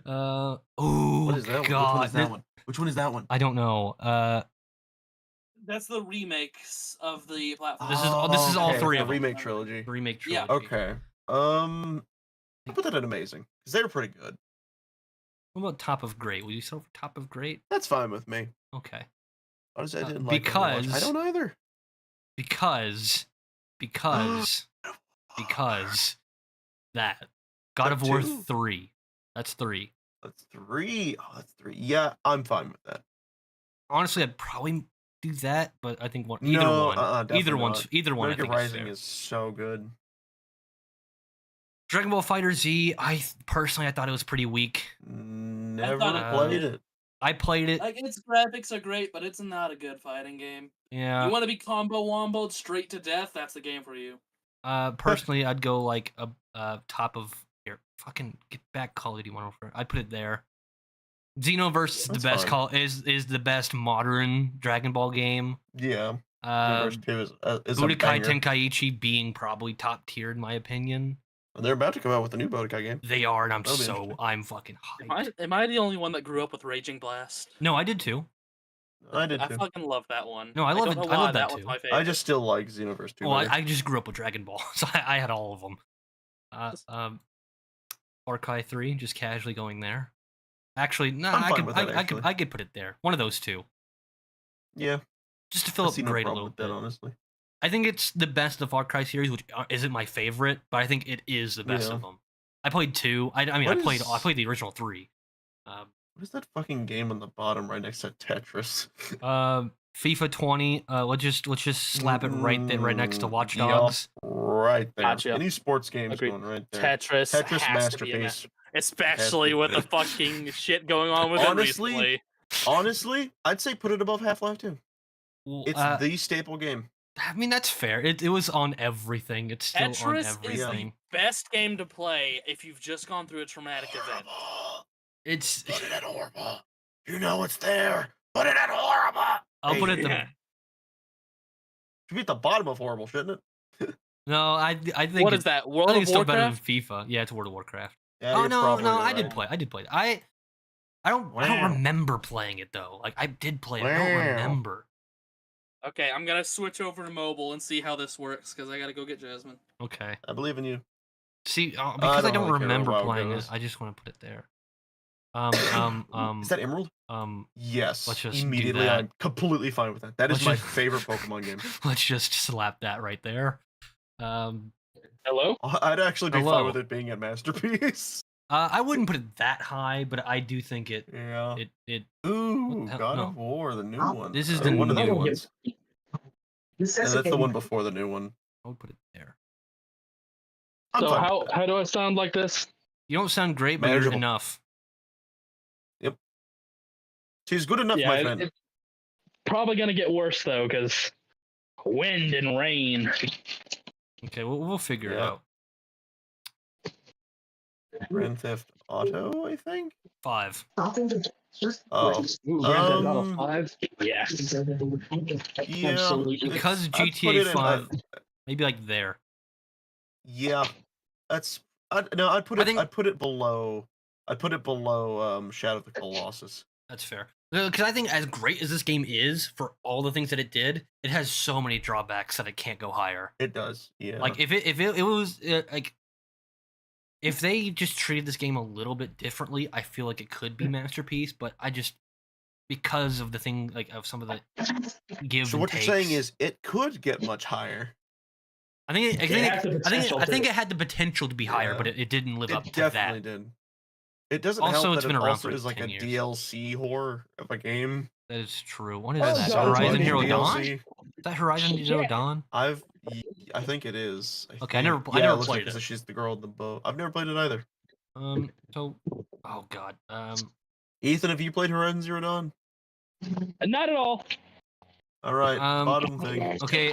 Oh,
what is that
God.
Which one is that one?
I don't know.
That's the remakes of the platform.
This is all three of them.
Remake trilogy.
Remake trilogy.
Yeah. Okay. I put that at amazing because they were pretty good.
What about Top of Great? Will you settle for Top of Great?
That's fine with me.
Okay.
Honestly, I didn't like
because
Overwatch. I don't either.
because that God of War
2?
3. That's 3.
That's 3. Oh, that's 3. Yeah, I'm fine with that.
Honestly, I'd probably do that, but I think
Definitely not.
either one I
Metal
think
Gear
is
Rising
fair.
is so good.
Dragon Ball Fighter Z, I thought it was pretty weak.
Never
thought
played it.
I played it.
Like, its graphics are great, but it's not a good fighting game.
Yeah.
You want to be combo womboed straight to death? That's the game for you.
Personally, I'd go like a top of here. Fucking get back Call of Duty 104. I'd put it there. Xenoverse is the
That's
best
fine.
is the best modern Dragon Ball game.
Yeah. Xenoverse 2 is a
Budokai
banger.
Tenkaichi being probably top tier in my opinion.
And they're about to come out with a new Budokai game.
They are, and
That'll be interesting.
I'm fucking hyped.
Am I the only one that grew up with Raging Blast?
No, I did too.
I did
I
too.
fucking love that one.
No, I love
don't
it.
know
I
why
love that
one's
too.
my favorite.
I just still like Xenoverse 2.
Well,
better.
I just grew up with Dragon Ball, so I had all of them. Far Cry 3, just casually going there. Actually, no,
I'm
I
fine
could
with that,
I could put it there. One of those two,
Yeah,
just to
I
fill up
see
the
no
grade a
problem
little
with that,
bit.
honestly.
I think it's the best of the Far Cry series, which isn't my favorite, but I think it is the best
Yeah.
of them. I played 2. I mean,
What
I played the original 3.
What is that fucking game on the bottom right next to Tetris?
FIFA 20. Let's just slap it right next to Watch
Yup,
Dogs.
right there.
Gotcha.
Any sports games
Agreed.
going right there.
Tetris has to be in
masterpiece.
that. Especially with the fucking shit going on with
Honestly,
it recently.
Honestly, I'd say put it above Half-Life 2.
Well,
It's the staple game.
I mean, that's fair. It was on everything. It's still on
Tetris is the
everything.
best game to play if you've just gone through a traumatic event.
Horrible.
It's.
Put it at horrible. You know it's there. Put it at horrible.
I'll put it.
Yeah.
Should be at the bottom of horrible, shouldn't it?
No, I think.
What is that? World
I think
of
it's still better than
Warcraft?
FIFA. Yeah, it's World of Warcraft.
Yeah,
Oh
you're
no,
probably
I
right.
did play. I did play it. I don't
Wow.
remember playing it though. Like I did play it. I don't
Wow.
remember.
Okay, I'm gonna switch over to mobile and see how this works because I gotta go get Jasmine.
Okay.
I believe in you.
See, because I
don't
don't
really care
remember
where WoW
playing
goes.
it, I just want to put it there.
Is that Emerald? Yes.
Let's just do
immediately.
that.
I'm completely fine with that. That is
Let's
my
just-
favorite Pokemon game.
Let's just slap that right there.
Hello?
I'd actually be
Hello.
fine with it being a masterpiece.
I wouldn't put it that high, but I do think it.
Yeah.
It.
Ooh,
What the hell?
God
No.
of War, the new one.
This is
Or
the
one of the
new
new
one.
ones. Yeah, that's the one before the new one.
I would put it there.
I'm
So
fine with that.
how do I sound like this?
You don't sound great, but you're
Manageable.
enough.
She's good enough, my friend.
It's probably gonna get worse though, because wind and rain.
Okay, we'll figure it
Yeah.
out.
Grand Theft Auto, I think.
5.
Oh,
Ooh, Grand Theft Auto 5? Yeah.
yeah.
Absolutely.
Because
I'd put
GTA
it in,
5, maybe like there.
yeah, that's. I'd put
I
it.
think-
I'd put it below. I'd put it below Shadow of the Colossus.
That's fair. Because I think as great as this game is for all the things that it did, it has so many drawbacks that it can't go higher.
It does. Yeah.
Like if it was like if they just treated this game a little bit differently, I feel like it could be masterpiece. But I just because of the thing like of some of the give.
So
and
what you're
takes,
saying is it could get much higher.
I think
It has the potential
I think
to.
it had the potential to be higher, but
Yeah.
it didn't live up
It
to
definitely
that.
did. It doesn't
Also,
help
it's
that
been
it
around
also
for
is like
10
a
years.
DLC horror of a game.
That is true. What is
Oh,
that?
God,
Horizon
it's
Zero
like
Dawn?
DLC.
Is that Horizon Zero
Yeah.
Dawn?
I think it is.
Okay, I never
it looks
played
like
it.
She's the girl with the bow. I've never played it either.
So, oh god.
Ethan, have you played Horizon Zero Dawn?
Not at all.
All right,
Um,
bottom thing.
Okay,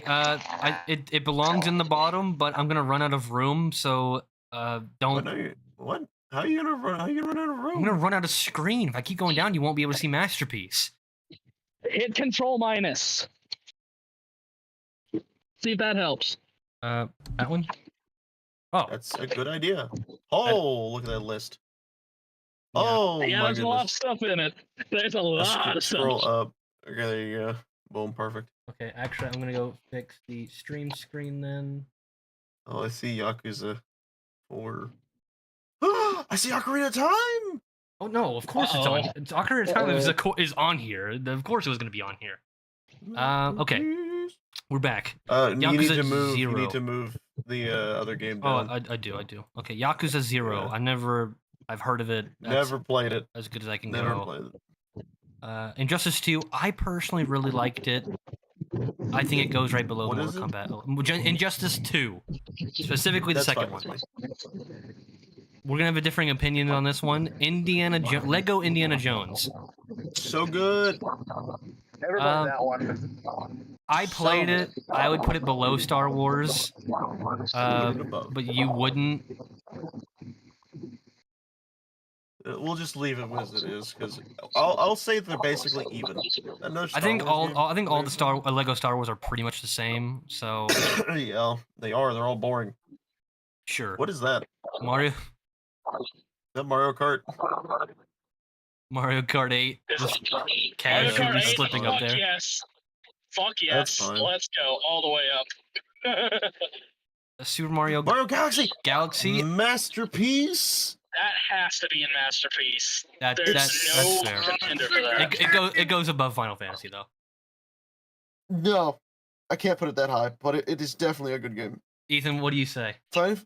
it belongs in the bottom, but I'm gonna run out of room, so
What?
don't.
No, what? How are you gonna run? How are you gonna run out of room?
I'm gonna run out of screen. If I keep going down, you won't be able to see Masterpiece.
Hit Control minus. See if that helps.
That one. Oh,
That's a good idea. Oh, look at that list.
Yeah.
Oh
Yeah,
my
there's a lot of
goodness.
stuff in it. There's a lot of
Scroll
stuff.
up. Okay, there you go. Boom, perfect.
okay. Actually, I'm gonna go fix the stream screen then.
Oh, I see Yakuza 4. I see Ocarina of Time!
Oh no! Of course it's
Uh-oh.
on. It's Ocarina of Time is on here. Of course it was gonna be on here. Okay. We're back.
You need
Yakuza
to move. You
0.
need to move the other game
Oh,
down.
I do. Okay, Yakuza 0.
Yeah.
I've heard of it. That's
Never played it.
as good as I can
Never
go.
played it.
Injustice 2, I personally really liked it. I think it goes right below
What
Mortal
is it?
Kombat. Injustice 2, specifically the
That's
second
fine
one.
with me.
We're gonna have a differing opinion on this one. Lego Indiana Jones.
So good.
Never played
Um,
that one.
I played it. I would put it below Star Wars,
Put it above.
but you wouldn't.
We'll just leave it as it is because I'll say they're basically even. Another
I
Star
think
Wars game?
all the Lego Star Wars are pretty much the same. So
Yeah, they are. They're all boring.
sure.
What is that?
Mario
Is that Mario Kart?
Mario Kart 8 just
Mario
casually
Kart 8,
slipping up
fuck
there.
yes. Fuck
That's
yes.
fine.
Let's go all the way up.
Super Mario
Mario Galaxy.
Galaxy.
Masterpiece.
That has to be in Masterpiece.
That's
There's no
fair.
contender for that.
It goes above Final Fantasy though.
No, I can't put it that high, but it is definitely a good game.
Ethan, what do you say?
Final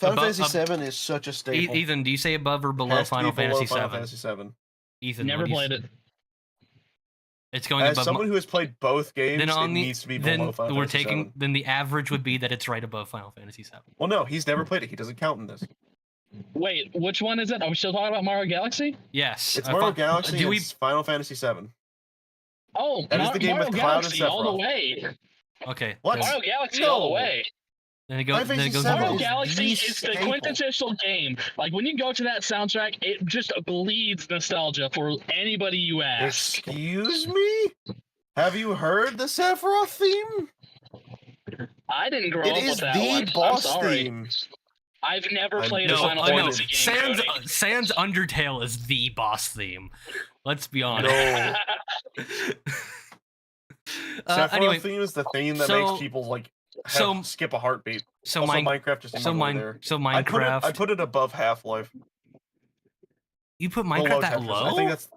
Above-
Fantasy VII is such a staple.
Ethan, do you say above or below
Has to be
Final
below
Fantasy
Final
7?
Fantasy 7.
Ethan,
Never
what do you
played
say?
it.
It's going
As
above.
someone who has played both games,
Then on
it
the
needs to be below Final
we're
Fantasy
taking
7.
then the average would be that it's right above Final Fantasy 7.
Well, no, he's never played it. He doesn't count in this.
Wait, which one is it? Are we still talking about Mario Galaxy?
Yes.
It's Mario
Fi-
Galaxy.
Do we?
It's Final Fantasy 7.
Oh,
That is the game
Mario
with Cloud and
Galaxy all the
Sephiroth.
way.
Okay.
What?
Then,
Mario Galaxy
No.
all the way.
then it goes.
Final
Then it
Fantasy
goes
7
Mario
above.
is
Galaxy
the
is the
staple.
quintessential game. Like when you go to that soundtrack, it just bleeds nostalgia for anybody you ask.
Excuse me? Have you heard the Sephiroth theme?
I didn't grow
It
up
is
with that
the
one. I'm
boss
sorry.
theme.
I've never
I'm
played a
No,
Final
disappointed.
no.
Fantasy game.
Sans Undertale is the boss theme. Let's be honest.
No. Sephiroth
Anyway,
theme is the theme that
so-
makes people like
so-
skip a heartbeat.
so
Also,
mine,
Minecraft just
so
mine, there.
Minecraft.
I put it above Half-Life.
You put
Below
Minecraft that
Tetris.
low?
I think that's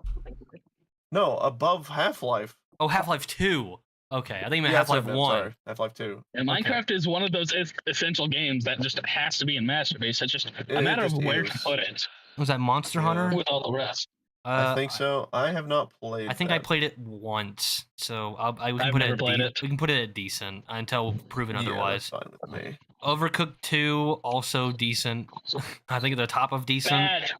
no above Half-Life.
Oh, Half-Life 2. Okay, I think you meant
Yeah,
Half-Life
sorry,
1.
sorry, Half-Life 2.
And
Okay.
Minecraft is one of those essential games that just has to be in Masterpiece. It's just a
It
matter of
just
where
is.
to put it
Was that Monster
Yeah.
Hunter?
with all the rest.
I think so. I have not played.
I think I
that.
played it once, so we can
I've
put
never
it.
played it.
We can put it at decent until proven
Yeah,
otherwise.
that's fine with me.
Overcooked 2 also decent. I think at the top of decent.
Bad.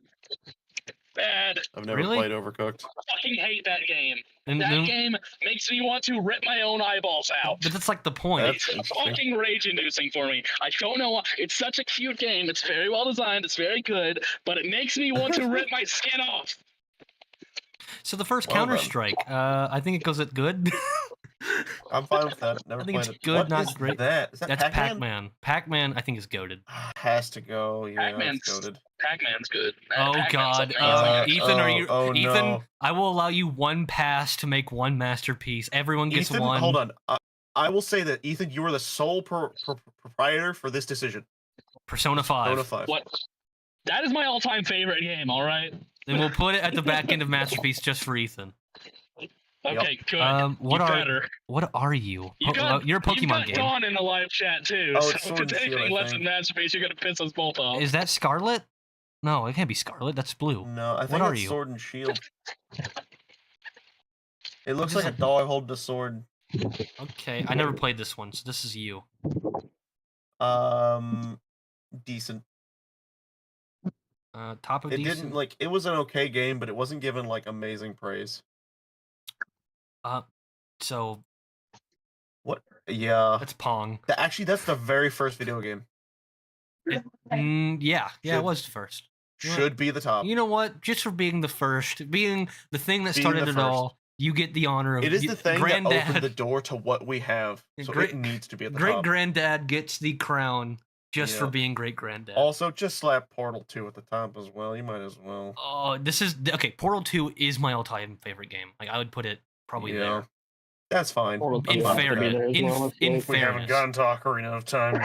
Bad.
I've never
Really?
played Overcooked.
Fucking hate that game.
And
That
then-
game makes me want to rip my own eyeballs out.
but that's like the point.
That's
It's
interesting.
fucking rage-inducing for me. I don't know why. It's such a cute game. It's very well designed. It's very good, but it makes me want to rip my skin off.
So the first
Well done.
Counter Strike, I think it goes at good.
I'm fine with that. Never
I think
played
it's
it.
good,
What
not
is
great.
That? Is that
That's
Pac-Man?
Pac-Man. Pac-Man, I think is goaded.
Has to go. Yeah,
Pac-Man's-
it's goated.
Pac-Man's good.
Oh
Pac-Man's
God,
amazing.
Ethan, are you?
oh,
Ethan,
no.
I will allow you one pass to make one masterpiece. Everyone gets
Ethan,
one.
hold on. I will say that Ethan, you are the sole proprietor for this decision.
Persona 5.
Persona 5.
What? That is my all-time favorite game. All right.
Then we'll put it at the back end of masterpiece just for Ethan.
Okay, good.
What
You
are
better.
what are you?
You got,
You're a
you
Pokemon
got
game.
Dawn in the live chat too.
Oh, it's
so
Sword
if it's
and Shield,
anything
I
less than
think.
Masterpiece, you're gonna piss us both off.
Is that Scarlet? No, it can't be Scarlet. That's blue.
No, I think
are
it's
you?
Sword and Shield. It looks
What
like
is
a dog holding a sword.
Okay, I never played this one, so this is you.
Decent.
Top of
It
decent.
didn't like. It was an okay game, but it wasn't given like amazing praise.
So
What? Yeah.
that's Pong.
Actually, that's the very first video game.
Yeah, it
Should-
was first. You know-
Should be the top.
You know what? Just for being the first, being the thing that
Being
started
the
it
first.
all, you get the honor of
It is the thing that opened
granddad.
the door to what we have. So
Great-
it needs to be at the
Great
top.
granddad gets the crown just for
Yeah.
being great granddad.
Also, just slap Portal 2 at the top as well. You might as well.
Oh, this is okay. Portal 2 is my all-time favorite game. Like I would put it probably
Yeah. That's fine.
Portal
I'm
In
fine with
fairness,
that.
in
We haven't
fairness,
gotten to Ocarina of Time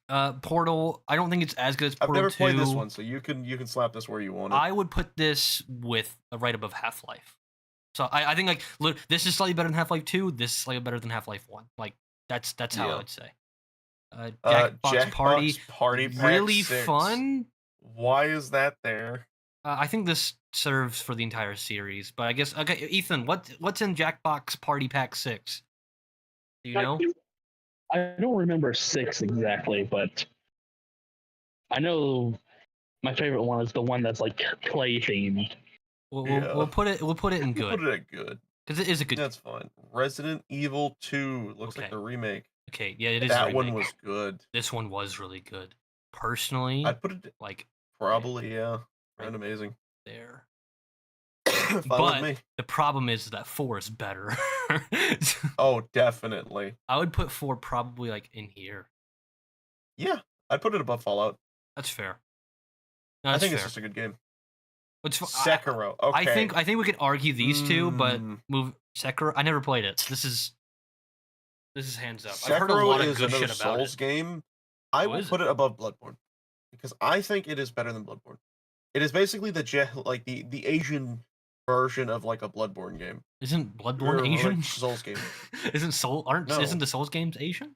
yet.
Portal. I don't think it's as good as
I've
Portal
never
2.
played this one, so you can slap this where you want it.
I would put this with right above Half-Life. So I think like this is slightly better than Half-Life 2. This is slightly better than Half-Life 1. Like that's how I
Yeah.
would say. Jackbox Party,
Jackbox Party Pack
really
6.
fun.
Why is that there?
I think this serves for the entire series, but I guess okay, Ethan, what's in Jackbox Party Pack 6? Do you know?
I don't remember 6 exactly, but I know my favorite one is the one that's like play themed.
We'll put it in
We'll put
good
it at good.
because it is a good.
That's fine. Resident Evil 2 looks like
Okay.
the remake.
Okay, yeah, it is.
That
a
one
remake.
was good.
This one was really good. Personally,
I'd put it
like
probably yeah,
right
right amazing.
there.
Fine
But
with me.
the problem is that 4 is better.
Oh, definitely.
I would put 4 probably like in here.
Yeah, I'd put it above Fallout.
That's fair. No,
I
that's
think
fair.
it's just a good game.
It's
Sekiro. Okay.
I think we could argue these two, but
Mm.
move Sekiro. I never played it. This is hands up. I've heard a
Sekiro
lot of
is
good
another
shit about
Souls
it.
game. I
Oh,
will
is
put it above Bloodborne because I think it is better than Bloodborne. It is basically the Asian version of like a Bloodborne game.
Isn't
Or,
Bloodborne
like,
Asian?
Souls game.
Isn't
No.
the Souls games Asian?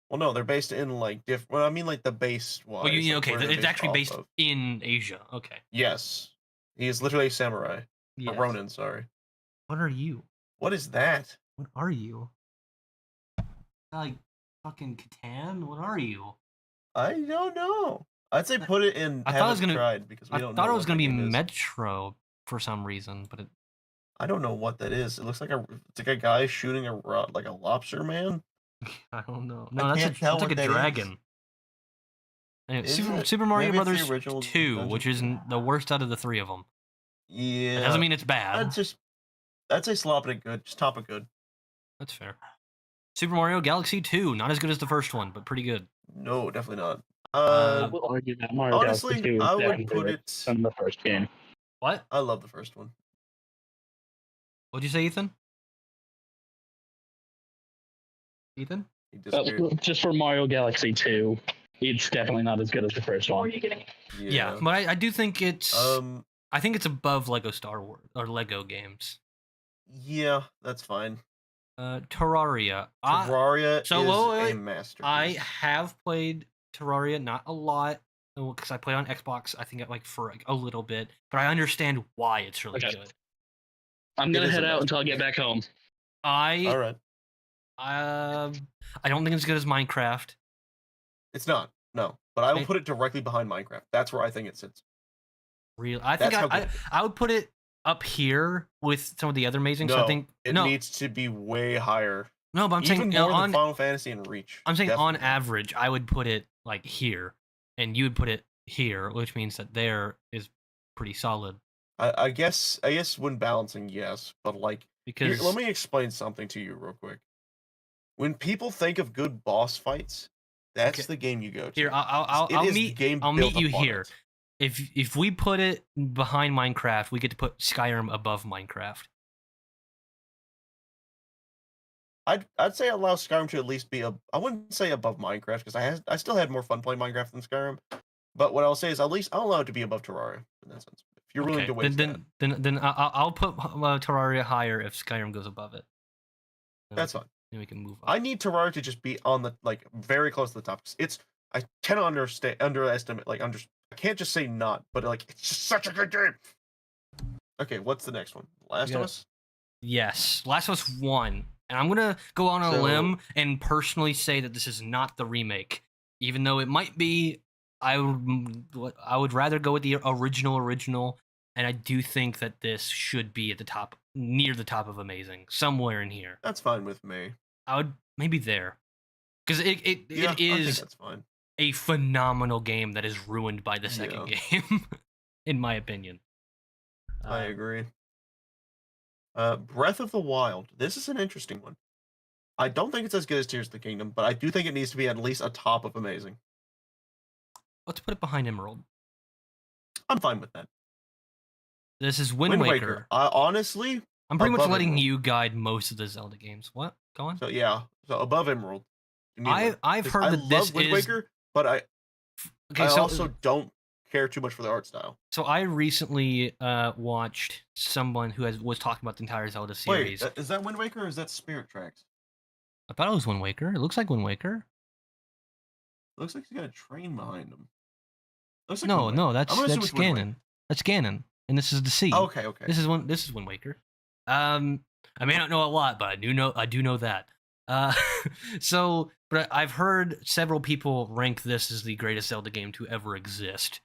Well, no, they're based in like different. Well, I mean like the base wise.
Well,
like,
okay,
where they're
it's actually
off
based
of.
in Asia. Okay.
Yes, he is literally a samurai.
Yes.
Or Ronin, sorry.
What are you?
What is that?
What are you? Like fucking Catan? What are you?
I don't know. I'd say put it in.
I thought it was
haven't
gonna.
tried because we
I
don't
thought
know
it was
what
gonna
that
be
game is.
Metro for some reason, but it.
I don't know what that is. It looks like it's like a guy shooting like a lobster man.
I don't know. No,
I
that's
can't tell
that's like a
what that is.
dragon. Anyway,
Is it?
Super Mario
Maybe it's the
Brothers
original
2,
Dungeon
which is the worst out of the 3 of them.
Yeah.
It doesn't mean it's bad.
I'd say slop it good. Just top it good.
That's fair. Super Mario Galaxy 2, not as good as the first one, but pretty good.
No, definitely not.
I will argue that Mario
honestly,
Galaxy 2 is
I would
definitely
put
better
it.
than the first game.
What?
I love the first one.
What'd you say, Ethan? Ethan?
He disappeared.
Just for Mario Galaxy 2, it's definitely not as good as the first one.
Yeah, but I do think it's.
Um.
I think it's above Lego Star Wars or Lego games.
Yeah, that's fine.
Terraria.
Terraria
so,
is
wait,
a masterpiece.
I have played Terraria, not a lot, because I played on Xbox. I think like for a little bit, but I understand why it's really
Okay.
good.
I'm
It
gonna
is
head
a
out until I get back home.
All right.
I don't think it's as good as Minecraft.
It's not. No, but I will
I-
put it directly behind Minecraft. That's where I think it sits.
I think
That's how good
I would put it up here with some of the other amazing.
No,
So I think
it needs to be way higher.
no, but I'm
Even
saying
more than
on
Final Fantasy and Reach.
I'm saying on
Definitely.
average, I would put it like here, and you would put it here, which means that there is pretty solid.
I guess when balancing, yes, but like
Because
let me explain something to you real quick. When people think of good boss fights, that's
Okay.
the game you go to.
here, I'll
It is the
meet
game
I'll
built
meet you
upon
here.
it.
If we put it behind Minecraft, we get to put Skyrim above Minecraft.
I'd say allow Skyrim to at least be I wouldn't say above Minecraft because I still had more fun playing Minecraft than Skyrim. But what I'll say is at least I'll allow it to be above Terraria in that sense. If you're willing to waste that,
then I'll put Terraria higher if Skyrim goes above it.
that's fine.
Then we can move up.
I need Terraria to just be on the very close to the top. I cannot underestimate I can't just say not, but it's just such a good game. Okay, what's the next one? Last of Us?
Yes, Last of Us 1. And I'm gonna go on a
So-
limb and personally say that this is not the remake, even though it might be. I would rather go with the original, and I do think that this should be at the top, near the top of amazing, somewhere in here.
That's fine with me.
I would maybe there, because
Yeah,
it
I think
is
that's fine.
a phenomenal game that is ruined by the second game, in my opinion.
I agree. Breath of the Wild. This is an interesting one. I don't think it's as good as Tears of the Kingdom, but I do think it needs to be at least a top of amazing.
Let's put it behind Emerald.
I'm fine with that.
This is Wind Waker.
Honestly,
I'm pretty much
above
letting
Emerald.
you guide most of the Zelda games. What? Go on.
so yeah, so above Emerald.
I've heard
I
that
love
this
Wind
is
Waker, but I
okay. So
also don't care too much for the art style.
So I recently watched someone who was talking about the entire Zelda series.
Wait, is that Wind Waker or is that Spirit Tracks?
I thought it was Wind Waker. It looks like Wind Waker.
Looks like he's got a train behind him. Looks like
No,
Wind
no,
Waker.
that's
I'm gonna assume it's Wind Waker.
Ganon. That's Ganon, and this is the sea.
Okay, okay.
This is Wind Waker. I may not know a lot, but I do know that. But I've heard several people rank this as the greatest Zelda game to ever exist.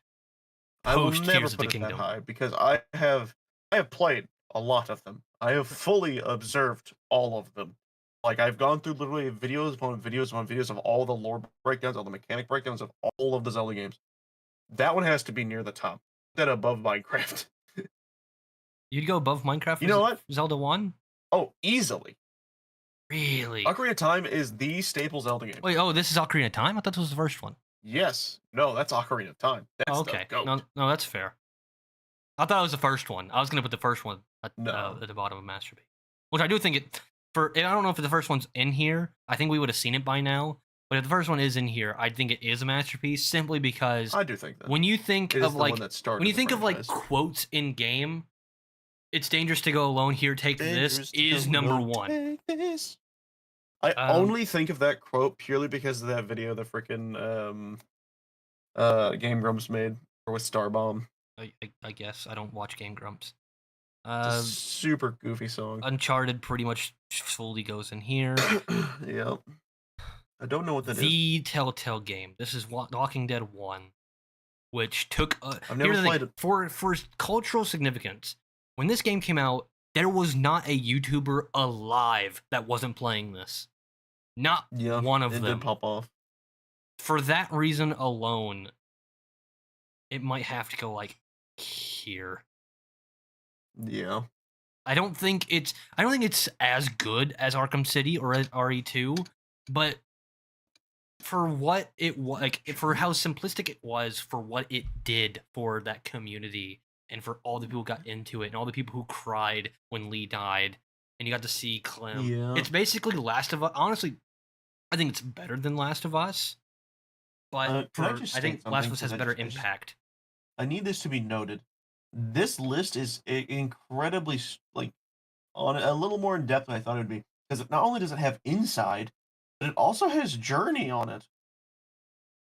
I will
Post
never
Tears of
put
the
it that
Kingdom.
high because I have played a lot of them. I have fully observed all of them. Like I've gone through literally videos upon videos upon videos of all the lore breakdowns, all the mechanic breakdowns of all of the Zelda games. That one has to be near the top. That above Minecraft.
You'd go above Minecraft?
You know what?
Zelda 1?
Oh, easily.
Really?
Ocarina of Time is the staple Zelda game.
Wait, oh, this is Ocarina of Time? I thought this was the first one.
Yes. No, that's Ocarina of Time. That's
Okay.
the goat.
No, that's fair. I thought it was the first one. I was gonna put the first one at
No.
the bottom of Masterpiece, which I do think it. I don't know if the first one's in here. I think we would have seen it by now. But if the first one is in here, I think it is a masterpiece simply because
I do think that.
when you think
It is
of
the
like
one that started
when you
the
think of like
franchise.
quotes in game, it's dangerous to go alone. Here, take this
Dangerous to
is
go
number
alone,
one.
take this. I only think of that quote purely because of that video the freaking Game Grumps made with Starbomb.
I guess I don't watch Game Grumps.
It's a super goofy song.
Uncharted pretty much fully goes in here.
Yep. I don't know what that is.
The Telltale game. This is Walking Dead 1, which took.
I've never played it.
For cultural significance. When this game came out, there was not a YouTuber alive that wasn't playing this. Not one of
it
them.
did pop off.
For that reason alone, it might have to go like here.
Yeah.
I don't think it's as good as Arkham City or as RE2, but for what it was, like for how simplistic it was, for what it did for that community, and for all the people who got into it, and all the people who cried when Lee died, and you got to see Clem.
Yeah.
It's basically Last of Us. Honestly, I think it's better than Last of Us, but I think Last of Us has better impact.
I need this to be noted. This list is incredibly on a little more in depth than I thought it would be, because not only does it have Inside, but it also has Journey on it.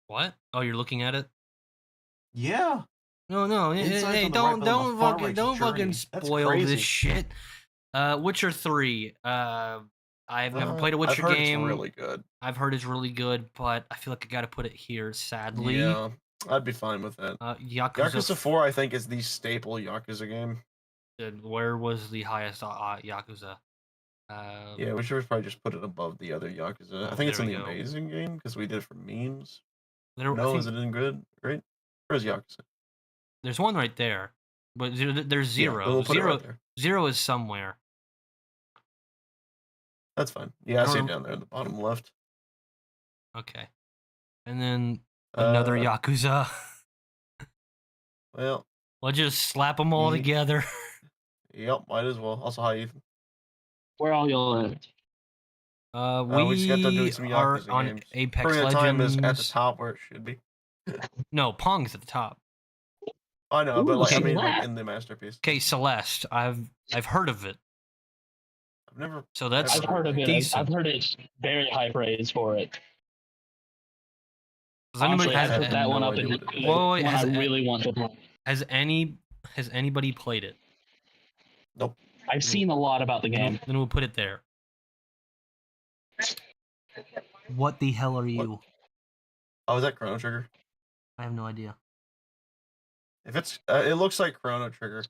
What? Oh, you're looking at it?
Yeah.
No.
Inside's
Hey,
on the right, but on the far right's
don't fucking
Journey. That's
spoil
crazy.
this shit. Witcher 3. I've never played a Witcher
I've heard
game.
It's really good.
I've heard it's really good, but I feel like I gotta put it here, sadly.
Yeah, I'd be fine with that. Yakuza 4, I think, is the staple Yakuza game.
Where was the highest Yakuza?
Yeah, we should probably just put it above the other Yakuza. I think it's
there
in
we
the
go.
Amazing game because we did it for memes.
I
No,
think
is it in good? Great. Where's Yakuza?
there's one right there, but there's
Yeah,
zero.
but we'll put it right there.
Zero is somewhere.
That's fine. Yeah, I see it
Um,
down there in the bottom left.
Okay, and then another Yakuza.
Well,
We'll just slap them all
Ye-
together.
yep, might as well. Also, hi, Ethan.
Where all y'all at?
We just got done doing some
are
Yakuza
on
games.
Apex
Ocarina of
Legends.
Time is at the top where it should be.
No, Pong's at the top.
I know, but
Ooh,
like I
okay.
mean, like in the masterpiece.
Okay, Celeste. I've heard of it.
I've never.
So that's
I've heard of it.
decent.
I've heard it's very high praise for it.
Does anybody
Honestly, I
has,
put that
no
one up
idea
in
what it is.
the
Whoa,
one
has-
I really want to play.
has anybody played it?
Nope.
I've seen a lot about the game.
Then we'll put it there. What the hell are you?
Oh, is that Chrono Trigger?
I have no idea.
If it's, it looks like Chrono Trigger.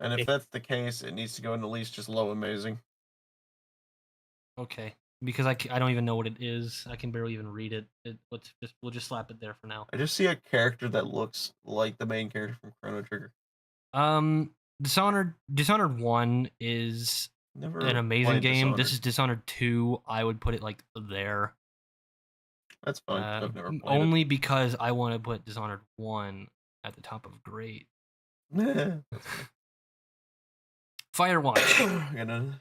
And if that's the case, it needs to go in at least just low amazing.
Okay, because I don't even know what it is. I can barely even read it. We'll just slap it there for now.
I just see a character that looks like the main character from Chrono Trigger.
Dishonored 1 is
Never
an amazing
played
game.
Dishonored.
This is Dishonored 2. I would put it like there.
That's fine. I've never played
Only because I want to put Dishonored 1 at the top of great.
it.
Firewatch.
Gonna...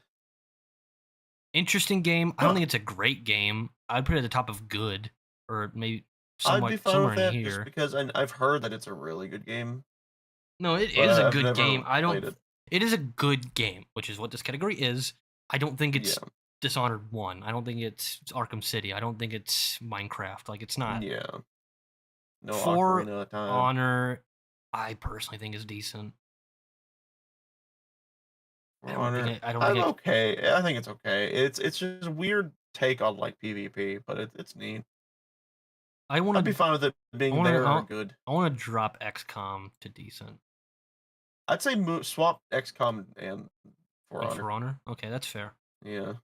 Interesting game. I don't think it's a great game. I'd put it at the top of good, or maybe
I'd be fine
somewhere
with
in
that just
here.
because I've heard that it's a really good game.
No, it
But
is a
I've
good
never
game. I don't.
played it.
It is a good game, which is what this category is. I don't think it's
Yeah.
Dishonored 1. I don't think it's Arkham City. I don't think it's Minecraft. Like, it's not.
Yeah. No
For
Ocarina of Time.
Honor, I personally think is decent. I don't think
I'm
it,
okay. I think it's okay. It's just a weird take on like PvP, but it's neat.
I want
I'd be
to.
fine with it being there or good.
I want to drop XCOM to decent.
I'd say swap XCOM and For Honor.
For Honor. Okay, that's fair.
Yeah.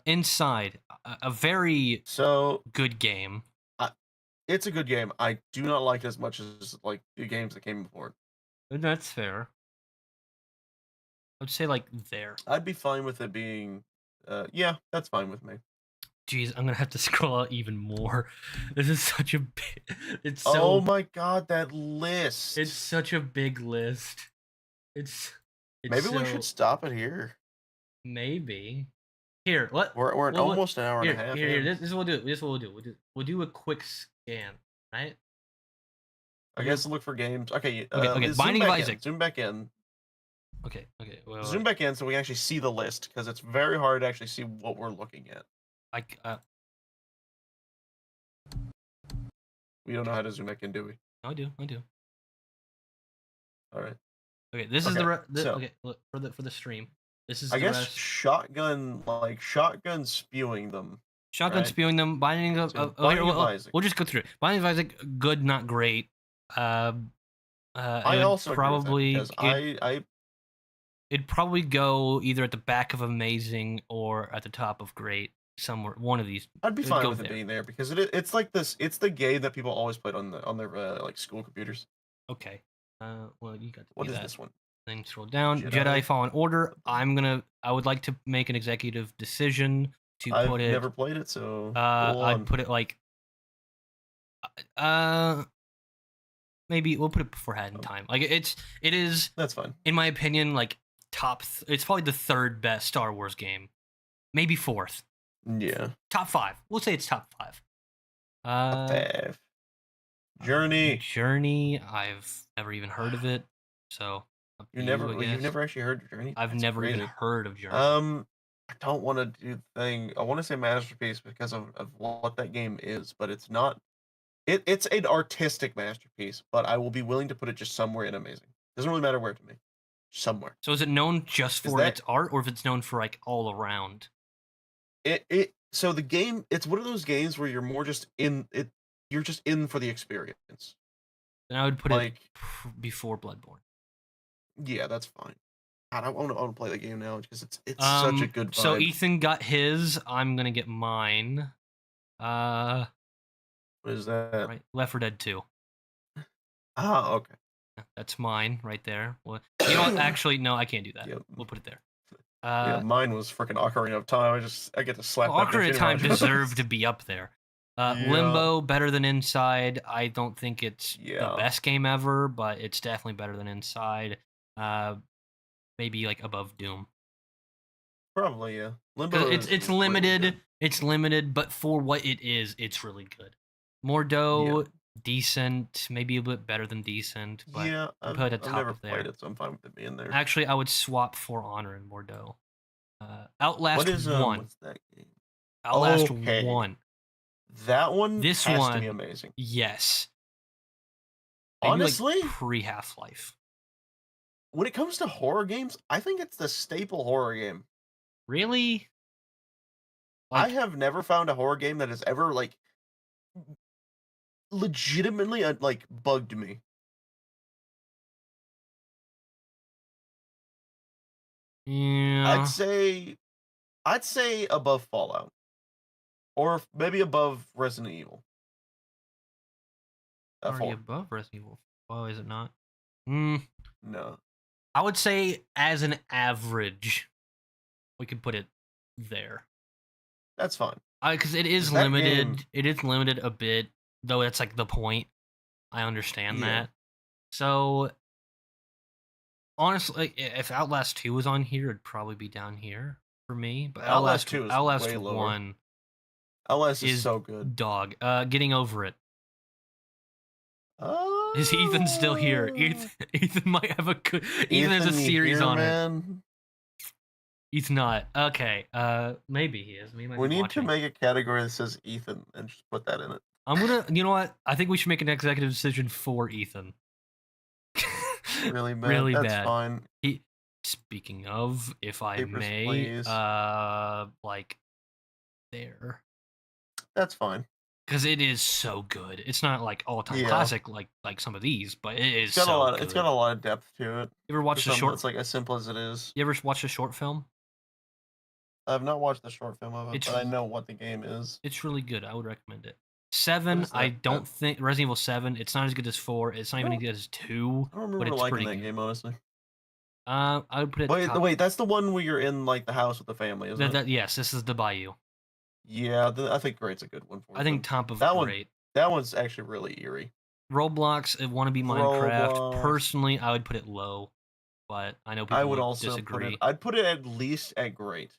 Inside, a very
So
good game.
it's a good game. I do not like it as much as like the games that came before it.
That's fair. I would say like there.
I'd be fine with it being. Yeah, that's fine with me.
Jeez, I'm gonna have to scroll out even more. This is such a big. It's so.
Oh my god, that list!
It's such a big list. It's
maybe we should stop it here.
Maybe. Here, what?
We're at almost an hour and a half.
Here. This is what we'll do. This is what we'll do. We'll do a quick scan, right?
I guess look for games. Okay.
Okay. Binding of Isaac.
Zoom back in.
Okay. Well,
zoom back in so we can actually see the list because it's very hard to actually see what we're looking at. We don't know how to zoom back in, do we?
I do.
All right.
Okay. This is okay. Look for the stream. This is.
I guess shotgun spewing them.
Shotgun spewing them. Binding of Isaac. We'll just go through it. Binding of Isaac, good, not great.
I also
probably
I
it'd probably go either at the back of amazing or at the top of great. Somewhere, one of these.
I'd be fine with it being there because it's like this. It's the game that people always played on their like school computers.
Okay. Well, you got to.
What is this one?
Then scroll down. Jedi Fallen Order. I would like to make an executive decision to put it.
I've never played it, so
I'd put it like. Maybe we'll put it before Hat in Time. Like it is.
That's fine.
In my opinion, like top. It's probably the third best Star Wars game, maybe fourth.
Yeah.
Top 5. We'll say it's top 5.
Top 5.
Journey. I've never even heard of it. So
you've never actually heard of Journey?
I've never even heard of Journey.
I don't want to do the thing. I want to say masterpiece because of what that game is, but it's not. It's an artistic masterpiece, but I will be willing to put it just somewhere in amazing. Doesn't really matter where to me. Somewhere.
So is it known just for its art, or if it's known for like all around?
So the game, it's one of those games where you're more just in it. You're just in for the experience.
Then I would put it before Bloodborne.
Yeah, that's fine. God, I want to play the game now because it's such a good vibe.
So Ethan got his. I'm gonna get mine.
What is that?
Right, Left 4 Dead 2.
Ah, okay.
That's mine right there. Well, you know what? Actually, no, I can't do that.
Yep.
We'll put it there.
Mine was freaking Ocarina of Time. I get to slap.
Ocarina of Time deserved to be up there. Limbo, better than Inside. I don't think it's the best game ever, but it's definitely better than Inside. Maybe like above Doom.
Probably, yeah. Limbo.
It's limited. Really, it's limited, but for what it is, it's really good. Mordo, decent, maybe a bit better than decent. But
yeah,
I've never
played it, so I'm fine with it being there.
Actually, I would swap For Honor and Mordo. Outlast 1.
What's that game?
Outlast 1.
That one has to be amazing.
Yes.
Maybe honestly,
like pre-Half-Life.
When it comes to horror games, I think it's the staple horror game.
Really?
I have never found a horror game that has ever like legitimately like bugged me.
Yeah.
I'd say above Fallout. Or maybe above Resident Evil.
Already above Resident Evil. Well, is it not?
No.
I would say as an average, we could put it there.
That's fine.
Because it is limited. It is limited a bit, though that's like the point. I understand that. So, honestly, if Outlast 2 was on here, it'd probably be down here for me. But
Outlast 2 is
Outlast
way lower.
1
Outlast is so good.
Dog. Getting Over It. Is Ethan still here? Ethan might have a good. Ethan has a
you
series
here,
on it.
man?
He's not. Okay. Maybe he is. He might
We
be
need
watching.
to make a category that says Ethan and just put that in it.
I'm gonna. You know what? I think we should make an executive decision for Ethan.
Really bad.
Really
That's
bad.
fine.
Speaking of, if I
Papers,
may,
please.
like there,
That's fine.
because it is so good. It's not like all-time classic like some of these, but it is
It's got
so
a lot.
good.
It's got a lot of depth to it.
You ever watched the short?
It's like as simple as it is.
You ever watched a short film?
I've not watched the short film of it,
It's-
but I know what the game is.
It's really good. I would recommend it. 7,
is that?
I don't think Resident Evil 7. It's not as good as 4. It's not even as good as 2.
I don't remember
But it's
liking
pretty
that
good.
game, honestly.
I would put it.
Wait,
top.
wait, that's the one where you're in like the house with the family, isn't it?
Yes, this is the Bayou.
Yeah, I think Great's a good one for
I think
them.
top of
That one-
great.
That one's actually really eerie.
Roblox, it want to be Minecraft.
Roblox.
Personally, I would put it low, but I know people
I would also
disagree.
I'd put it at least at great,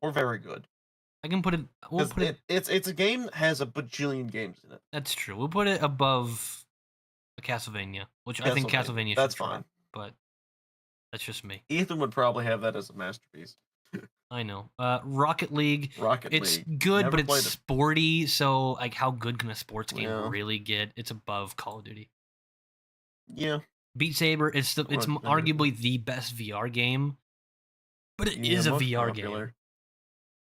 or very good.
I can put it. We'll
'Cause
put it.
It's a game that has a bajillion games in it.
That's true. We'll put it above a Castlevania, which I think Castlevania should
That's
drop,
fine.
but that's just me.
Ethan would probably have that as a masterpiece.
I know. Rocket League.
Rocket
It's
League.
good,
Never
but it's
played it.
sporty. So, like, how good can a sports game
Yeah.
really get? It's above Call of Duty.
Yeah.
Beat Saber is it's
Right,
arguably the best VR game, but it is a
most
VR
popular.
game.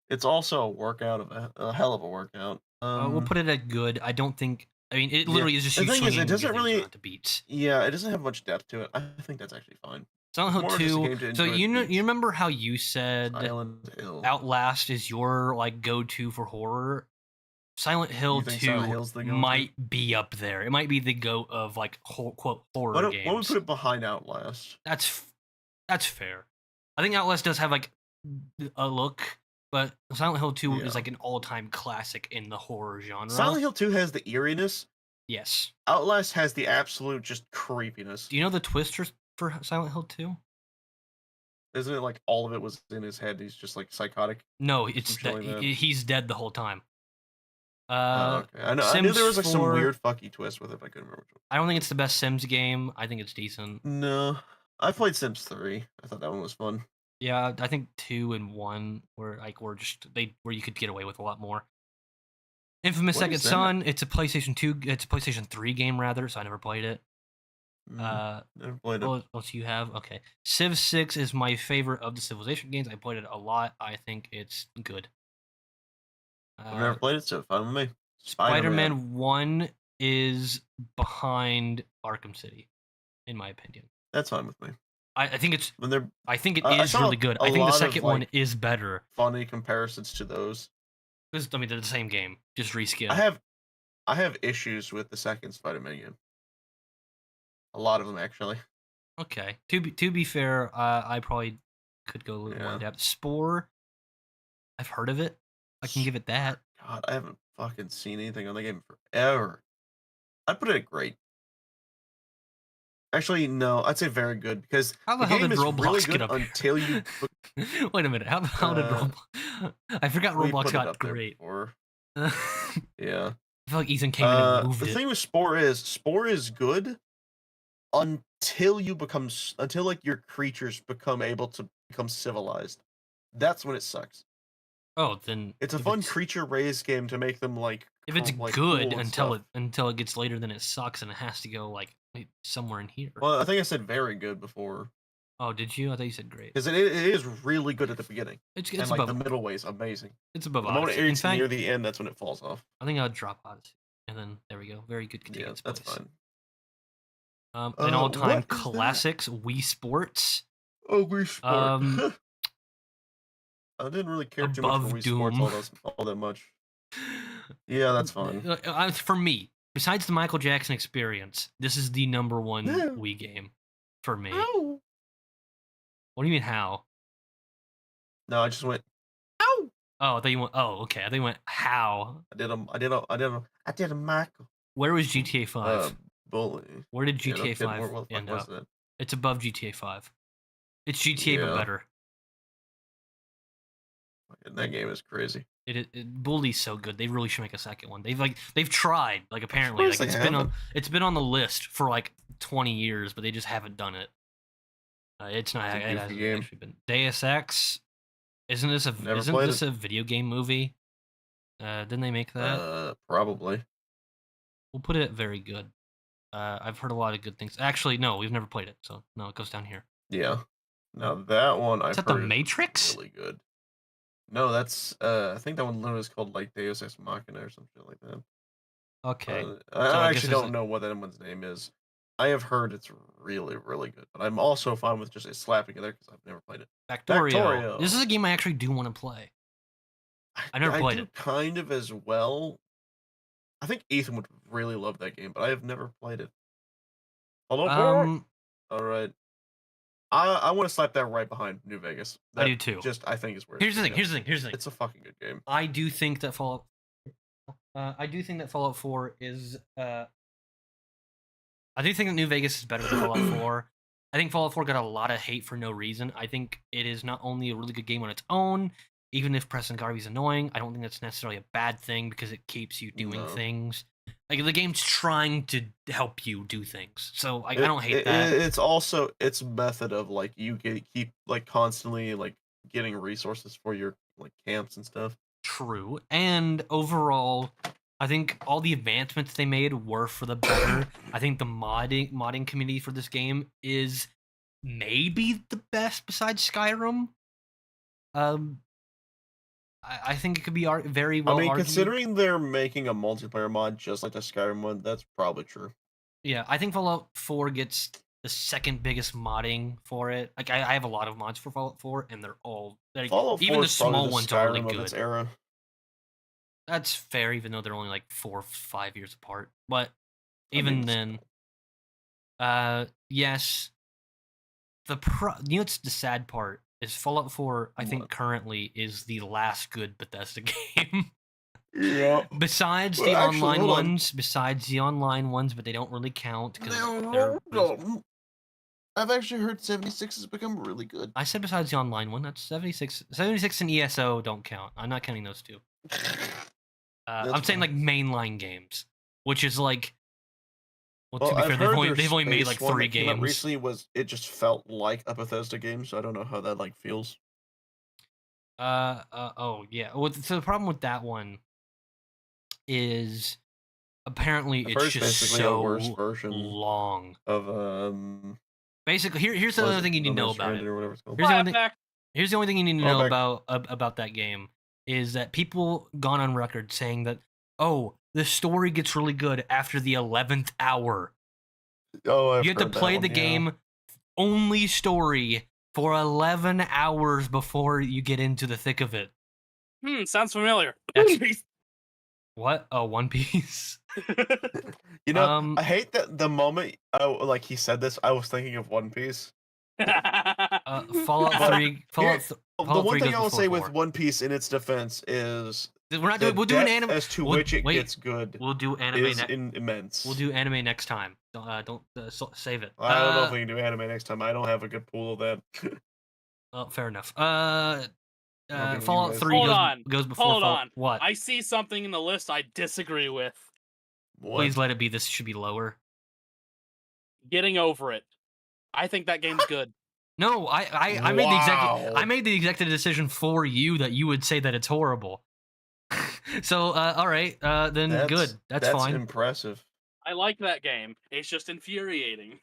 It's also a workout of a hell of a workout.
We'll put it at good. I don't think. I mean, it
yeah.
literally is just
The
you
thing is,
swinging
it doesn't
your things
really-
around to beats.
Yeah, it doesn't have much depth to it. I think that's actually fine.
Silent Hill
more just a
2.
game to
So
enjoy
you
the
know,
beats.
you remember how you said
Silent Hill.
Outlast is your like go-to for horror? Silent Hill
You think
2
Silent Hill's the go-to?
might be up there. It might be the goat of like quote horror
Why don't
games.
we put it behind Outlast?
That's fair. I think Outlast does have like a look, but Silent Hill 2
Yeah.
is like an all-time classic in the horror genre.
Silent Hill 2 has the eeriness.
Yes.
Outlast has the absolute just creepiness.
Do you know the twist for Silent Hill 2?
Isn't it like all of it was in his head? He's just like psychotic.
No, it's
I'm showing that.
he's dead the whole time.
Okay. I knew
Sims
there was like some
4
weird fucky twist with it, but I couldn't remember which
I don't think it's the best Sims game. I think it's decent.
one. No. I played Sims 3. I thought that one was fun.
Yeah, I think 2 and 1 were where you could get away with a lot more. Infamous
What
Second
is that?
Son, it's a PlayStation 2, it's a PlayStation 3 game rather, so I never played it.
Never played it.
What else you have? Okay. Civ 6 is my favorite of the Civilization games. I played it a lot. I think it's good.
I've never played it, so fine with me.
Spider-Man 1 is behind Arkham City, in my opinion.
That's fine with me.
I think it's
When they're
I think it
I
is
saw
really good.
a
I think the
lot of,
second one
like-
is better.
funny comparisons to those.
I mean, they're the same game, just reskin.
I have issues with the second Spider-Man game. A lot of them actually.
Okay. To be fair, I probably could go a little more in
Yeah.
depth. Spore, I've heard of it. I can give it that.
God, I haven't fucking seen anything on the game forever. I'd put it at great. Actually, no, I'd say very good because
How the
the
hell
game
did
is
Roblox
really
get
good
up here?
until you.
Wait a minute. How did
Uh,
Roblox? I forgot
we
Roblox
put it
got
up there
great.
before.
I
Yeah.
feel like Ethan came in and moved
The
it.
thing with Spore is good until until like your creatures become able to become civilized. That's when it sucks.
Oh, then
It's a
if
fun
it's-
creature raise game to make them like
If it's
like,
good
cool and
until
stuff.
until it gets later, then it sucks and it has to go like somewhere in here.
Well, I think I said very good before
Oh, did you? I thought you said great.
because it is really good at the beginning
It's
and like
above.
the middle way is amazing.
It's above
The moment
Odyssey. In
it's
fact,
near the end, that's when it falls off.
I think I'll drop Odyssey, and then there we go. Very good
Yeah,
continuous
that's
place.
fine.
An
what
all-time
is that?
classics, Wii Sports.
Oh, Wii Sport.
Um,
I didn't really care too much
above
for Wii Sports
Doom.
all that much. Yeah, that's fine.
For me, besides the Michael Jackson experience, this is the number one
Yeah.
Wii game for me.
Ow.
What do you mean how?
No, I just went. Ow!
Oh, I thought you went. Oh, okay. I thought you went how.
I did a Michael.
Where was GTA 5?
Bully.
Where did
Yeah, no
GTA
kidding,
5
where the fuck
end
was
up?
that?
It's above GTA 5. It's GTA but
Yeah.
better.
And that game is crazy.
Bully's so good. They really should make a second one. They've tried. Like apparently,
course
like
they haven't.
it's been on the list for like 20 years, but they just haven't done it. It's not.
It's a
It
goofy
hasn't
game.
actually been. Deus Ex. Isn't this
Never played
a video game movie? Didn't they make that?
Probably.
We'll put it at very good. I've heard a lot of good things. Actually, no, we've never played it, so no, it goes down here.
Yeah. Now that one I've
Is that the
heard is
Matrix?
really good. No, that's I think that one literally is called like Deus Ex Machina or some shit like that.
Okay.
I
I guess
actually
it's
don't know what that one's name is. I have heard it's really, really good, but I'm also fine with just slapping it there because I've never played it.
Factorio. This is a game I actually do want to play. I never played it.
Kind of as well. I think Ethan would really love that game, but I have never played it. All right. I want to slap that right behind New Vegas.
I do too.
I think is where.
Here's the thing. Here's the thing.
It's a fucking good game.
I do think that Fallout 4 is. I do think that New Vegas is better than Fallout 4. I think Fallout 4 got a lot of hate for no reason. I think it is not only a really good game on its own, even if Preston Garvey's annoying. I don't think that's necessarily a bad thing because it keeps you doing things. Like the game's trying to help you do things, so I don't hate that.
It's also its method of like you keep like constantly like getting resources for your like camps and stuff.
True, and overall, I think all the advancements they made were for the better. I think the modding community for this game is maybe the best besides Skyrim. I think it could be very well.
I mean,
argued.
considering they're making a multiplayer mod just like the Skyrim one, that's probably true.
Yeah, I think Fallout 4 gets the second biggest modding for it. Like I have a lot of mods for Fallout 4, and they're all like,
Fallout 4
even the
is probably
small ones are really
Skyrim of
good.
its era.
That's fair, even though they're only like 4 or 5 years apart. But even then, yes. It's the sad part is Fallout 4. I think currently is the last good Bethesda game.
Yeah.
Besides the online ones, but they don't really count because
I've actually heard 76 has become really good.
I said besides the online one. That's 76. 76 and ESO don't count. I'm not counting those two. I'm saying like mainline games, which is like. Well, to be fair, they've only made like 3 games.
Recently it just felt like a Bethesda game, so I don't know how that like feels.
Oh yeah. Well, so the problem with that one is apparently it's just so
a worse version
long
of
Basically, here's the other thing you need to know about it.
Or whatever it's called.
Here's the only thing you need to know about that game is that people gone on record saying that the story gets really good after the 11th hour.
Oh,
you have to play the game only story for 11 hours before you get into the thick of it.
Sounds familiar.
What? Oh, One Piece.
You know, I hate that the moment like he said this, I was thinking of One Piece.
Fallout 3.
The one thing I will say with One Piece in its defense is
we'll do an anime
as to which it gets good.
We'll do anime
immense.
We'll do anime next time. Don't save it.
I don't know if we can do anime next time. I don't have a good pool of that.
Well, fair enough. Fallout 3 goes before
Hold on.
What?
I see something in the list I disagree with.
What?
Please let it be. This should be lower.
Getting Over It. I think that game's good.
No, I made the executive decision for you that you would say that it's horrible. So, all right, then good. That's fine.
That's impressive.
I like that game. It's just infuriating.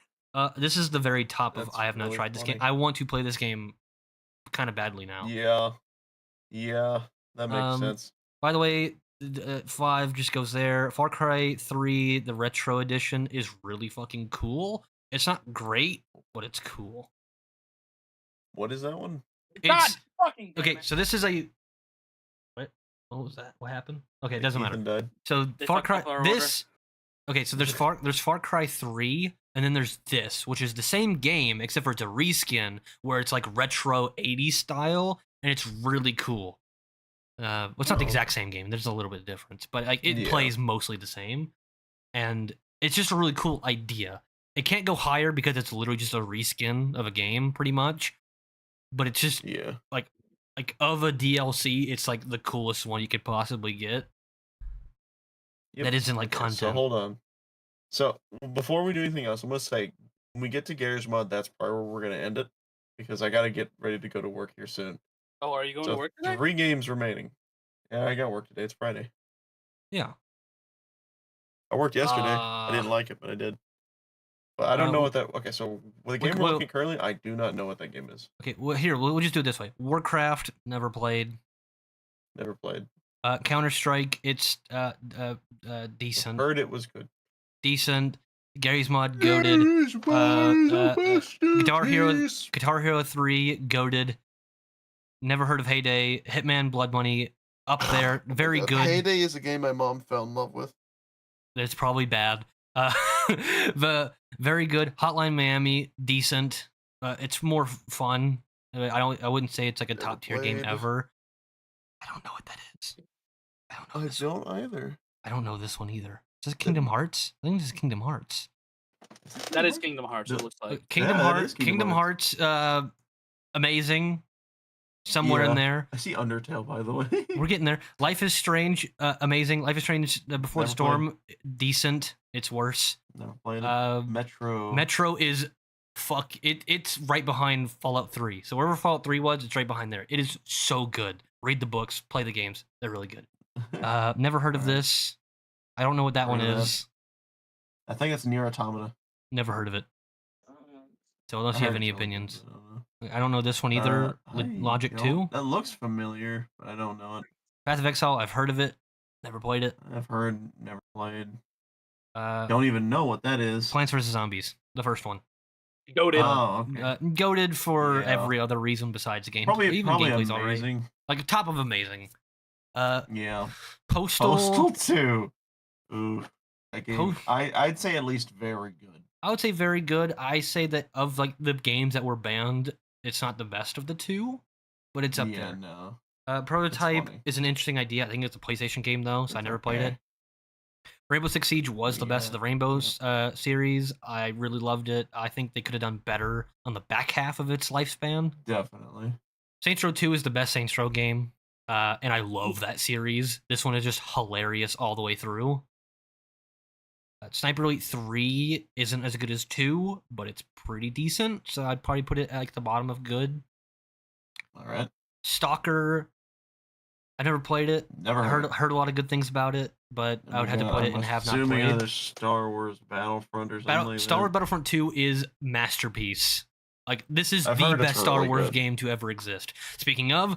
This is the very top of I have not tried this game. I want to play this game kind of badly now.
Yeah, that makes sense.
By the way, 5 just goes there. Far Cry 3, the retro edition, is really fucking cool. It's not great, but it's cool.
What is that one?
God fucking
okay. So this is a what was that? What happened? Okay, it doesn't matter.
Died.
So Far Cry this. Okay, so there's Far Cry 3, and then there's this, which is the same game except for it's a reskin where it's like retro 80s style, and it's really cool. Well, it's not the exact same game. There's a little bit of difference, but like it plays mostly the same, and it's just a really cool idea. It can't go higher because it's literally just a reskin of a game, pretty much. But it's just like like of a DLC, it's like the coolest one you could possibly get.
Yep.
That isn't like
Okay,
content.
So hold on. So before we do anything else, I'm gonna say when we get to Garry's Mod, that's probably where we're gonna end it because I gotta get ready to go to work here soon.
Oh, are you going to
So
work today?
3 games remaining. Yeah, I got work today. It's Friday.
Yeah.
I worked yesterday. I didn't like it, but I did. But I don't know what that. Okay, so with the game we're looking currently, I do not know what that game is.
Okay, well here we'll just do it this way. Warcraft, never played.
Never played.
Counter-Strike, it's decent.
Heard it was good.
Decent. Garry's Mod, goated. Guitar Hero 3, goated. Never heard of Heyday. Hitman, Blood Money, up there. Very good.
Heyday is a game my mom fell in love with.
It's probably bad. The very good. Hotline Miami, decent. It's more fun. I wouldn't say it's like a
Never
top tier game
played.
ever. I don't know what that is. I don't know.
I
This one.
don't either.
I don't know this one either. Is this Kingdom Hearts? I think this is Kingdom Hearts.
That is Kingdom Hearts. It looks like.
Kingdom
Yeah, that
Hearts.
is Kingdom
Hearts. Amazing. Somewhere in
Yeah.
there.
I see Undertale, by the way.
We're getting there. Life is Strange. Amazing. Life is Strange. Before the
Never
Storm. Decent. It's worse.
Never played it. Metro.
Metro is fuck it. It's right behind Fallout 3. So wherever Fallout 3 was, it's right behind there. It is so good. Read the books, play the games. They're really good. Never heard of
Alright.
this. I don't know what that one
Heard of that.
is.
I think it's Nier Automata.
Never heard of it. So unless
I
you have
heard
any
it's really good,
opinions.
but I don't know.
I don't know this one either. Logic 2.
That looks familiar, but I don't know it.
Path of Exile, I've heard of it. Never played it.
I've heard, never played.
Uh,
Don't even know what that is.
Plants vs. Zombies. The first one.
Goated.
Oh, okay.
Goated for
Yeah.
every other reason besides the game.
probably
Even gameplay's alright.
amazing.
Like top of amazing.
Yeah.
Postal.
Postal 2. Ooh. That game.
Po-
I'd say at least very good.
I would say very good. I say that of like the games that were banned, it's not the best of the two, but it's up
Yeah,
there.
no.
Prototype
funny.
is an interesting idea. I think it's a PlayStation game though, so I
It's
never played
okay.
it. Rainbow Six Siege was the best of the Rainbows series. I really loved it. I think they could have done better on the back half of its lifespan.
Definitely.
Saints Row 2 is the best Saints Row game, and I love that series. This one is just hilarious all the way through. Sniper Elite 3 isn't as good as 2, but it's pretty decent, so I'd probably put it at like the bottom of good.
All right.
Stalker, I never played it.
Never
I
heard.
heard a lot of good things about it, but I would have to put it and have not
Assuming
played.
another Star Wars Battlefront or something like
Star Wars
that.
Battlefront 2 is masterpiece. Like this is
I've
the
heard it's
best Star
really
Wars
good.
game to ever exist. Speaking of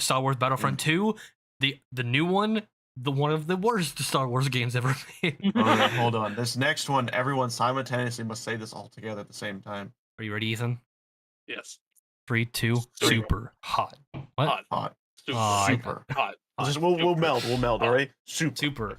Star Wars Battlefront 2, the new one, one of the worst Star Wars games ever made.
Okay, hold on. This next one, everyone simultaneously must say this all together at the same time.
Are you ready, Ethan?
Yes.
3, 2, super hot. What?
Hot.
Hot.
Oh, I-
Super.
Hot.
We'll meld. We'll meld. All right. Super.
Super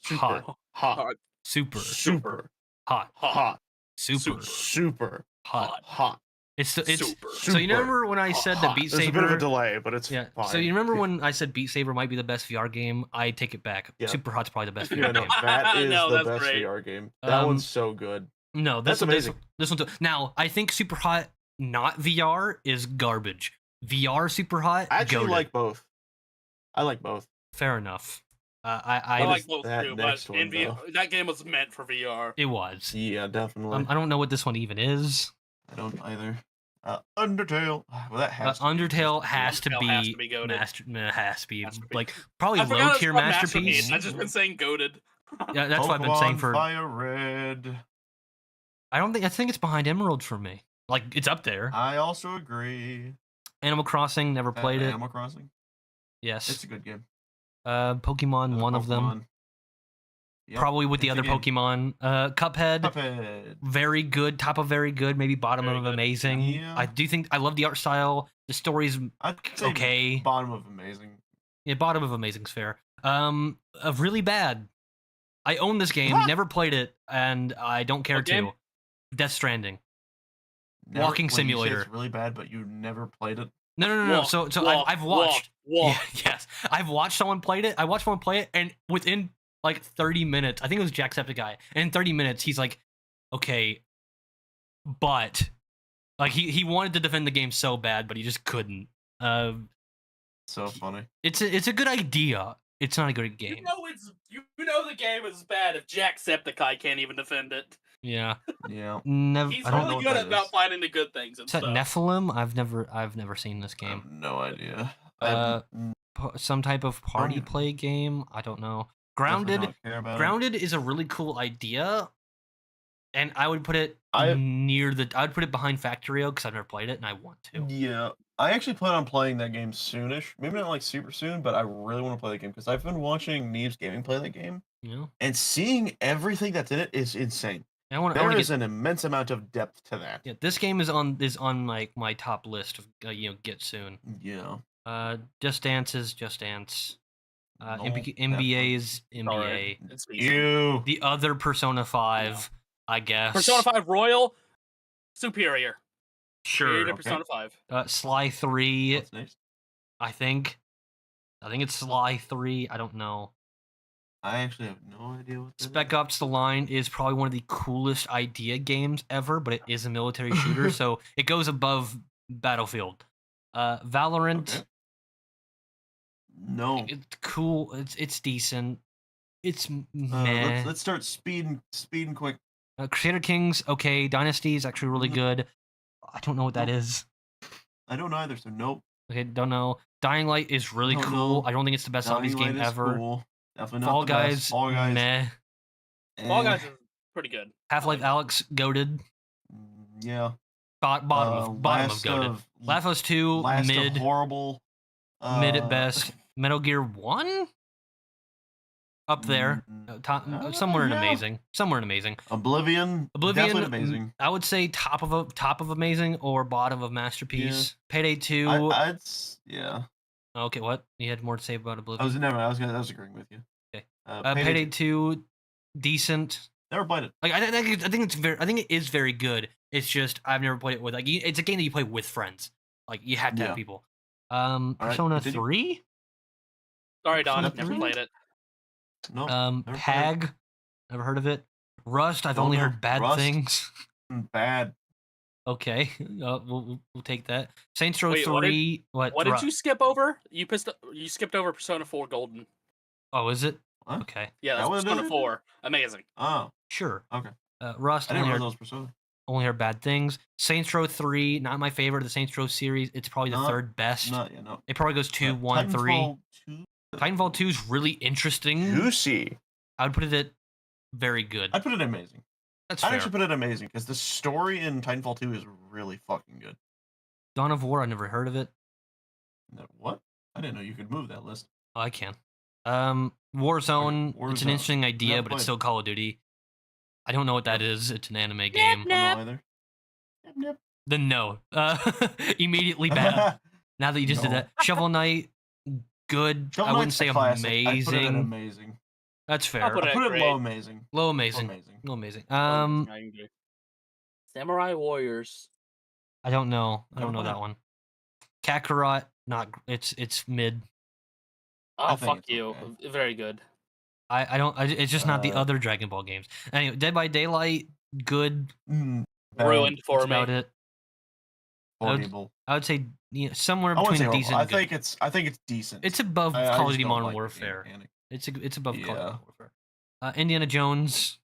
Super.
hot.
Hot.
Super
Super.
hot.
Hot.
Super
Super.
hot.
Hot.
It's
Super.
so you remember when I said that Beat
There's a bit of a
Saber.
delay, but it's
Yeah.
fine.
So you remember when I said Beat Saber might be the best VR game? I take it back.
Yeah.
Super Hot's probably the best VR
Yeah, no,
game.
that is
No,
the
that's
best
great.
VR game. That
Um,
one's so good.
No,
That's
this
amazing.
This one too. Now I think Super Hot not VR is garbage. VR Super Hot.
I actually
goated.
like both. I like both.
Fair enough.
I
What
like
is
both
that
too,
next
but
one,
in VR, that game was meant for VR.
It was.
Yeah, definitely.
I don't know what this one even is.
I don't either. Undertale. Well, that has. to be
Undertale has to
Undertale has
be
to be goated.
has to be
Has to be.
like probably
I forgot
low
it's
tier
called
masterpiece.
I've just been saying goaded.
Yeah, that's what I've been saying
Pokemon
for.
Fire Red.
I think it's behind Emerald for me. Like it's up there.
I also agree.
Animal Crossing, never played it.
Animal Crossing.
Yes.
It's a good game.
Pokemon,
Another
one of them.
Pokemon. Yep,
Probably with the
it's
other
a game.
Pokemon. Cuphead,
Cuphead.
very good, top of very good, maybe bottom
Very
of
good.
amazing.
Yeah.
I do think I love the art style. The story's
I'd say
okay.
Bottom of amazing.
Yeah, bottom of amazing's fair. Really bad. I own this game, never played it, and I don't care
What game?
to. Death Stranding.
Never-
Walking
wait, you say
Simulator.
It's really bad, but you never played it.
No.
Walk,
So
walk,
I've watched.
Walk.
Yeah, yes, I've watched someone played it. I watched someone play it, and within like 30 minutes, I think it was Jacksepticeye, and in 30 minutes, he's like, "Okay, but like he wanted to defend the game so bad, but he just couldn't."
So funny.
It's a good idea. It's not a good
You
game.
know the game is bad if Jacksepticeye can't even defend it.
Yeah.
Yeah.
Never.
He's
I don't
know
really
what
good
that
about
is.
finding the good things and
Is that
stuff.
Nephilim? I've never seen this
I
game.
have no idea.
Some type of party
even-
play game. I don't know.
Definitely
Grounded.
don't care about it.
Grounded is a really cool idea, and I would put it
I
would put it behind Factorio because I've never played it and I want to.
Yeah, I actually plan on playing that game soonish. Maybe not like super soon, but I really want to play that game because I've been watching Neves Gaming play that game,
You know,
and seeing everything that's in it is insane.
I want
There
to
is
get.
an immense amount of depth to that.
Yeah, this game is on like my top list of get soon.
Yeah.
Just Dance is Just Dance.
No,
NBA is NBA.
Sorry, it's decent.
Ew.
The other Persona 5, I guess.
Persona 5 Royal, superior. Superior
Sure.
to
Okay.
Persona 5.
Sly 3,
What's next?
I think. I think it's Sly 3. I don't know.
I actually have no idea what that
Spec
is.
Ops: The Line is probably one of the coolest idea games ever, but it is a military shooter, so it goes above Battlefield. Valorant,
Okay. No.
it's cool. It's decent. It's meh.
Let's start speeding quick.
Crusader Kings, okay. Dynasty is actually really good. I don't know what that
Nope.
is.
I don't either, so nope.
Okay, don't know. Dying Light is really
Don't
cool.
know.
I don't think it's the best zombies
Dying
game
Light is
ever.
Cool. Definitely not
Fall
the best.
Guys,
Fall Guys.
meh.
Fall
eh,
Guys is pretty good.
Half-Life
I like
Alyx, goated.
Yeah.
Bottom of goated. Last of Us 2,
Last
mid.
of horrible.
Mid at best. Metal Gear 1? Up there. Somewhere in
yeah.
amazing. Somewhere in amazing.
Oblivion.
Oblivion,
Definitely amazing.
I would say top of amazing or bottom of masterpiece. Payday 2.
Yeah.
Okay, what? You had more to say about Oblivion?
I was agreeing with you.
Okay.
Payday
Payday
2.
2, decent.
Never played it.
Like I think it is very good. It's just I've never played it with it's a game that you play with friends. Like you have to have
Yeah.
people.
right,
Persona
continue.
3.
Sorry, Don,
Persona
never
3?
played it.
No. never played it.
Pag. Never heard of it. Rust. I've
Don't
only
know.
heard bad
Rust.
things.
Bad.
Okay, we'll take that. Saints Row
Wait,
3.
What did you skip over? You skipped over Persona 4 Golden.
Oh, is it?
What?
Okay,
Yeah,
That
that's
what it
Persona
is?
4. Amazing.
Oh,
sure.
okay.
Rust.
I didn't
Only
know
heard,
those Persona.
only heard bad things. Saints Row 3. Not my favorite of the Saints Row series. It's probably the
Not-
third best.
No.
It probably goes 2, 1, 3.
Titanfall 2.
Titanfall 2 is really interesting.
Juicy.
I would put it at very good.
I'd put it amazing.
That's
I'd
fair.
actually put it amazing because the story in Titanfall 2 is really fucking good.
Dawn of War. I never heard of it.
No, what? I didn't know you could move that list.
Oh, I can. Warzone. It's an
Warzone.
interesting idea,
Never
but it's
played.
still Call of Duty. I don't know what that is. It's an anime game.
I don't know either. Yep,
Then no. Immediately bad. Now that you just did
No.
that, Shovel Knight, good.
Shovel
I wouldn't
Knight's
say
a classic. I'd put it at
amazing.
amazing.
That's
I'll
fair.
put
I
it
put
at
it
great.
low amazing.
Low
Low
amazing.
amazing.
Low amazing.
I can do. Samurai Warriors.
I don't know. I
Never
don't know
played
that
it.
one. Kakarot, not. It's mid.
Oh,
I think
fuck
it's
you.
okay.
Very good.
I don't. It's just not the
Uh,
other Dragon Ball games. Anyway, Dead by Daylight, good.
Bad.
Ruined for
That's
me.
about it.
Horrible.
I would say somewhere
I wouldn't
between
say horrible.
decent.
I
and good.
think it's decent.
It's above
I
Call of
just
Duty
don't
Modern
like the game
Warfare.
mechanic.
It's above Call of Duty
Yeah.
Modern Warfare. Indiana Jones,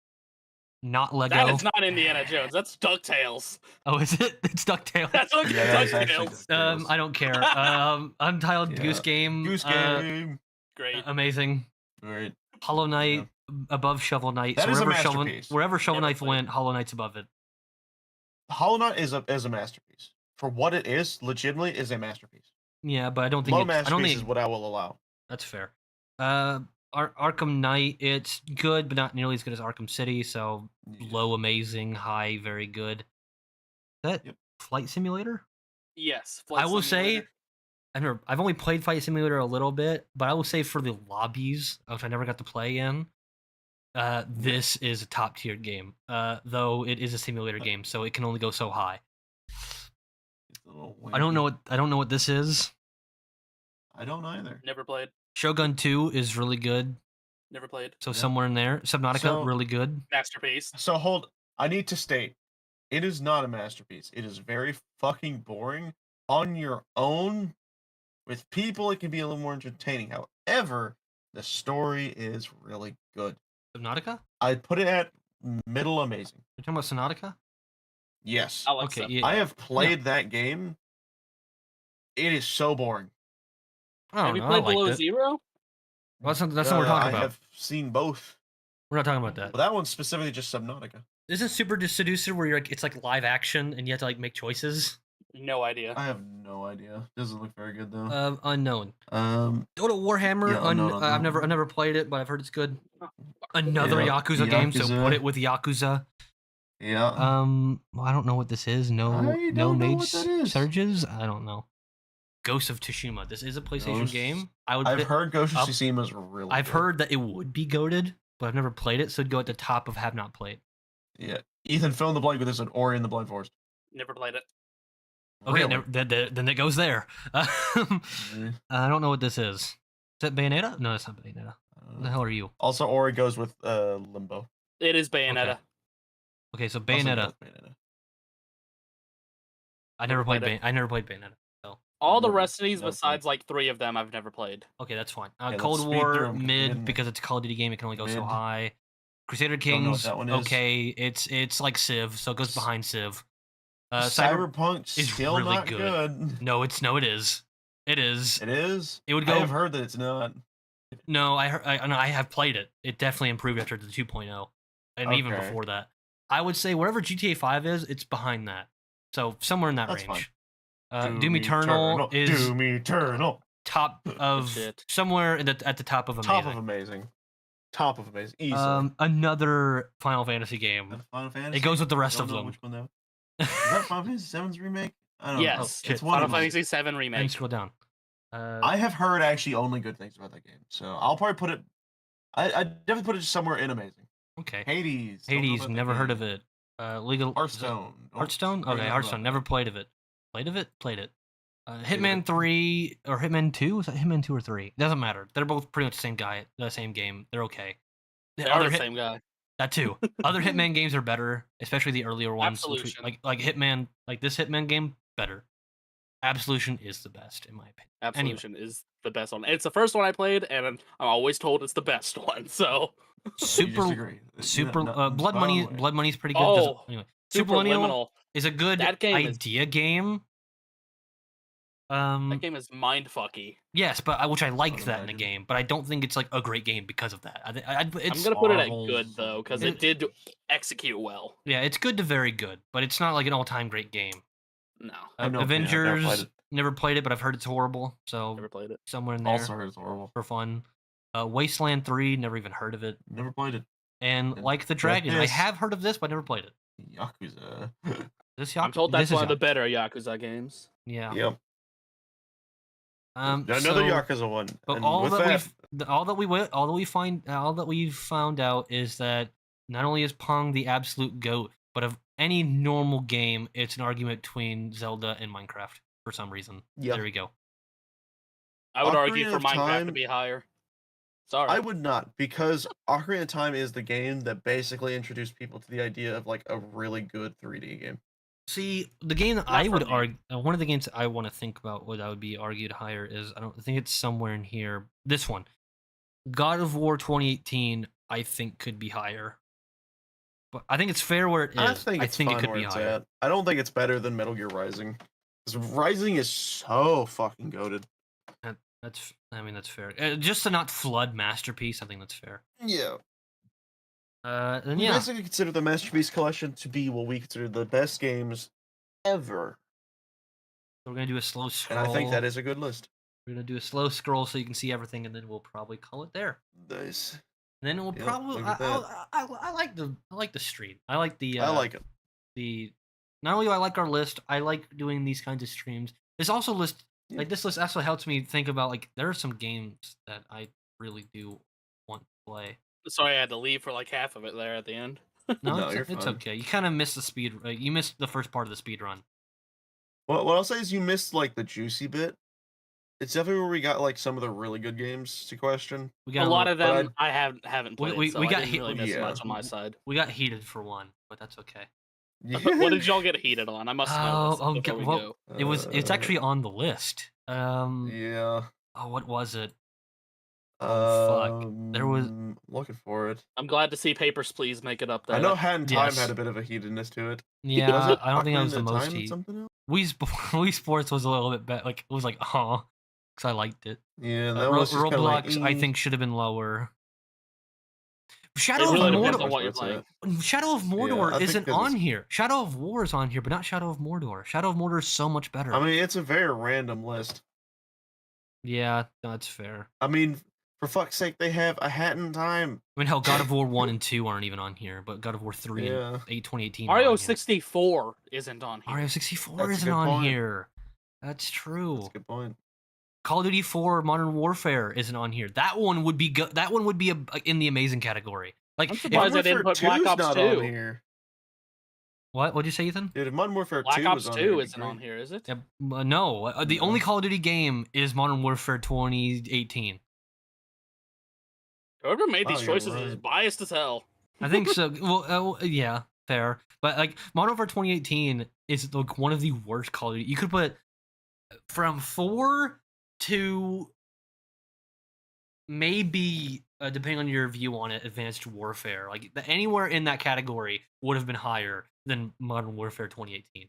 not Lego.
That is not Indiana Jones. That's DuckTales.
Oh, is it? It's DuckTales.
That's
Yeah, that's actually
DuckTales.
DuckTales.
I don't care. Untitled
Yeah.
Goose Game.
Goose Game.
Great.
Amazing.
Right.
Hollow Knight above Shovel Knight.
That is a
wherever
masterpiece.
wherever Shovel
Never
Knight
played.
went, Hollow Knight's above it.
Hollow Knight is a masterpiece. For what it is, legitimately is a masterpiece.
Yeah, but I don't think
Low
it's, I don't
masterpiece
think
is what I will allow.
that's fair. Arkham Knight, it's good, but not nearly as good as Arkham City. So
Yeah.
low, amazing, high, very good. Is that
Yep.
Flight Simulator?
Yes.
I will say,
Simulator.
I've only played Flight Simulator a little bit, but I will say for the lobbies, which I never got to play in, this is a top tier game. Though it is a simulator game, so it can only go so high.
It's a little
I don't know
wanky.
what this is.
I don't either.
Never played.
Shogun 2 is really good,
Never played.
so
Yeah.
somewhere in there. Subnautica,
So-
really good.
Masterpiece.
So I need to state, it is not a masterpiece. It is very fucking boring on your own. With people, it can be a little more entertaining. However, the story is really good.
Subnautica?
I'd put it at middle amazing.
You're talking about Subnautica?
Yes.
I'll
Okay,
accept.
yeah.
I have played that game. It is so boring.
I don't
Have you
know.
played
I liked
Below
it.
Zero?
Well, that's not what we're talking
I
about.
have seen both.
We're not talking about that.
But that one's specifically just Subnautica.
Isn't Super Seducer where you're like it's like live action and you have to like make choices?
No idea.
I have no idea. Doesn't look very good though.
Unknown.
Um,
Total Warhammer.
Yeah, Unknown.
I've never played it, but I've heard it's good. Another
Yeah,
Yakuza game, so
Yakuza.
put it with Yakuza.
yeah.
Well, I don't know what this is. No,
I
no
don't know
mage
what that is.
surges. I don't know. Ghost of Tsushima. This is a PlayStation
Ghost-
game. I would.
I've heard Ghost of
up-
Tsushima is really.
I've
good.
heard that it would be goated, but I've never played it, so it'd go at the top of have not played.
Yeah, Ethan, fill in the blank with this one. Ori and the Blind Forest.
Never played it.
Okay,
Really?
then it goes there.
Mhm.
I don't know what this is. Is that Bayonetta? No, it's not Bayonetta. What the hell are you?
Also, Ori goes with Limbo.
It is Bayonetta.
Okay, so
Also
Bayonetta.
goes with Bayonetta.
I never played.
played it.
I never played Bayonetta. So
All the
Never-
rest of these,
never
besides like 3 of them, I've never played.
okay, that's fine.
let's
Cold
speed through
War
'em 'cause we
mid
didn't-
because it's a Call of Duty game. It can only go so
Mid.
high. Crusader
Don't know what
Kings.
that one is.
Okay, it's like Civ, so it goes behind Civ.
Cyberpunk
is
still
really
not
good. No, it is. It is.
It is.
It would
I
go.
have heard that it's not.
No, I have played it. It definitely improved after the 2.0, and even
Okay.
before that. I would say wherever GTA 5 is, it's behind that. So somewhere in that
That's
range. Doom Eternal is
Doom Eternal.
top of
Shit.
somewhere at the top of amazing.
Top of amazing. Top of amazing. Easily.
Another Final Fantasy game.
Final Fantasy.
It goes with the rest
Don't
of
know
them.
Which one that? Is that Final Fantasy VII's remake? I don't know.
Yes,
shit.
It's one
Final
of them.
Fantasy VII
And
Remake.
scroll down.
I have heard actually only good things about that game, so I'll probably put it. I definitely put it somewhere in amazing.
Okay.
Hades. don't know
Hades,
about that
never heard
game.
of it. Legal
Hearthstone. Don't
Hearthstone?
heard
Okay,
about
Hearthstone.
that.
Never played of it. Played of it? Played it.
of
Hitman
it.
3 or Hitman 2? Was that Hitman 2 or 3? Doesn't matter. They're both pretty much the same guy, the same game. They're okay.
They are the same guy.
That too. Other Hitman games are better, especially the earlier ones.
Absolution.
Like Hitman, like this Hitman game, better. Absolution is the best, in my opinion. Anyway.
Absolution is the best one. It's the first one I played, and I'm always told it's the best one. So
You
Super,
disagree.
super.
No,
Blood
by
Money.
the way.
Blood Money's pretty good.
Oh,
Anyway,
Superliminal.
is a good
That game is-
idea game.
That game is mindfucky.
Yes, but which I liked
would
that in a
imagine.
game, but I don't think it's like a great game because of that. It's
I'm gonna put it at
Marvel's-
good though, because it did execute well.
yeah, it's good to very good, but it's not like an all-time great game.
No,
I have no opinion. I've never
Avengers,
played it.
never played it, but I've heard it's horrible. So
never played it.
somewhere in there
Also heard it's horrible.
for fun. Wasteland 3, never even heard of it.
Never played it.
And
And
Like the Dragon, I
this-
have heard of this, but I never played it.
Yakuza.
This
I'm told that's one of the better Yakuza games.
Yeah.
Yep.
Um.
Another
so-
Yakuza one.
But
And
all
with
that, all that we've found out is that not only is Pong the absolute goat, but of any normal game, it's an argument between Zelda and Minecraft for some reason.
Yep.
There we go.
I would argue
Ocarina
for
of
Minecraft to
Time-
be higher. Sorry.
I would not, because Ocarina of Time is the game that basically introduced people to the idea of like a really good 3D game.
See, the game that
Not
I
for
would
me.
argue, one of the games that I want to think about what I would be argued higher is I don't think it's somewhere in here. This one, God of War 2018, I think could be higher. But I think it's fair where it is.
I think it's
it
fine
could
where
be
it's
higher.
at. I don't think it's better than Metal Gear Rising. 'Cause Rising is so fucking goated.
That's fair. Just to not flood Masterpiece, I think that's fair.
Yeah.
Then
We
yeah,
basically consider the Masterpiece Collection to be what we consider the best games ever.
we're gonna do a slow
And
scroll.
I think that is a good list.
We're gonna do a slow scroll so you can see everything, and then we'll probably call it there.
Nice.
And then we'll
Yep,
probably.
look at
I like the stream. I like the.
I like it.
the. Not only do I like our list, I like doing these kinds of streams. This also list
Yeah.
like this list also helps me think about like there are some games that I really do want to play.
Sorry, I had to leave for like half of it there at the end.
No,
No,
it's,
you're
it's
fine.
okay. You kind of missed the speed. You missed the first part of the speed run.
What I'll say is you missed like the juicy bit. It's definitely where we got like some of the really good games to question.
We
A
got
lot
little-
of
but
them I haven't played.
we
so
got
I didn't
hit-
really miss
yeah.
much on my side.
we got heated for one, but that's okay.
What did y'all get heated on? I must know
Oh,
this before we
well,
go.
it's actually on the list.
Yeah.
Oh, what was it? Oh, fuck. There was.
Looking for it.
I'm glad to see Papers, Please make it up there.
I know Hat in Time
Yes.
had a bit of a heatedness to it.
Yeah,
Was it
I don't think that was the
Ocarina of
most
Time and
heat.
something else?
Wii Sports was a little bit better. Like, it was like, because I liked it.
Yeah, that was just kinda like,
Roblox, I think, should have been lower.
It
Shadow of
really depends
Mordor.
on what you're playing.
Shadow of
I
Mordor
think
isn't
'cause
on
it's-
here. Shadow of War is on here, but not Shadow of Mordor. Shadow of Mordor is so much better.
I mean, it's a very random list.
Yeah, that's fair.
I mean, for fuck's sake, they have a Hat in Time.
I mean, hell, God of War 1 and 2 aren't even on here, but God of War 3
Yeah.
and 2018 are
Mario
on here.
64 isn't on here.
Mario 64
That's a
isn't
good
on
point.
here. That's true.
That's a good point.
Call of Duty 4 Modern Warfare isn't on here. That one would be in the amazing category. Like,
I'm
if-
surprised they didn't put Black
2's
Ops
not
2.
on here.
What'd you say, Ethan?
Dude, if Modern Warfare
Black
2
Ops
was on
2
here, it'd be
isn't on
great.
here, is it?
Yeah, no, the
No.
only Call of Duty game is Modern Warfare 2018.
Whoever made these
Wow, you're
choices is
right.
biased as hell.
I think so. Well, yeah, fair. But like Modern Warfare 2018 is like one of the worst Call of Duty. You could put from 4 to maybe, depending on your view on it, Advanced Warfare. Like anywhere in that category would have been higher than Modern Warfare 2018.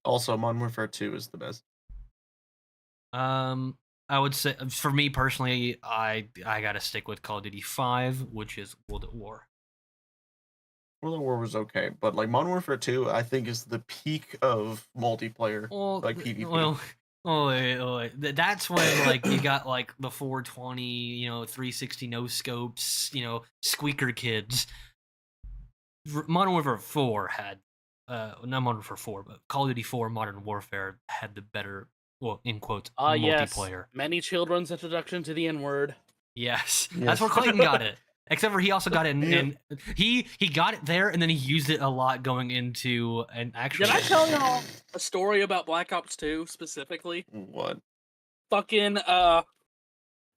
Also, Modern Warfare 2 is the best.
I would say for me personally, I gotta stick with Call of Duty 5, which is World at War.
World at War was okay, but like Modern Warfare 2, I think is the peak of multiplayer,
Well,
like PvP.
That's when like you got like the 420, 360 no scopes, squeaker kids. Modern Warfare 4 had, not Modern Warfare 4, but Call of Duty 4 Modern Warfare had the better, well, in quotes,
Yes.
multiplayer.
Many children's introduction to the N-word.
Yes,
Yes.
that's where Clayton got it. Except for he also got it,
Yeah.
and he got it there, and then he used it a lot going into an actual.
Did I tell y'all a story about Black Ops 2 specifically?
What?
Fucking,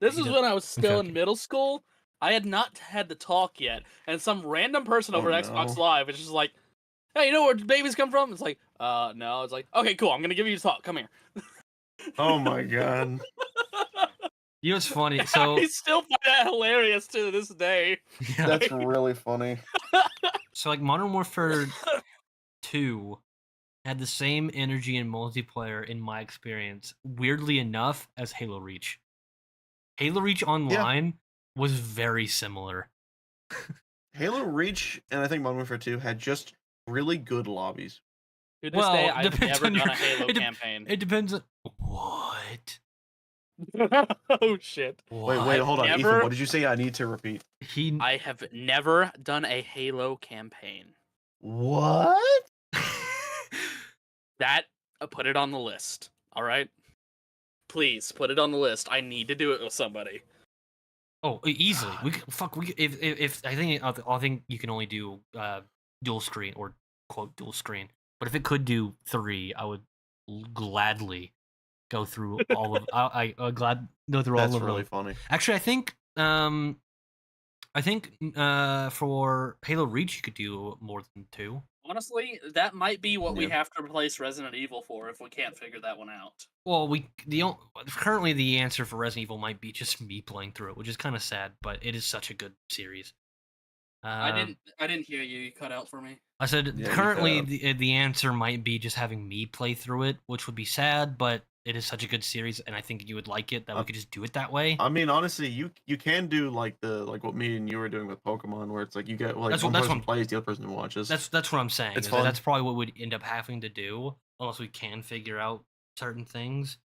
this is when I was still in
Okay.
middle school. I had not had the talk yet, and some random person over
Oh,
Xbox
no.
Live is just like, hey, you know where babies come from? It's like, no. It's like, okay, cool, I'm gonna give you the talk. Come here.
Oh my god.
You know what's funny? So
I still find that hilarious to this day.
yeah.
That's really funny.
So like Modern Warfare 2 had the same energy and multiplayer in my experience, weirdly enough, as Halo Reach. Halo Reach Online was very similar.
Halo Reach and I think Modern Warfare 2 had just really good lobbies.
To this
Well,
day, I've
depends
never
on
done
your-
a Halo
it de-
campaign.
It depends on what.
Oh shit!
Wait, hold on.
never-
Ethan, what did you say? I need to repeat.
He
I have never done a Halo campaign.
What?
That put it on the list. All right, please put it on the list. I need to do it with somebody.
Oh, easily. If I think you can only do dual screen or quote dual screen. But if it could do 3, I would gladly go through all of. I glad go through
That's
all of
really
them.
funny.
Actually, I think for Halo Reach you could do more than 2.
Honestly, that might be what we
Yeah.
have to replace Resident Evil for if we can't figure that one out.
Well, currently the answer for Resident Evil might be just me playing through it, which is kind of sad, but it is such a good series.
I didn't hear you. You cut out for me.
I said
Yeah, you
currently
cut
the answer might be just having me play through it, which would be sad, but it is such a good series, and I think you would like it that we could just do it that way.
I mean, honestly, you can do like what me and you were doing with Pokemon, where it's like you get like
That's
one
what-
person plays, the other person watches.
That's what I'm saying.
It's
is that
fun.
That's probably what we'd end up having to do, unless we can figure out certain things.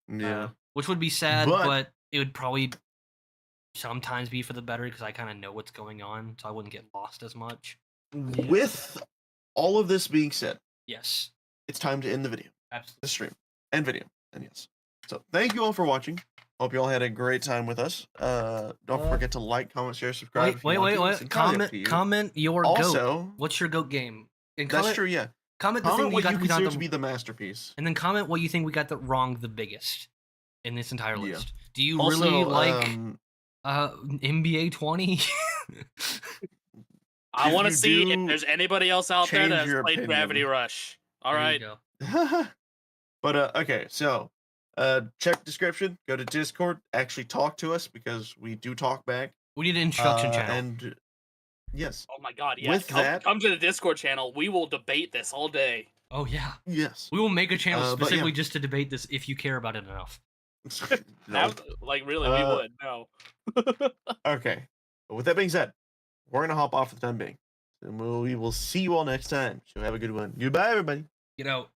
Yeah.
Which would be sad,
But-
but it would probably sometimes be for the better because I kind of know what's going on, so I wouldn't get lost as much.
With all of this being said,
Yes,
it's time to end the video,
absolutely.
the stream, and video, and yes. So thank you all for watching. Hope you all had a great time with us. Don't forget to like, comment, share, subscribe. if you want to. It's entirely up to you.
Comment your goat.
Also,
What's your goat game? And
that's
comment,
true. Yeah.
Comment the thing
Comment
we
what
got
you
we got
consider
the,
to be the masterpiece.
and then comment what you think we got wrong the biggest in this entire
Yeah.
list. Do you
Also,
really like NBA 20?
I
If
want to
you
see if
do
there's anybody else out there
change
that has
your
played
opinion.
Gravity Rush. All
There you
right.
go.
But okay, so check description, go to Discord, actually talk to us because we do talk back.
We need an instruction channel.
And yes,
Oh my God, yeah.
With that-
Come to the Discord channel. We will debate this all day.
Oh yeah.
yes.
We will make a channel
But yeah.
specifically just to debate this if you care about it enough.
No.
Like, really, we
Uh,
would. No.
Okay. But with that being said, we're gonna hop off for the time being. And we will see you all next time. So have a good one. Goodbye, everybody.
Get out.